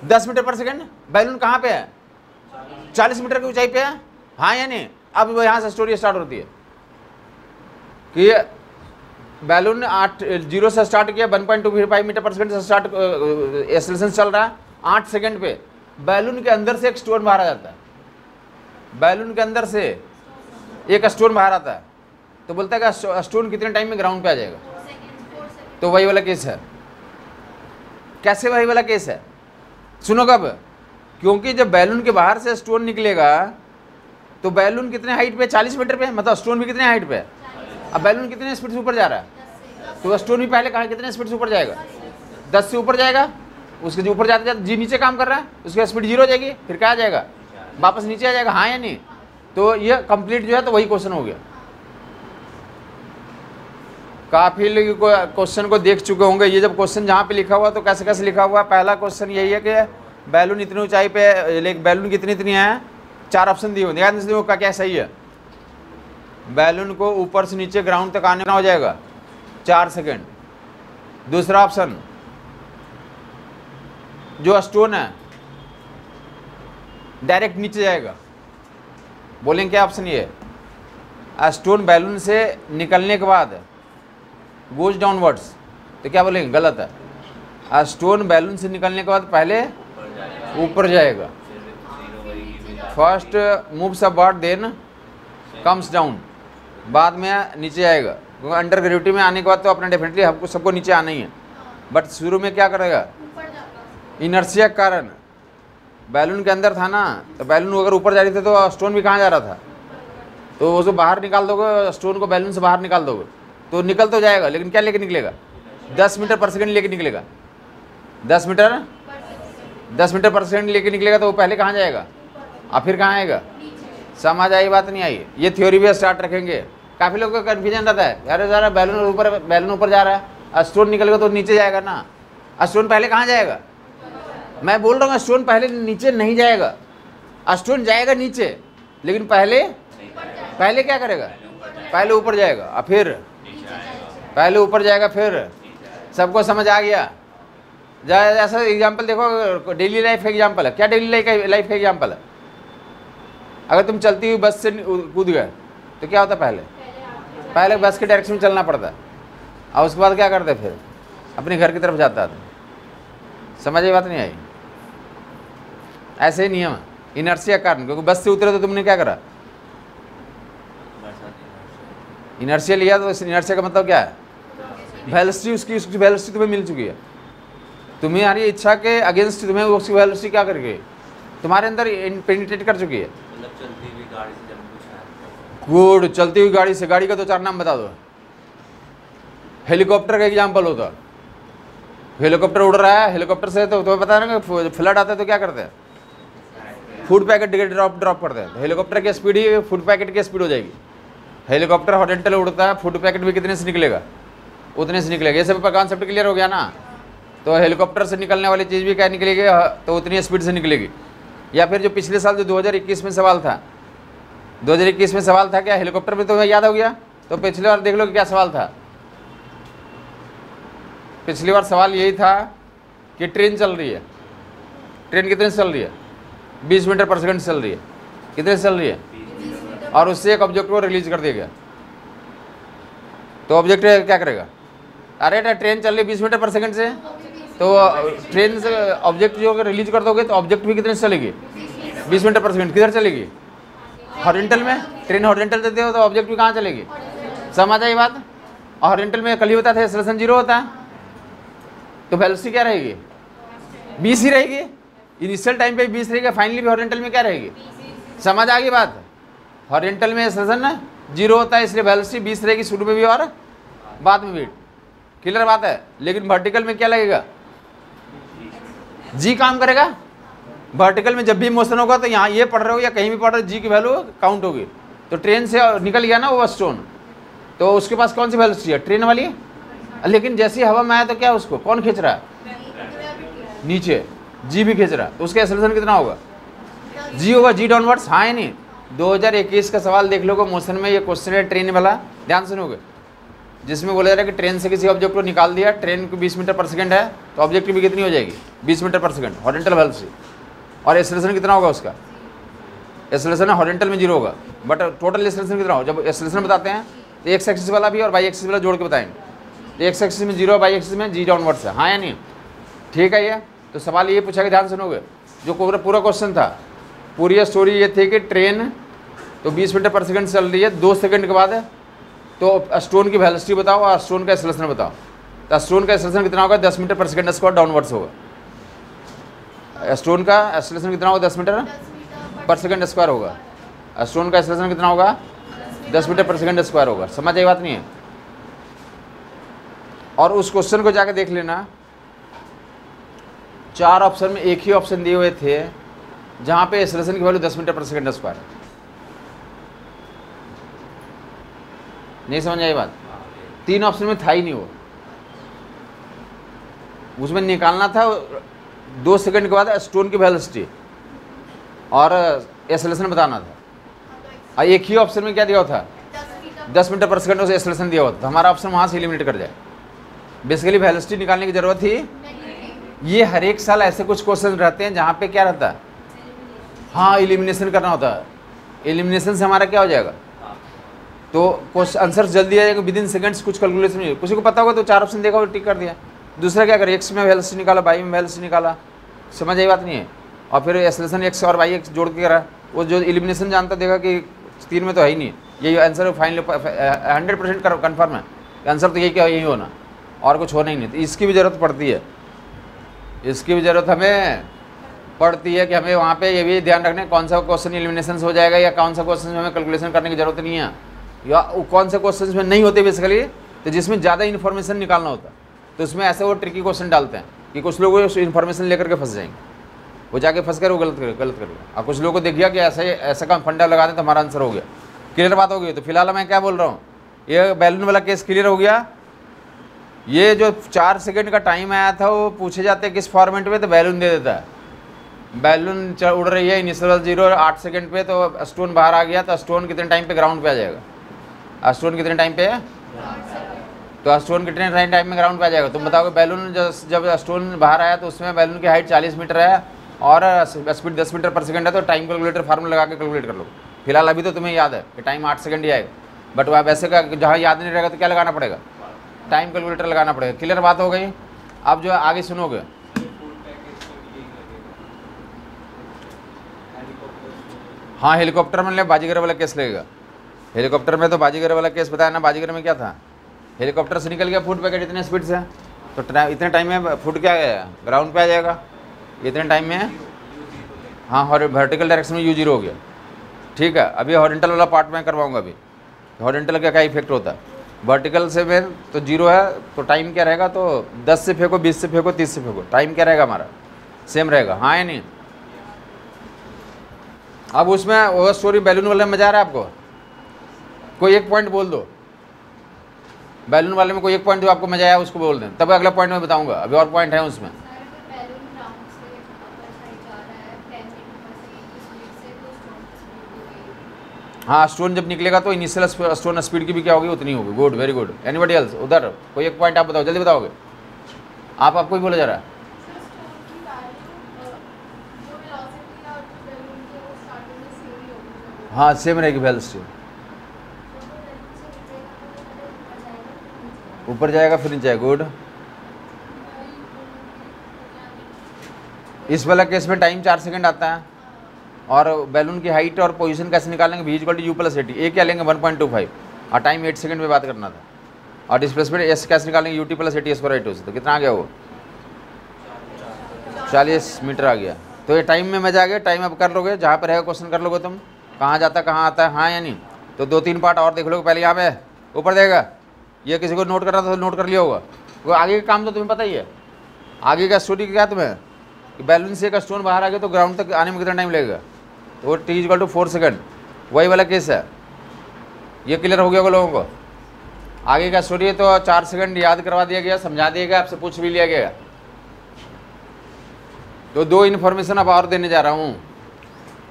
10 मीटर पर सेकंड। बैलून कहाँ पे है 40 मीटर की ऊंचाई पे है, हाँ या नहीं? अब वो यहाँ से स्टोरी स्टार्ट होती है कि बैलून 0 से स्टार्ट किया, 1.25 मीटर पर सेकंड से स्टार्ट एक्सेलरेशन चल रहा है। 8 सेकंड पे बैलून के अंदर से एक स्टोन बाहर आ जाता है, बैलून के अंदर से एक स्टोन बाहर आता है, तो बोलता है कि स्टोन कितने टाइम में ग्राउंड पे आ जाएगा। तो वही वाला केस है। कैसे वही वाला केस है? सुनो कब, क्योंकि जब बैलून के बाहर से स्टोन निकलेगा तो बैलून कितने हाइट पे 40 मीटर पे, मतलब स्टोन भी कितने हाइट पे है। अब बैलून कितने स्पीड से ऊपर जा रहा है, तो स्टोन भी पहले कहा कितने स्पीड से ऊपर जाएगा 10 से ऊपर जाएगा। उसके जो ऊपर जाते जाते जी नीचे काम कर रहा है, उसकी स्पीड 0 हो जाएगी, फिर क्या आ जाएगा वापस नीचे आ जाएगा, हाँ या नहीं? तो ये कंप्लीट जो है तो वही क्वेश्चन हो गया। काफी लोग क्वेश्चन को देख चुके होंगे। ये जब क्वेश्चन जहाँ पे लिखा हुआ तो कैसे कैसे लिखा हुआ है। पहला क्वेश्चन यही है कि बैलून इतनी ऊंचाई पे, लेकिन बैलून कितनी इतनी है, 4 ऑप्शन दिए हुए, याद नहीं का क्या सही है। बैलून को ऊपर से नीचे ग्राउंड तक आने हो जाएगा 4 सेकंड। दूसरा ऑप्शन, जो स्टोन है डायरेक्ट नीचे जाएगा। बोलेंगे क्या ऑप्शन ये है, स्टोन बैलून से निकलने के बाद गोज डाउनवर्ड्स, तो क्या बोलेंगे, गलत है। स्टोन बैलून से निकलने के बाद पहले ऊपर जाएगा, first moves upward then comes down, बाद में नीचे आएगा। क्योंकि अंडर ग्रेविटी में आने के बाद तो अपना डेफिनेटली हमको सबको नीचे आना ही है, बट शुरू में क्या करेगा, इनर्शिया के कारण बैलून के अंदर था ना, तो बैलून अगर ऊपर जा रही थी तो स्टोन भी कहाँ जा रहा था, तो उसको बाहर निकाल दोगे, स्टोन को बैलून से बाहर निकाल दोगे तो निकल तो जाएगा, लेकिन क्या लेके निकलेगा, 10 मीटर पर सेकंड लेके निकलेगा। 10 मीटर पर सेकंड लेके निकलेगा तो वो पहले कहाँ जाएगा और फिर कहाँ आएगा। समझ आई बात नहीं आई। ये थ्योरी भी स्टार्ट रखेंगे। काफ़ी लोगों को कन्फ्यूजन रहता है, अरे ज़रा बैलून ऊपर जा रहा है, स्टोन निकलेगा तो नीचे जाएगा ना, स्टोन पहले कहाँ जाएगा। मैं बोल रहा हूँ स्टोन पहले नीचे नहीं जाएगा, स्टोन जाएगा नीचे, लेकिन पहले क्या करेगा, पहले ऊपर जाएगा और फिर पहले ऊपर जाएगा, फिर सबको समझ आ गया। ऐसा एग्जाम्पल देखो, डेली लाइफ का एग्जाम्पल है। क्या डेली लाइफ का एग्जाम्पल है, अगर तुम चलती हुई बस से कूद गए तो क्या होता है, पहले बस के डायरेक्शन में चलना पड़ता है और उसके बाद क्या करते फिर अपने घर की तरफ जाता है। समझ ये बात नहीं आई। ऐसे ही नियम है इनर्शिया कारण, क्योंकि बस से उतरे तो तुमने क्या करा, इनर्शिया लिया, तो इनर्शिया का मतलब क्या है, वेलोसिटी, उसकी वेलोसिटी तुम्हें मिल चुकी है, तुम्हारी इच्छा के अगेंस्ट तुम्हें उसकी वेलोसिटी क्या करके तुम्हारे अंदर पेनिट्रेट कर चुकी है। चलती हुई गाड़ी से जब कुछ गुड, चलती हुई गाड़ी से, गाड़ी का 2-4 नाम बता दो। हेलीकॉप्टर का एग्जाम्पल होता, हेलीकॉप्टर उड़ रहा है, हेलीकॉप्टर से तो तुम्हें पता है ना कि फ्लड आता है तो क्या करते हैं, फूड पैकेट ड्रॉप करते हैं। तो हेलीकॉप्टर की स्पीड ही फूड पैकेट की स्पीड हो जाएगी। हेलीकॉप्टर हॉरिजॉन्टल उड़ता है, फूड पैकेट भी कितने से निकलेगा, उतने से निकलेगा। ये सब कॉन्सेप्ट क्लियर हो गया ना। तो हेलीकॉप्टर से निकलने वाली चीज़ भी क्या निकलेगी, तो उतनी स्पीड से निकलेगी। या फिर जो पिछले साल जो 2021 में सवाल था, 2021 में सवाल था क्या, हेलीकॉप्टर में तुम्हें याद हो गया, तो पिछली बार देख लो कि क्या सवाल था। पिछली बार सवाल यही था कि ट्रेन चल रही है, ट्रेन कितने से चल रही है, 20 मीटर पर सेकंड चल रही है, कितने से चल रही है, और उससे एक ऑब्जेक्ट को रिलीज कर दिया गया। तो ऑब्जेक्ट क्या करेगा, अरे ट्रेन चल रही है 20 मीटर पर सेकंड से, तो ट्रेन से ऑब्जेक्ट जो रिलीज कर दोगे तो ऑब्जेक्ट भी कितने से चलेगी, 20 मीटर पर सेकंड। किधर चलेगी, हॉरिजॉन्टल में। ट्रेन हॉरिजॉन्टल देते हो तो ऑब्जेक्ट भी कहाँ चलेगी। समझ आई बात। हॉरिजॉन्टल में कल ही होता था एक्सेलरेशन 0 होता है, तो वेलोसिटी क्या रहेगी, 20 ही रहेगी। इनिशियल टाइम पे 20 रहेगी, फाइनली भी हॉरिजॉन्टल में क्या रहेगी। समझ आ गई बात। हॉरिजॉन्टल में एक्सेलरेशन 0 होता है, इसलिए वेलोसिटी 20 रहेगी शुरू में भी और बाद में भी। क्लियर बात है। लेकिन वर्टिकल में क्या लगेगा, जी काम करेगा। वर्टिकल में जब भी मोशन होगा तो यहाँ ये पढ़ रहे हो या कहीं भी पढ़ रहे हो, जी की वैल्यू काउंट होगी। तो ट्रेन से निकल गया ना वो स्टोन, तो उसके पास कौन सी वेलोसिटी है, ट्रेन वाली। लेकिन जैसी हवा में आया तो क्या उसको कौन खींच रहा है, नीचे, जी भी खींच रहा है, तो उसका एक्सेलरेशन कितना होगा, जी होगा, जी डाउनवर्ड्स। हाँ या नहीं। 2021 का सवाल देख लो, मोशन में ये क्वेश्चन है ट्रेन वाला, ध्यान सुनोगे, जिसमें बोला जा रहा है कि ट्रेन से किसी ऑब्जेक्ट को निकाल दिया, ट्रेन को 20 मीटर पर सेकंड है, तो ऑब्जेक्ट की भी कितनी हो जाएगी, 20 मीटर पर सेकंड, हॉरिजॉन्टल वेलोसिटी। और एक्सेलरेशन कितना होगा उसका, एक्सेलरेशन हॉरिजॉन्टल में 0 होगा, बट टोटल एक्सेलरेशन कितना होगा। जब एक्सेलरेशन बताते हैं तो एक्स एक्सिस वाला भी और वाई एक्सिस वाला जोड़ के बताएंगे। तो एक्स एक्सिस में 0, वाई एक्सिस में जी डाउनवर्ड्स है। हाँ या नहीं, ठीक है। ये तो सवाल ये पूछा कि ध्यान सुनोगे, जो पूरा क्वेश्चन था, पूरी स्टोरी ये थी कि ट्रेन तो 20 मीटर पर सेकंड चल रही है, 2 सेकंड के बाद तो स्टोन की वेलोसिटी बताओ और स्टोन का एक्सेलरेशन बताओ। तो स्टोन का एक्सेलरेशन कितना होगा, 10 मीटर पर सेकंड स्क्वायर डाउनवर्ड्स होगा। स्टोन का एक्सेलरेशन कितना होगा, 10 मीटर पर सेकंड स्क्वायर होगा। स्टोन का एक्सेलरेशन कितना होगा, 10 मीटर पर सेकंड स्क्वायर होगा। समझ आई बात नहीं है। और उस क्वेश्चन को जाके देख लेना, 4 ऑप्शन में एक ही ऑप्शन दिए हुए थे जहाँ पे एक्सेलरेशन की वैल्यू 10 मीटर पर सेकंड स्क्वायर है। नहीं समझ आई बात। 3 ऑप्शन में था ही नहीं वो, उसमें निकालना था 2 सेकंड के बाद स्टोन की वेलोसिटी और एक्सेलरेशन बताना था। और एक ही ऑप्शन में क्या दिया हुआ था, 10 मीटर पर सेकंड से एक्सेलरेशन दिया हुआ था। हमारा ऑप्शन वहाँ से एलिमिनेट कर जाए। बेसिकली वेलोसिटी निकालने की जरूरत थी। ये हर एक साल ऐसे कुछ क्वेश्चन रहते हैं जहाँ पे क्या रहता है, हाँ एलिमिनेशन करना होता है, एलिमिनेशन से हमारा क्या हो जाएगा, तो क्वेश्चन आंसर जल्दी आ जाएगा विद इन सेकंड्स। कुछ कैलकुलेशन नहीं, किसी को पता होगा तो 4 ऑप्शन देखा और टिक कर दिया। दूसरा क्या करे, एक्स में वेल्स निकाला, वाई में वेल्स निकाला, समझ आई बात नहीं है। और फिर एक्सलेशन एक्स और वाई एक्स जोड़ के करा, वो जो एलिमिनेशन जानता देखा कि 3 में तो है ही नहीं, यही आंसर फाइनल 100% कन्फर्म है, आंसर तो यही क्या यही होना, और कुछ होना ही नहीं। तो इसकी भी ज़रूरत पड़ती है, इसकी भी ज़रूरत हमें पड़ती है कि हमें वहाँ पे ये भी ध्यान रखना कौन सा क्वेश्चन एलिमिनेशन हो जाएगा या कौन सा क्वेश्चन में हमें कैलकुलेशन करने की ज़रूरत नहीं है, या कौन से क्वेश्चन में नहीं होते बेसिकली, तो जिसमें ज़्यादा इन्फॉर्मेशन निकालना होता है, तो उसमें ऐसे वो ट्रिकी क्वेश्चन डालते हैं कि कुछ लोग उस इन्फॉर्मेशन लेकर के फंस जाएंगे, वो जाके फंस कर वो गलत करेगा। और कुछ लोगों को देख गया कि ऐसा काम फंडा लगा दें तो हमारा आंसर हो गया, क्लियर बात हो गई। तो फिलहाल मैं क्या बोल रहा हूँ, ये बैलून वाला केस क्लियर हो गया। ये जो 4 सेकंड का टाइम आया था वो पूछे जाते हैं किस फॉर्मेट में, तो बैलून दे देता है, बैलून उड़ रही है इनिशियल 0 8 सेकंड पे, तो स्टोन बाहर आ गया, तो स्टोन कितने टाइम पे ग्राउंड पे आ जाएगा, स्टोन कितने टाइम पे, तो स्टोन कितने टाइम में ग्राउंड पे आ जाएगा। तुम बताओगे बैलून जब स्टोन बाहर आया तो उसमें बैलून की हाइट 40 मीटर है और स्पीड 10 मीटर पर सेकंड है, तो टाइम कैलकुलेटर फार्मूला लगा के कैलकुलेट कर लो। फिलहाल अभी तो तुम्हें याद है कि टाइम 8 सेकंड ही आएगा, बट वह वैसे का जहाँ याद नहीं रहेगा तो क्या लगाना पड़ेगा, टाइम कैलकुलेटर लगाना पड़ेगा। क्लियर बात हो गई। अब जो आगे सुनोगे, हाँ हेलीकॉप्टर में ले बाजीगर वाला केस लगेगा, हेलीकॉप्टर में तो बाजीगर वाला केस बताया ना, बाजीगर में क्या था, हेलीकॉप्टर से निकल गया फूड पैकेट इतने स्पीड से, तो इतने टाइम में फूड क्या गया ग्राउंड पे आ जाएगा, इतने टाइम में, हाँ वर्टिकल डायरेक्शन में U0 हो गया। ठीक है, अभी हॉरिजॉन्टल वाला पार्ट में करवाऊंगा। अभी हॉरिजॉन्टल का क्या इफेक्ट होता है, वर्टिकल से में तो 0 है, तो टाइम क्या रहेगा, तो 10 से फेंको, 20 से फेंको, 30 से फेंको, टाइम क्या रहेगा हमारा सेम रहेगा, हाँ या नहीं। अब उसमें वो स्टोरी बैलून वाले में मजा आ रहा है आपको, कोई एक पॉइंट बोल दो, बैलून वाले में कोई एक पॉइंट जो आपको मजा आया उसको बोल दें, तब अगला पॉइंट मैं बताऊंगा, अभी और पॉइंट है उसमें। हाँ स्टोन जब निकलेगा तो इनिशियल स्टोन स्पीड की भी क्या होगी उतनी होगी। Good, very good. Anybody else उधर कोई एक पॉइंट आप बताओ, जल्दी बताओगे आपको ही बोला जा रहा है। हाँ सेम रहेगी वेलोसिटी, ऊपर जाएगा फिर नीचे। गुड, इस वाला केस में टाइम 4 सेकंड आता है, और बैलून की हाइट और पोजीशन कैसे निकालेंगे, v = u + 80, ए क्या लेंगे 1.25, और टाइम 8 सेकंड में बात करना था, और डिस्प्लेसमेंट एस कैसे निकालेंगे, ut + 80 स्क्वायर राइट, तो कितना आ गया वो 40 मीटर आ गया। तो ये टाइम में मजा आ गया, टाइम अब कर लोगे, जहाँ पर रहेगा क्वेश्चन कर लोगे तुम, कहाँ जाता कहाँ आता है, हाँ या नहीं। तो 2-3 पार्ट और देख लोगे, पहले यहाँ पे ऊपर देगा, ये किसी को नोट करना था तो नोट कर लिया होगा, वो आगे का काम तो तुम्हें पता ही है, आगे का स्टोरी क्या तुम्हें कि बैलून से का स्टोन बाहर आ गया तो ग्राउंड तक आने में कितना टाइम लगेगा, तो वो t = 4 सेकंड, वही वाला केस है। ये क्लियर हो गया होगा लोगों को। आगे का स्टोरी है तो 4 सेकंड याद करवा दिया गया, समझा दिया गया, आपसे पूछ भी लिया गया। तो 2 इन्फॉर्मेशन अब और देने जा रहा हूँ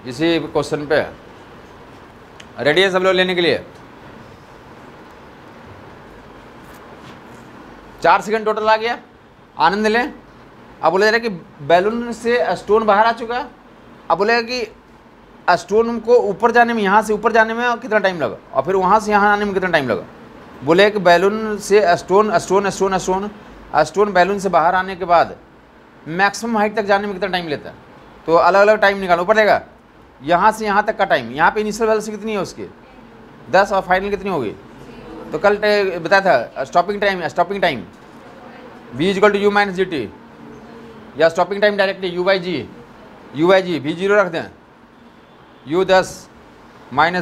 इसी क्वेश्चन पे, रेडी है सब लोग लेने के लिए। 4 सेकंड टोटल आ गया, आनंद लें। अब बोला जा रहा है कि बैलून से स्टोन बाहर आ चुका है, अब बोलेगा कि स्टोन को ऊपर जाने में, यहाँ से ऊपर जाने में कितना टाइम लगा, और फिर वहाँ से यहाँ आने में कितना टाइम लगा। बोले कि बैलून से स्टोन बैलून से बाहर आने के बाद मैक्सिमम हाइट तक जाने में कितना टाइम लेता है, तो अलग अलग टाइम निकालो। ऊपर देगा यहाँ से यहाँ तक का टाइम, यहाँ पे इनिशियल वेलोसिटी कितनी है उसकी 10, और फाइनल कितनी होगी, तो कल बताया था stopping time v = u - gt, या stopping time directly u/g v0 रख दें, u10 -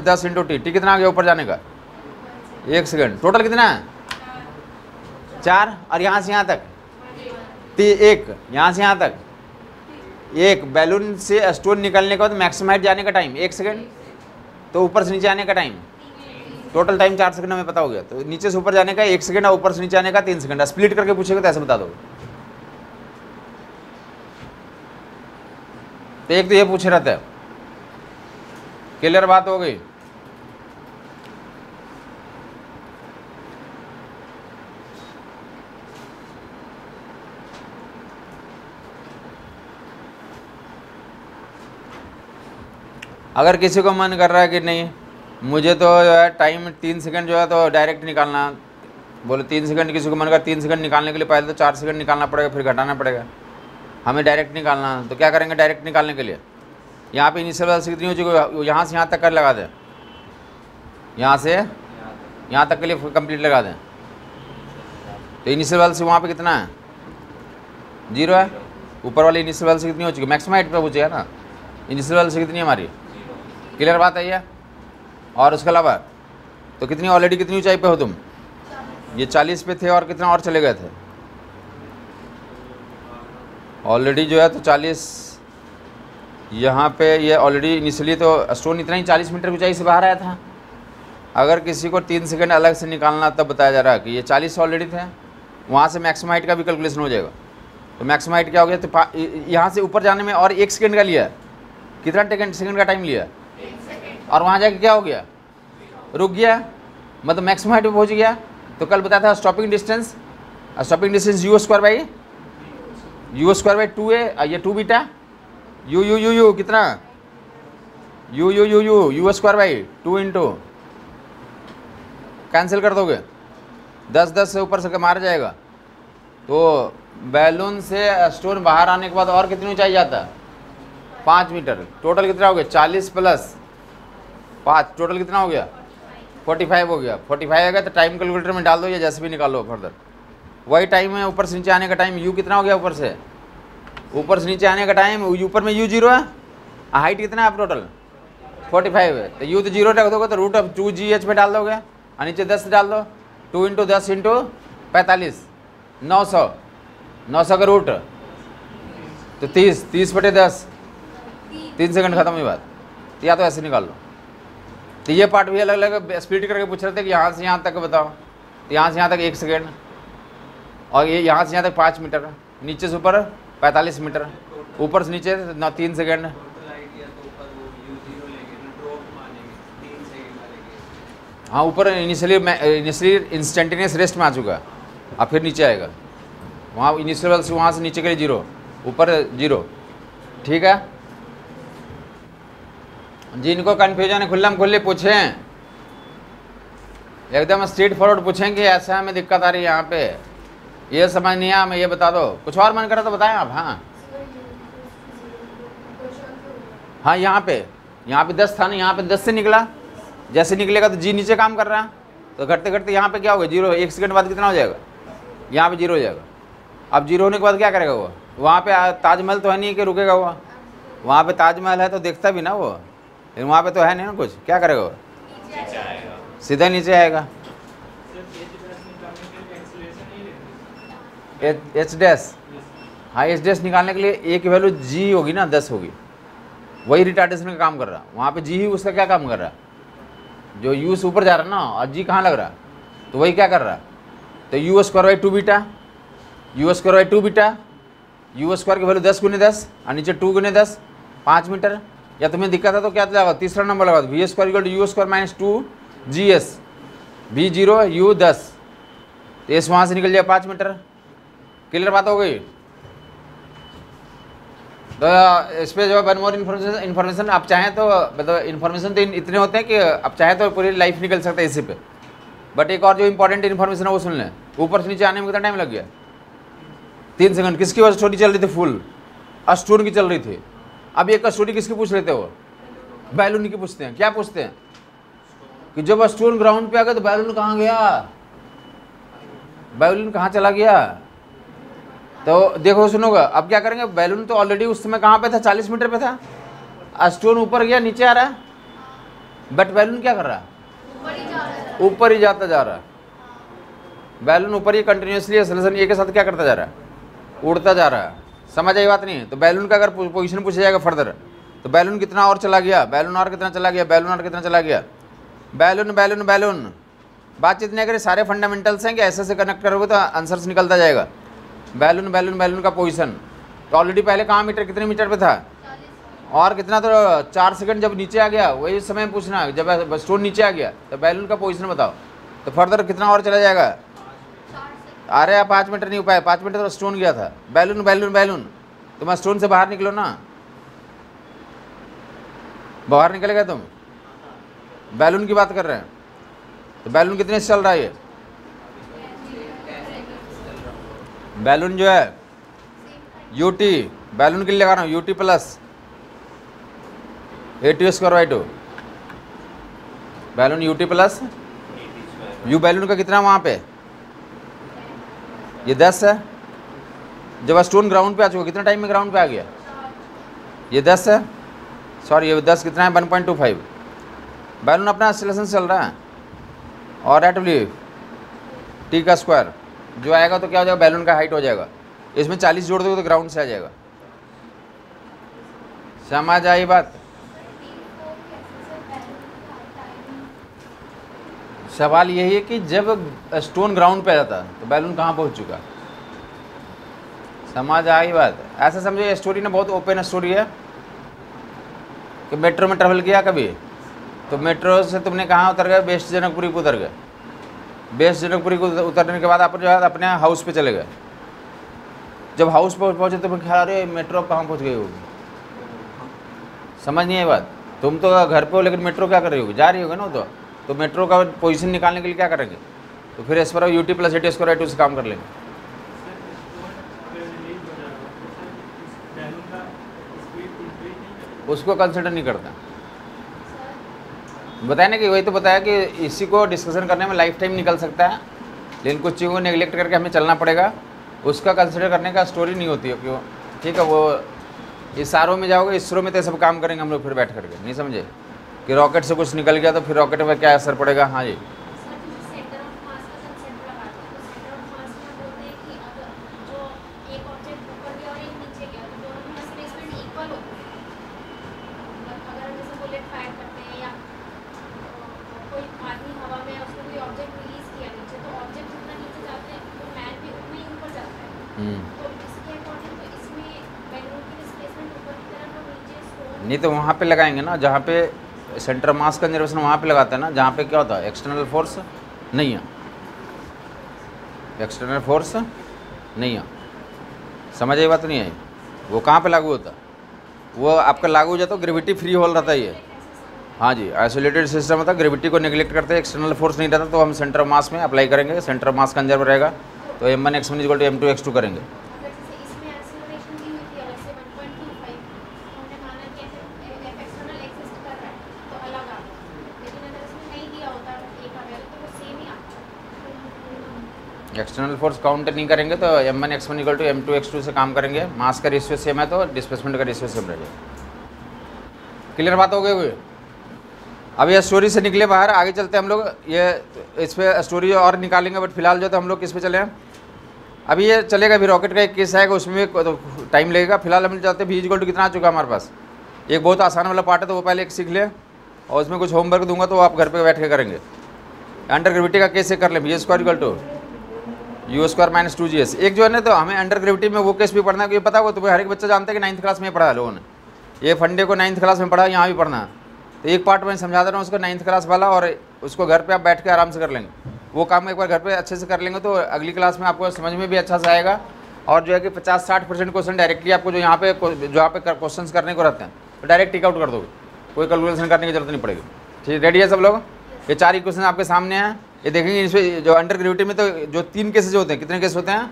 10 × t, कितना आ गया ऊपर जाने का 1 सेकंड। टोटल कितना है 4, और यहाँ से यहाँ तक 1, यहाँ से यहाँ तक 1। बैलून से स्टोन निकलने के बाद मैक्सिमम हाइट जाने का टाइम 1 सेकंड, तो ऊपर से नीचे आने का टाइम टोटल टाइम 4 सेकंड में पता हो गया। तो नीचे से ऊपर जाने का 1 सेकंड, और ऊपर से नीचे आने का 3 सेकंड। स्प्लिट करके पूछेगा तो ऐसे बता दो। तो एक तो ये पूछे रहता है, क्लियर बात हो गई। अगर किसी को मन कर रहा है कि नहीं मुझे तो जो है टाइम 3 सेकंड जो है तो डायरेक्ट निकालना, बोले 3 सेकंड किसी को मन कर 3 सेकंड निकालने के लिए पहले तो 4 सेकंड निकालना पड़ेगा, फिर घटाना पड़ेगा, हमें डायरेक्ट निकालना। तो क्या करेंगे डायरेक्ट निकालने के लिए, यहाँ पे इनिशियल वेलोसिटी कितनी हो चुकी, यहाँ से यहाँ तक कर लगा दें, यहाँ से यहाँ तक के लिए कंप्लीट लगा दें। तो इनिशियल वेलोसिटी वहाँ पे कितना है, 0 है। ऊपर वाली इनिशियल वेलोसिटी कितनी हो चुकी है, मैक्सिमम हाइट पे पूछेगा ना, इनिशियल वेलोसिटी कितनी है हमारी, क्लियर बात है ये। और उसके अलावा तो कितनी ऑलरेडी कितनी ऊंचाई पे हो तुम, ये 40 पे थे और कितना और चले गए थे ऑलरेडी जो है तो 40 यहाँ पे, ये ऑलरेडी इनिशियली तो स्टोन इतना ही 40 मीटर ऊंचाई से बाहर आया था। अगर किसी को 3 सेकंड अलग से निकालना तब बताया जा रहा है कि ये 40 ऑलरेडी थे, वहाँ से मैक्सिमम हाइट का भी कैलकुलेशन हो जाएगा। तो मैक्सिमम हाइट क्या हो गया, तो यहाँ से ऊपर जाने में और 1 सेकंड का लिया, कितना सेकंड का टाइम लिया, और वहाँ जाके क्या हो गया, रुक गया, मतलब मैक्सिमम हाइट पे पहुँच गया। तो कल बताया था stopping distance u² by 2a, ये 2 बीटा u कितना u² बाई 2 इंटू, कैंसिल कर दोगे 10 से ऊपर से मार जाएगा। तो बैलून से स्टोन बाहर आने के बाद और कितनी ऊंचाई जाता है, 5 मीटर। टोटल कितना हो गया, 40 प्लस 5, टोटल कितना हो गया, 45 हो गया। 45 आ गया तो टाइम कैलकुलेटर में डाल दो या जैसे भी निकालो फर्दर, वही टाइम है। ऊपर से नीचे आने का टाइम u कितना हो गया, ऊपर से नीचे आने का टाइम, ऊपर में u 0 है, हाइट कितना है आप टोटल 45 है, तो u तो 0 रख दोगे तो रूट ऑफ 2gh में डाल दोगे और नीचे 10 डाल दो, 2 इंटू 10 इंटू 45, 900 का रूट तो 30 बटे 10, 3 सेकंड खत्म हुई बात। या तो ऐसे निकाल लो। तो ये पार्ट भी अलग अलग स्प्लिट करके पूछ रहे थे कि यहाँ से यहाँ तक बताओ, तो यहाँ से यहाँ तक 1 सेकेंड, और ये यहाँ से यहाँ तक 5 मीटर, नीचे से ऊपर 45 मीटर, ऊपर से नीचे 3 सेकेंड। हाँ ऊपर इनिशियली इंस्टेंटेनियस रेस्ट में आ चुका, अब फिर नीचे आएगा, वहाँ इनिशियल से वहाँ से नीचे के लिए 0, ऊपर 0, ठीक है। जिनको कन्फ्यूजन है खुल्लम खुल्ले पूछें, एकदम स्ट्रेट फॉरवर्ड पूछें कि ऐसा हमें दिक्कत आ रही है यहाँ पे, ये समझ नहीं आया हमें ये बता दो, कुछ और मन करा तो बताएं आप। हाँ यहाँ पे 10 था ना, यहाँ पे 10 से निकला, जैसे निकलेगा तो जी नीचे काम कर रहा है, तो घटते घटते यहाँ पे क्या होगा 0, 1 सेकंड बाद कितना हो जाएगा, यहाँ पे 0 हो जाएगा। अब 0 होने के बाद क्या करेगा वो, वहाँ पे ताजमहल तो है नहीं कि रुकेगा वो, वहाँ पे ताजमहल है तो देखता भी ना वो, लेकिन वहाँ पे तो है नहीं ना कुछ, क्या करेगा वो, सीधा नीचे आएगा। एच डैश, हाँ एच डैश निकालने के लिए ए की वैल्यू जी होगी ना, 10 होगी, वही रिटार्डेशन का काम कर रहा, वहाँ पे जी ही उसका क्या काम कर रहा, जो यू से ऊपर जा रहा है ना, और जी कहाँ लग रहा, तो वही क्या कर रहा, तो u² by 2 beta, u² by 2 beta, u² की वैल्यू 10 गुने 10 और नीचे 2 गुने 10, 5 मीटर। या तुम्हें दिक्कत है तो क्या लगा, तीसरा नंबर लगा, v² u² minus 2gs, v0 u 10, तो एस वहाँ से निकल जाए 5 मीटर। क्लियर बात हो गई। तो इस पर जो है वन मोर इन्फॉर्मेशन आप चाहें तो, मतलब इन्फॉर्मेशन तो इतने होते हैं कि आप चाहें तो पूरी लाइफ निकल सकता है इसी पे, बट एक और जो इंपॉर्टेंट इन्फॉर्मेशन है वो सुन लें। ऊपर से नीचे आने में कितना टाइम लग गया, 3 सेकंड। किसकी वजह स्टोरी चल रही थी, फुल स्टोन की चल रही थी। अब एक स्टोरी किसकी पूछ रहे थे वो, बैलून की पूछते हैं। क्या पूछते हैं कि जब स्टोन ग्राउंड पे आ गया तो बैलून कहाँ गया, बैलून कहाँ चला गया। तो देखो सुनोगा, अब क्या करेंगे, बैलून तो ऑलरेडी उस समय कहाँ पे था, 40 मीटर पे था, स्टोन ऊपर गया नीचे आ रहा है, बट बैलून क्या कर रहा है, ऊपर ही जाता जा रहा है। बैलून ऊपर ही कंटिन्यूसली एक्सेलरेशन ए के साथ क्या करता जा रहा है, उड़ता जा रहा है। समझ आई बात नहीं। तो बैलून का अगर पोजीशन पूछा जाएगा फर्दर, तो बैलून कितना और चला गया, बैलून और कितना चला गया, बैलून और कितना चला गया, बैलून बैलून बैलून। बातचीत नहीं करें, सारे फंडामेंटल्स हैं कि ऐसे से कनेक्ट करोगे तो आंसर्स निकलता जाएगा। बैलून बैलून बैलून का पोजीशन तो ऑलरेडी पहले कहाँ मीटर, कितने मीटर पे था, और कितना, तो 4 सेकंड जब नीचे आ गया वही समय पूछना, जब स्टोन नीचे आ गया तो बैलून का पोजीशन बताओ। तो फर्दर कितना और चला जाएगा, अरे आप 5 मीटर नहीं हो पाए, 5 मीटर तो स्टोन गया था। बैलून बैलून बैलून, तो मैं स्टोन से बाहर निकलो ना, बाहर निकल गए तुम? बैलून की बात कर रहे हैं, तो बैलून कितने से चल रहा है ये? बैलून जो है यूटी, बैलून के लिए लगा रहा हूँ UT plus AT square by 2, balloon UT plus you. Balloon का कितना वहाँ पे? ये 10 है। जब स्टोन ग्राउंड पे आ चुका, कितना टाइम में ग्राउंड पे आ गया? ये 10 है, सॉरी ये 10 कितना है? 1.25। बैलून अपना एक्सेलरेशन चल रहा है और एट टी का स्क्वायर जो आएगा तो क्या हो जाएगा? बैलून का हाइट हो जाएगा। इसमें 40 जोड़ दोगे तो ग्राउंड से आ जाएगा। समझ आई बात? सवाल यही है कि जब स्टोन ग्राउंड पे आ जाता तो बैलून कहाँ पहुँच चुका। समझ आई बात? ऐसा समझो ये स्टोरी ना बहुत ओपन स्टोरी है कि मेट्रो में ट्रेवल किया कभी, तो मेट्रो से तुमने कहाँ उतर गए? वेस्ट जनकपुरी को उतर गए। वेस्ट जनकपुरी को उतरने के बाद आप जो है अपने हाउस पे चले गए। जब हाउस पर पहुँचे तो ख्याल आ रही है मेट्रो कहाँ पहुँच गई होगी। समझ नहीं आई बात? तुम तो घर पे हो लेकिन मेट्रो क्या कर रही होगी? जा रही होगी ना। तो मेट्रो का पोजीशन निकालने के लिए क्या करेंगे? तो फिर इस पर UT plus AT square by 2 से काम कर लेंगे। उसको कंसिडर नहीं करता। बताया ना कि वही तो बताया कि इसी को डिस्कशन करने में लाइफ टाइम निकल सकता है, लेकिन कुछ चीज़ों को नेगलेक्ट करके हमें चलना पड़ेगा। उसका कंसिडर करने का स्टोरी नहीं होती है क्यों? ठीक है, वो इशारों में जाओगे, इसरो में तो सब काम करेंगे हम लोग फिर बैठ करके। नहीं समझे कि रॉकेट से कुछ निकल गया तो फिर रॉकेट में क्या असर पड़ेगा। हाँ जी, नहीं तो वहाँ पे लगाएंगे ना जहाँ पे सेंटर मास कंजर्वेशन, वहाँ पे लगाते हैं ना जहाँ पे क्या होता है एक्सटर्नल फोर्स नहीं है। एक्सटर्नल फोर्स नहीं है। समझ आई बात? नहीं आई? वो कहाँ पे लागू होता? वो आपका लागू हो जाता है ग्रेविटी फ्री होल रहता है ये। हाँ जी, आइसोलेटेड सिस्टम होता है, ग्रेविटी को नेग्लेक्ट करते हैं, एक्सटर्नल फोर्स नहीं रहता, तो हम सेंटर मास में अप्लाई करेंगे। सेंटर मास कंजर्व रहेगा तो M1x1 = M2x2 करेंगे। एक्सटर्नल फोर्स काउंट नहीं करेंगे तो M1x1 = M2x2 से काम करेंगे। मास का रेशियो सेम है तो डिस्प्लेसमेंट का रेशियो सेम रहेगा। क्लियर बात हो गई हुई? अब ये स्टोरी से निकले बाहर, आगे चलते हैं हम लोग। ये इस पर स्टोरी और निकालेंगे, बट फिलहाल जो तो हम लोग किस पे चले हैं? अभी ये चलेगा, अभी रॉकेट का एक केस आएगा, उसमें तो टाइम लगेगा। फिलहाल हम चाहते हैं V = कितना आ चुका हमारे पास। एक बहुत आसान वाला पार्ट है तो वो पहले एक सीख ले, और उसमें कुछ होमवर्क दूंगा तो आप घर पे बैठ के करेंगे। अंडर ग्रेविटी का केस कर लें, V² = U² - 2GS। एक जो है ना, तो हमें अंडर ग्रेविटी में वो केस भी पढ़ना है कि पता हो तुम्हें, हर एक बच्चा जानता है कि 9th क्लास में पढ़ा है लोगों ने। ये फंडे को 9th क्लास में पढ़ा, यहाँ भी पढ़ना है। तो एक पार्ट मैं समझा दे रहा हूँ उसको 9th क्लास वाला, और उसको घर पे आप बैठ के आराम से कर लेंगे। वो काम एक बार घर पे अच्छे से कर लेंगे तो अगली क्लास में आपको समझ में भी अच्छा से आएगा। और जो है कि 50-60% क्वेश्चन डायरेक्टली आपको जो यहाँ पे क्वेश्चन करने को रहते हैं तो डायरेक्ट टिक आउट कर दोगे, कोई कैलकुलेशन करने की जरूरत नहीं पड़ेगी। ठीक, रेडी है सब लोग? ये 4 इक्वेशन आपके सामने हैं, ये देखेंगे। इसमें जो अंडर ग्रेविटी में तो जो 3 केसेज होते हैं, कितने केस होते हैं?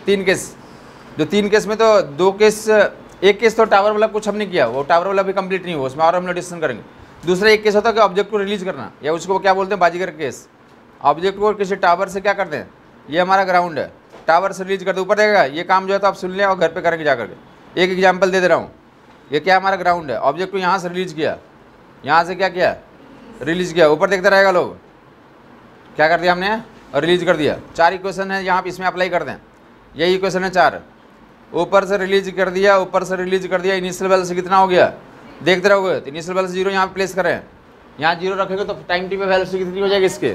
3 केस। जो 3 केस में तो 2 केस, एक केस तो टावर वाला कुछ हमने किया, वो टावर वाला भी कंप्लीट नहीं हुआ, उसमें और हम लोग डिस्कशन करेंगे। दूसरा एक केस होता है कि ऑब्जेक्ट को रिलीज करना, या उसको क्या बोलते हैं, बाजीगर केस। ऑब्जेक्ट को किसी टावर से क्या करते हैं, ये हमारा ग्राउंड है, टावर से रिलीज करते ऊपर देगा। ये काम जो है तो आप सुन लें और घर पे करेंगे जाकर के। एक एग्जाम्पल दे रहा हूँ, ये क्या हमारा ग्राउंड है, ऑब्जेक्ट को यहाँ से रिलीज किया, यहाँ से क्या किया, रिलीज किया, ऊपर देखते रहेगा लोग, क्या कर दिया हमने, रिलीज कर दिया। 4 इक्वेशन है यहाँ पे, इसमें अप्लाई कर दें। यही इक्वेशन है 4, ऊपर से रिलीज कर दिया, ऊपर से रिलीज कर दिया। इनिशियल वैल्यू से कितना हो गया, देखते रहोगे। तो इनिशियल वैल्यू 0 यहाँ प्लेस करें, यहाँ 0 रखेंगे तो टाइम टी पे वैल्यू कितनी हो जाएगी इसके,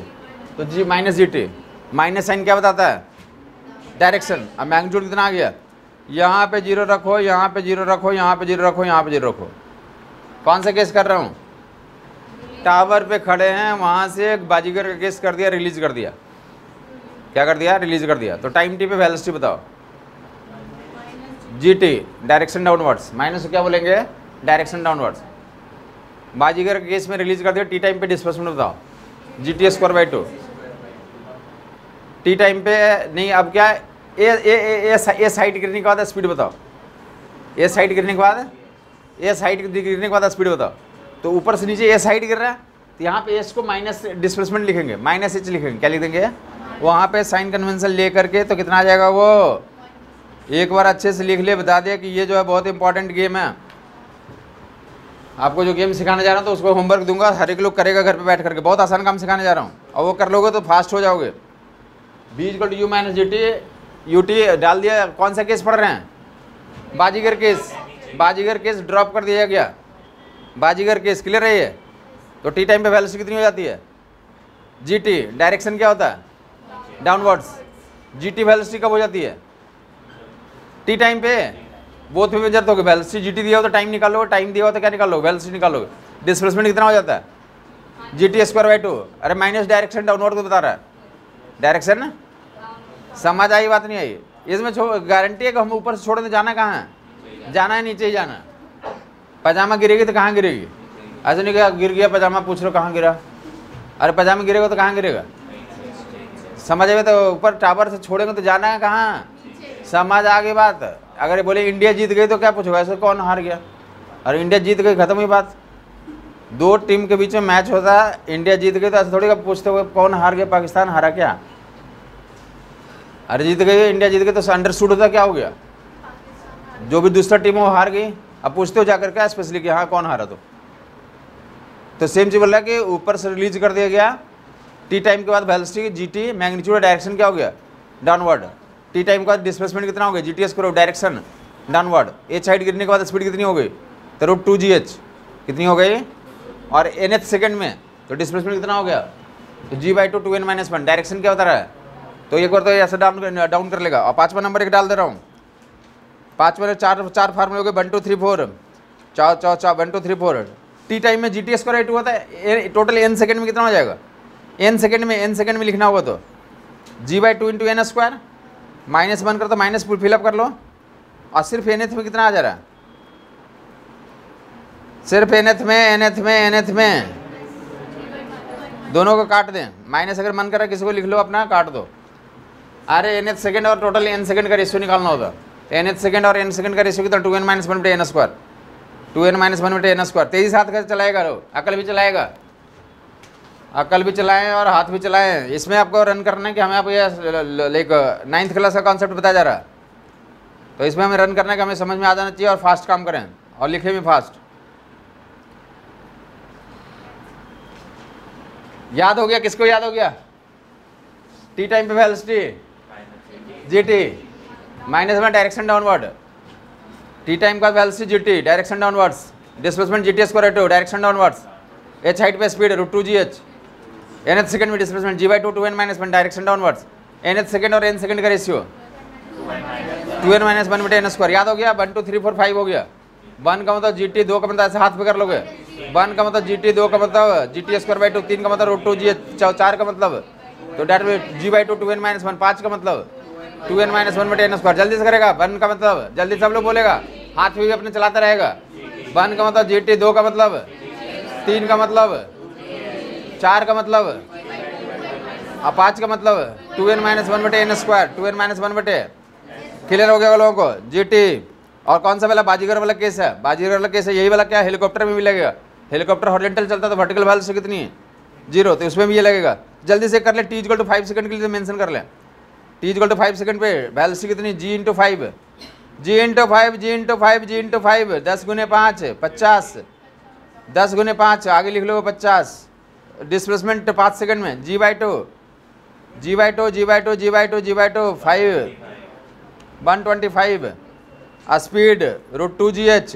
तो G - GT। माइनस साइन क्या बताता है, डायरेक्शन। अब मैग्नीट्यूड कितना आ गया, यहाँ पे 0 रखो, यहाँ पे 0 रखो, यहाँ पे 0 रखो, यहाँ पे 0 रखो। कौन सा केस कर रहा हूँ, टावर पे खड़े हैं, वहाँ से एक बाजीगर का केस कर दिया, रिलीज कर दिया। क्या कर दिया, रिलीज कर दिया। तो टाइम टी पे वेलोसिटी बताओ, GT, डायरेक्शन डाउनवर्ड्स। माइनस क्या बोलेंगे, डायरेक्शन डाउनवर्ड्स। बाजीगर के केस में रिलीज कर दिया, टी टाइम पे डिस्प्लेसमेंट बताओ, GT²/2। टी टाइम पे नहीं, अब क्या है, ए साइड गिरने के बाद स्पीड बताओ, ए साइड गिरने के बाद, ए साइड गिरने के बाद स्पीड बताओ। तो ऊपर से नीचे ए साइड गिर रहा है, तो यहाँ पे एस को माइनस डिस्प्लेसमेंट लिखेंगे, -h लिखेंगे, क्या लिख देंगे, वहाँ पे साइन कन्वेंशन ले करके, तो कितना आ जाएगा वो, एक बार अच्छे से लिख ले, बता दिया कि ये जो है बहुत इंपॉर्टेंट गेम है। आपको जो गेम सिखाने जा रहा हूँ तो उसको होमवर्क दूंगा, हर एक लोग करेगा घर पे बैठ करके, बहुत आसान काम सिखाने जा रहा हूँ, और वो कर लोगे तो फास्ट हो जाओगे। b = u - gt ut डाल दिया। कौन सा केस पढ़ रहे हैं, बाजीगर केस, बाजीगर केस ड्रॉप कर दिया गया, बाजीगर केस क्लियर है ये। तो टी टाइम पे वेलोसिटी कितनी हो जाती है, GT, डायरेक्शन क्या होता है, डाउनवर्ड्स, GT वेलोसिटी कब हो जाती है, टी टाइम पे, बोथ में मेजर तो वेलोसिटी GT दिया हो तो टाइम निकालो, टाइम दिया हो तो क्या निकालो, वेलोसिटी निकालोगे। डिस्प्लेसमेंट कितना हो जाता है, GT²/2। अरे माइनस डायरेक्शन डाउनवर्ड को बता रहा है, डायरेक्शन ना, समझ आई बात नहीं आई, इसमें गारंटी है कि हम ऊपर से छोड़ने जाना कहाँ है, जाना है नीचे ही जाना है। पजामा गिरेगी तो कहाँ गिरेगी, ऐसा नहीं क्या गिर गया पजामा, पूछ लो कहाँ गिरा, अरे पजामा गिरेगा तो कहाँ गिरेगा, समझ आए, तो ऊपर टावर से छोड़ेंगे तो जाना है कहाँ, समझ आ गई बात। अगर ये बोले इंडिया जीत गई तो क्या पूछोगे, ऐसे कौन हार गया, अरे इंडिया जीत गई खत्म हुई बात। दो टीम के बीच में मैच होता है, इंडिया जीत गई तो ऐसे थोड़ी पूछते हुए कौन हार गया, पाकिस्तान हारा क्या, अरे जीत गई, इंडिया जीत गई तो अंडरस्टूड होता क्या हो गया, जो भी दूसरा टीम वो हार गई, अब पूछते हो जाकर क्या स्पेशली कि हाँ कौन हारा। तो सेम चीज बोल रहा है कि ऊपर से रिलीज कर दिया गया, टी टाइम के बाद वेलोसिटी GT, मैग्नीट्यूड डायरेक्शन क्या हो गया, डाउनवर्ड। टी टाइम के बाद डिस्प्लेसमेंट कितना हो गया, GT² डायरेक्शन डाउनवर्ड। ए साइड गिरने के बाद स्पीड कितनी हो गई, तो √2gh कितनी हो गई, और nth सेकंड में तो डिस्प्लेसमेंट कितना हो गया, तो g/2 2n - 1 डायरेक्शन क्या बता रहा है। तो एक बार तो ऐसे डाउन कर लेगा। और 5वां नंबर एक डाल दे रहा हूँ, 5वां चार फार्मूले हो गए, 1 2 3 4 1 2 3 4। टी टाइम में GT² होता है, टोटल n सेकंड में कितना हो जाएगा, n सेकंड में लिखना होगा तो g/2 × n² -1 कर तो माइनस फिलअप कर लो। और सिर्फ nth में कितना आ जा रहा है, सिर्फ nth में दोनों को काट दें, माइनस अगर मन कर रहा है किसी को लिख लो अपना, काट दो। अरे nth सेकंड और टोटल n सेकंड का रेशियो निकालना होता, तो nth सेकंड और n सेकंड का रेशियो कितना, 2n - 1/n², 2n - 1/n²। तेजी साथ कैसे चलाएगा, रो अकल भी चलाएगा, अकल भी चलाएं और हाथ भी चलाएं। इसमें आपको रन करना है कि हमें, आप ये लाइक 9th क्लास का कॉन्सेप्ट बताया जा रहा है, तो इसमें हमें रन करना है कि हमें समझ में आ जाना चाहिए और फास्ट काम करें और लिखे भी फास्ट। याद हो गया, किसको याद हो गया, टी टाइम पे velocity GT, -1 direction downward, t time का velocity GT direction downwards, displacement GT² direction downwards, h height पे स्पीड √2gh, nth सेकंड में displacement g/2 2n - 1 direction downwards, nth second और n सेकंड का ratio 2n - 1/n²। याद हो गया, 1 2 3 4 5 हो गया। 1 का मतलब GT, 2 का मतलब ऐसे हाथ पे कर लोगे, 1 का मतलब GT, 2 का मतलब GT²/2, 3 का मतलब √2gh, 4 का मतलब तो डायरेक्ट g/2 2n - 1, 5 का मतलब 2n - 1/n²। जल्दी से करेगा, 1 का मतलब जल्दी सब लोग बोलेगा, हाथ भी अपने चलाता रहेगा। 1 का मतलब GT, 2 का मतलब, 3 का मतलब, 4 का मतलब, और 5 का मतलब 2n - 1/n², 2n - 1/। क्लियर हो गया लोगों को, GT। और कौन सा वाला, बाजीगर वाला केस है, बाजीगर वाला केस है, यही वाला क्या, हेलीकॉप्टर में भी लगेगा। हेलीकॉप्टर हॉरिजॉन्टल चलता है तो वर्टिकल वेलोसिटी कितनी है, 0, तो उसमें भी ये लगेगा। जल्दी से कर ले, t = 5 सेकंड के लिए मेंशन कर ले, t = 5 सेकंड पे वेलोसिटी कितनी, g × 5, g × 5, g × 5, g × 5, 10 × 5 50, 10 × 5 आगे लिख लो 50। डिस्प्लेसमेंट 5 सेकंड में g/2 5 125, स्पीड √2gh।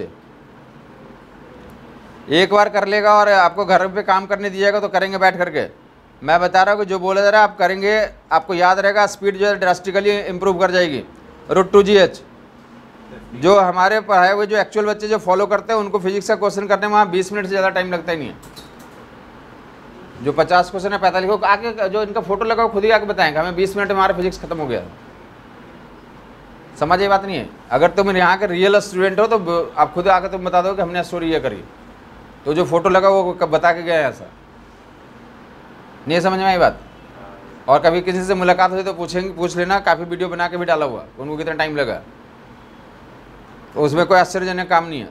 एक बार कर लेगा और आपको घर पे काम करने दीजिएगा तो करेंगे बैठ करके। मैं बता रहा हूँ कि जो बोला जा रहा है आप करेंगे, आपको याद रहेगा, स्पीड जो है ड्रास्टिकली इंप्रूव कर जाएगी। √2gh जो हमारे पढ़ाए हुए जो एक्चुअल बच्चे जो फॉलो करते हैं उनको फिजिक्स का क्वेश्चन करने में वहाँ 20 मिनट से ज़्यादा टाइम लगता ही नहीं है। जो 50 क्वेश्चन है 45 को आके जो इनका फोटो लगाओ खुद ही आके बताएंगे, हमें 20 मिनट में हमारा फिजिक्स खत्म हो गया। समझ ये बात नहीं है। अगर तुम यहाँ के रियल स्टूडेंट हो तो आप खुद आकर तुम बता दो कि हमने स्टोरी ये करी, तो जो फोटो लगा वो कब बता के गया है ऐसा, नहीं समझ में आई बात। और कभी किसी से मुलाकात हुई तो पूछ लेना, काफ़ी वीडियो बना के भी डाला हुआ, उनको कितना टाइम लगा। तो उसमें कोई आश्चर्यजनक काम नहीं है।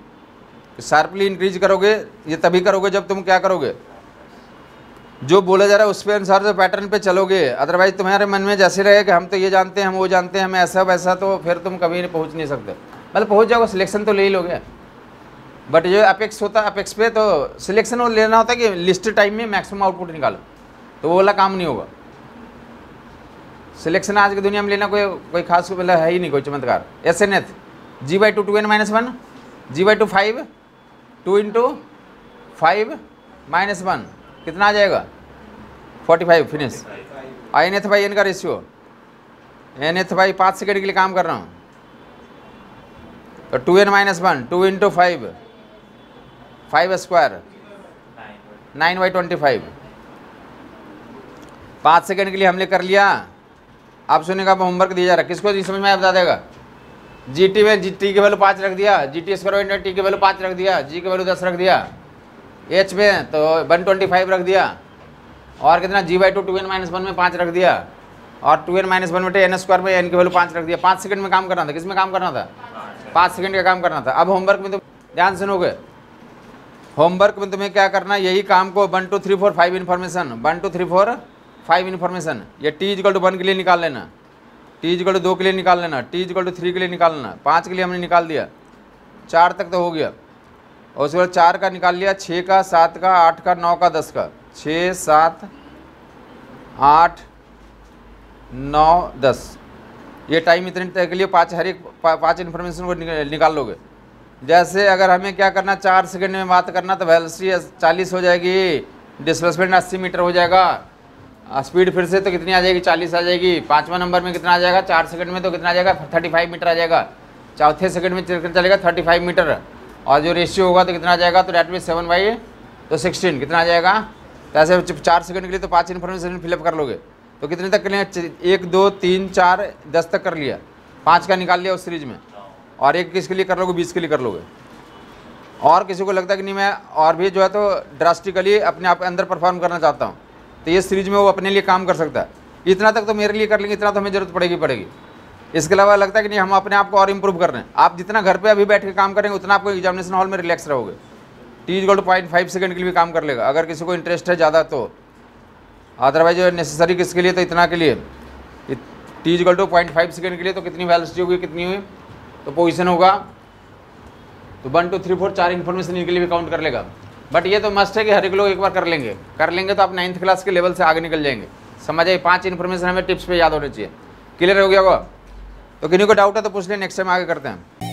शार्पली इंक्रीज करोगे ये तभी करोगे जब तुम क्या करोगे, जो बोला जा रहा है उस पे अनुसार से पैटर्न पे चलोगे। अदरवाइज तुम्हारे मन में जैसे रहे कि हम तो ये जानते हैं, हम वो जानते हैं, हम ऐसा वैसा, तो फिर तुम कभी नहीं पहुंच नहीं सकते। मतलब पहुंच जाओगे, सिलेक्शन तो ले ही लोगे, बट जो अपेक्स होता है अपेक्स पे तो सिलेक्शन वो लेना होता है कि लिस्ट टाइम में मैक्सिमम आउटपुट निकालो, तो वो वाला काम नहीं होगा। सिलेक्शन आज की दुनिया में लेना कोई खास मतलब है ही नहीं, कोई चमत्कार। SNF G/2 2n-1 G/2 5 2 × 5 -1 कितना आ जाएगा 45 फिनिश। INF/N का रेशियो, NF 5 सेकेंड के लिए काम कर रहा हूँ, तो 2n-1 2 × 5 5 स्क्वायर 9/25 5 सेकेंड के लिए हमने कर लिया। आप सुनेगा होमवर्क दिया जा रहा है, किसको जी समझ में आया बता देगा। GT में टी की वैल्यू 5 रख दिया, GT² टी की वैल्यू 5 रख दिया, G की वैल्यू 10 रख दिया, H में तो 125 रख दिया, और कितना G/2 2n-1 में 5 रख दिया, और 2n-1 में n² में n की वैल्यू 5 रख दिया। 5 सेकंड में काम करना था, किस में काम करना था 5 सेकंड का काम करना था। अब होमवर्क में तुम ध्यान सुनोगे, होमवर्क में तुम्हें क्या करना, यही काम को 1 2 3 4 5 इन्फॉर्मेशन 1 2 3 4 5 इन्फॉर्मेशन, ये T=1 के लिए निकाल लेना, T=2 के लिए निकाल लेना, T=3 के लिए निकाल लेना, 5 के लिए हमने निकाल दिया, 4 तक तो हो गया, और उसके बाद 4 का निकाल लिया, 6 का 7 का 8 का 9 का 10 का, 6 7 8 9 10, ये टाइम इतने तक के लिए 5 हर एक 5 इन्फॉर्मेशन को निकाल लोगे। जैसे अगर हमें क्या करना 4 सेकंड में बात करना तो वेलोसिटी 40 हो जाएगी, डिस्प्लेसमेंट 80 मीटर हो जाएगा, स्पीड फिर से तो कितनी आ जाएगी 40 आ जाएगी, 5वां नंबर में कितना आ जाएगा 4 सेकंड में तो कितना आ जाएगा 35 मीटर आ जाएगा, चौथे सेकंड में चलेगा 35 मीटर, और जो रेशियो होगा तो कितना आ जाएगा, तो डेट में 7/16 कितना आ जाएगा। तो ऐसे 4 सेकंड के लिए तो 5 इन्फॉर्मेशन फिलअप कर लोगे, तो कितने तक कर लिया 1 2 3 4 10 तक कर लिया, 5 का निकाल लिया उस सीरीज में, और एक किसके लिए कर लोगे 20 के लिए कर लोगे। और किसी को लगता है कि नहीं मैं और भी जो है तो ड्रास्टिकली अपने आप अंदर परफॉर्म करना चाहता हूँ, तो ये सीरीज में वो अपने लिए काम कर सकता है। इतना तक तो मेरे लिए कर लेंगे, इतना तो हमें जरूरत पड़ेगी। इसके अलावा लगता है कि नहीं हम अपने आप को और इम्प्रूव कर रहे हैं। आप जितना घर पे अभी बैठ के काम करेंगे उतना आपको एग्जामिनेशन हॉल में रिलैक्स रहोगे। T=0.5 सेकंड के लिए भी काम कर लेगा अगर किसी को इंटरेस्ट है ज़्यादा तो, अदरवाइज जो नेसेसरी किसके लिए तो इतना के लिए T=0.5 सेकंड के लिए तो कितनी वेलोसिटी होगी, कितनी हुई तो पोजीशन होगा, तो 1 2 3 4 4 इन्फॉर्मेशन इनके लिए भी काउंट कर लेगा। बट ये तो मस्ट है कि हर एक लोग एक बार कर लेंगे तो आप 9th क्लास के लेवल से आगे निकल जाएंगे। समझ आइए 5 इन्फॉर्मेशन हमें टिप्स पे याद होने चाहिए। क्लियर हो गया होगा, तो किन्हीं को डाउट है तो पूछ लें, नेक्स्ट टाइम आगे करते हैं।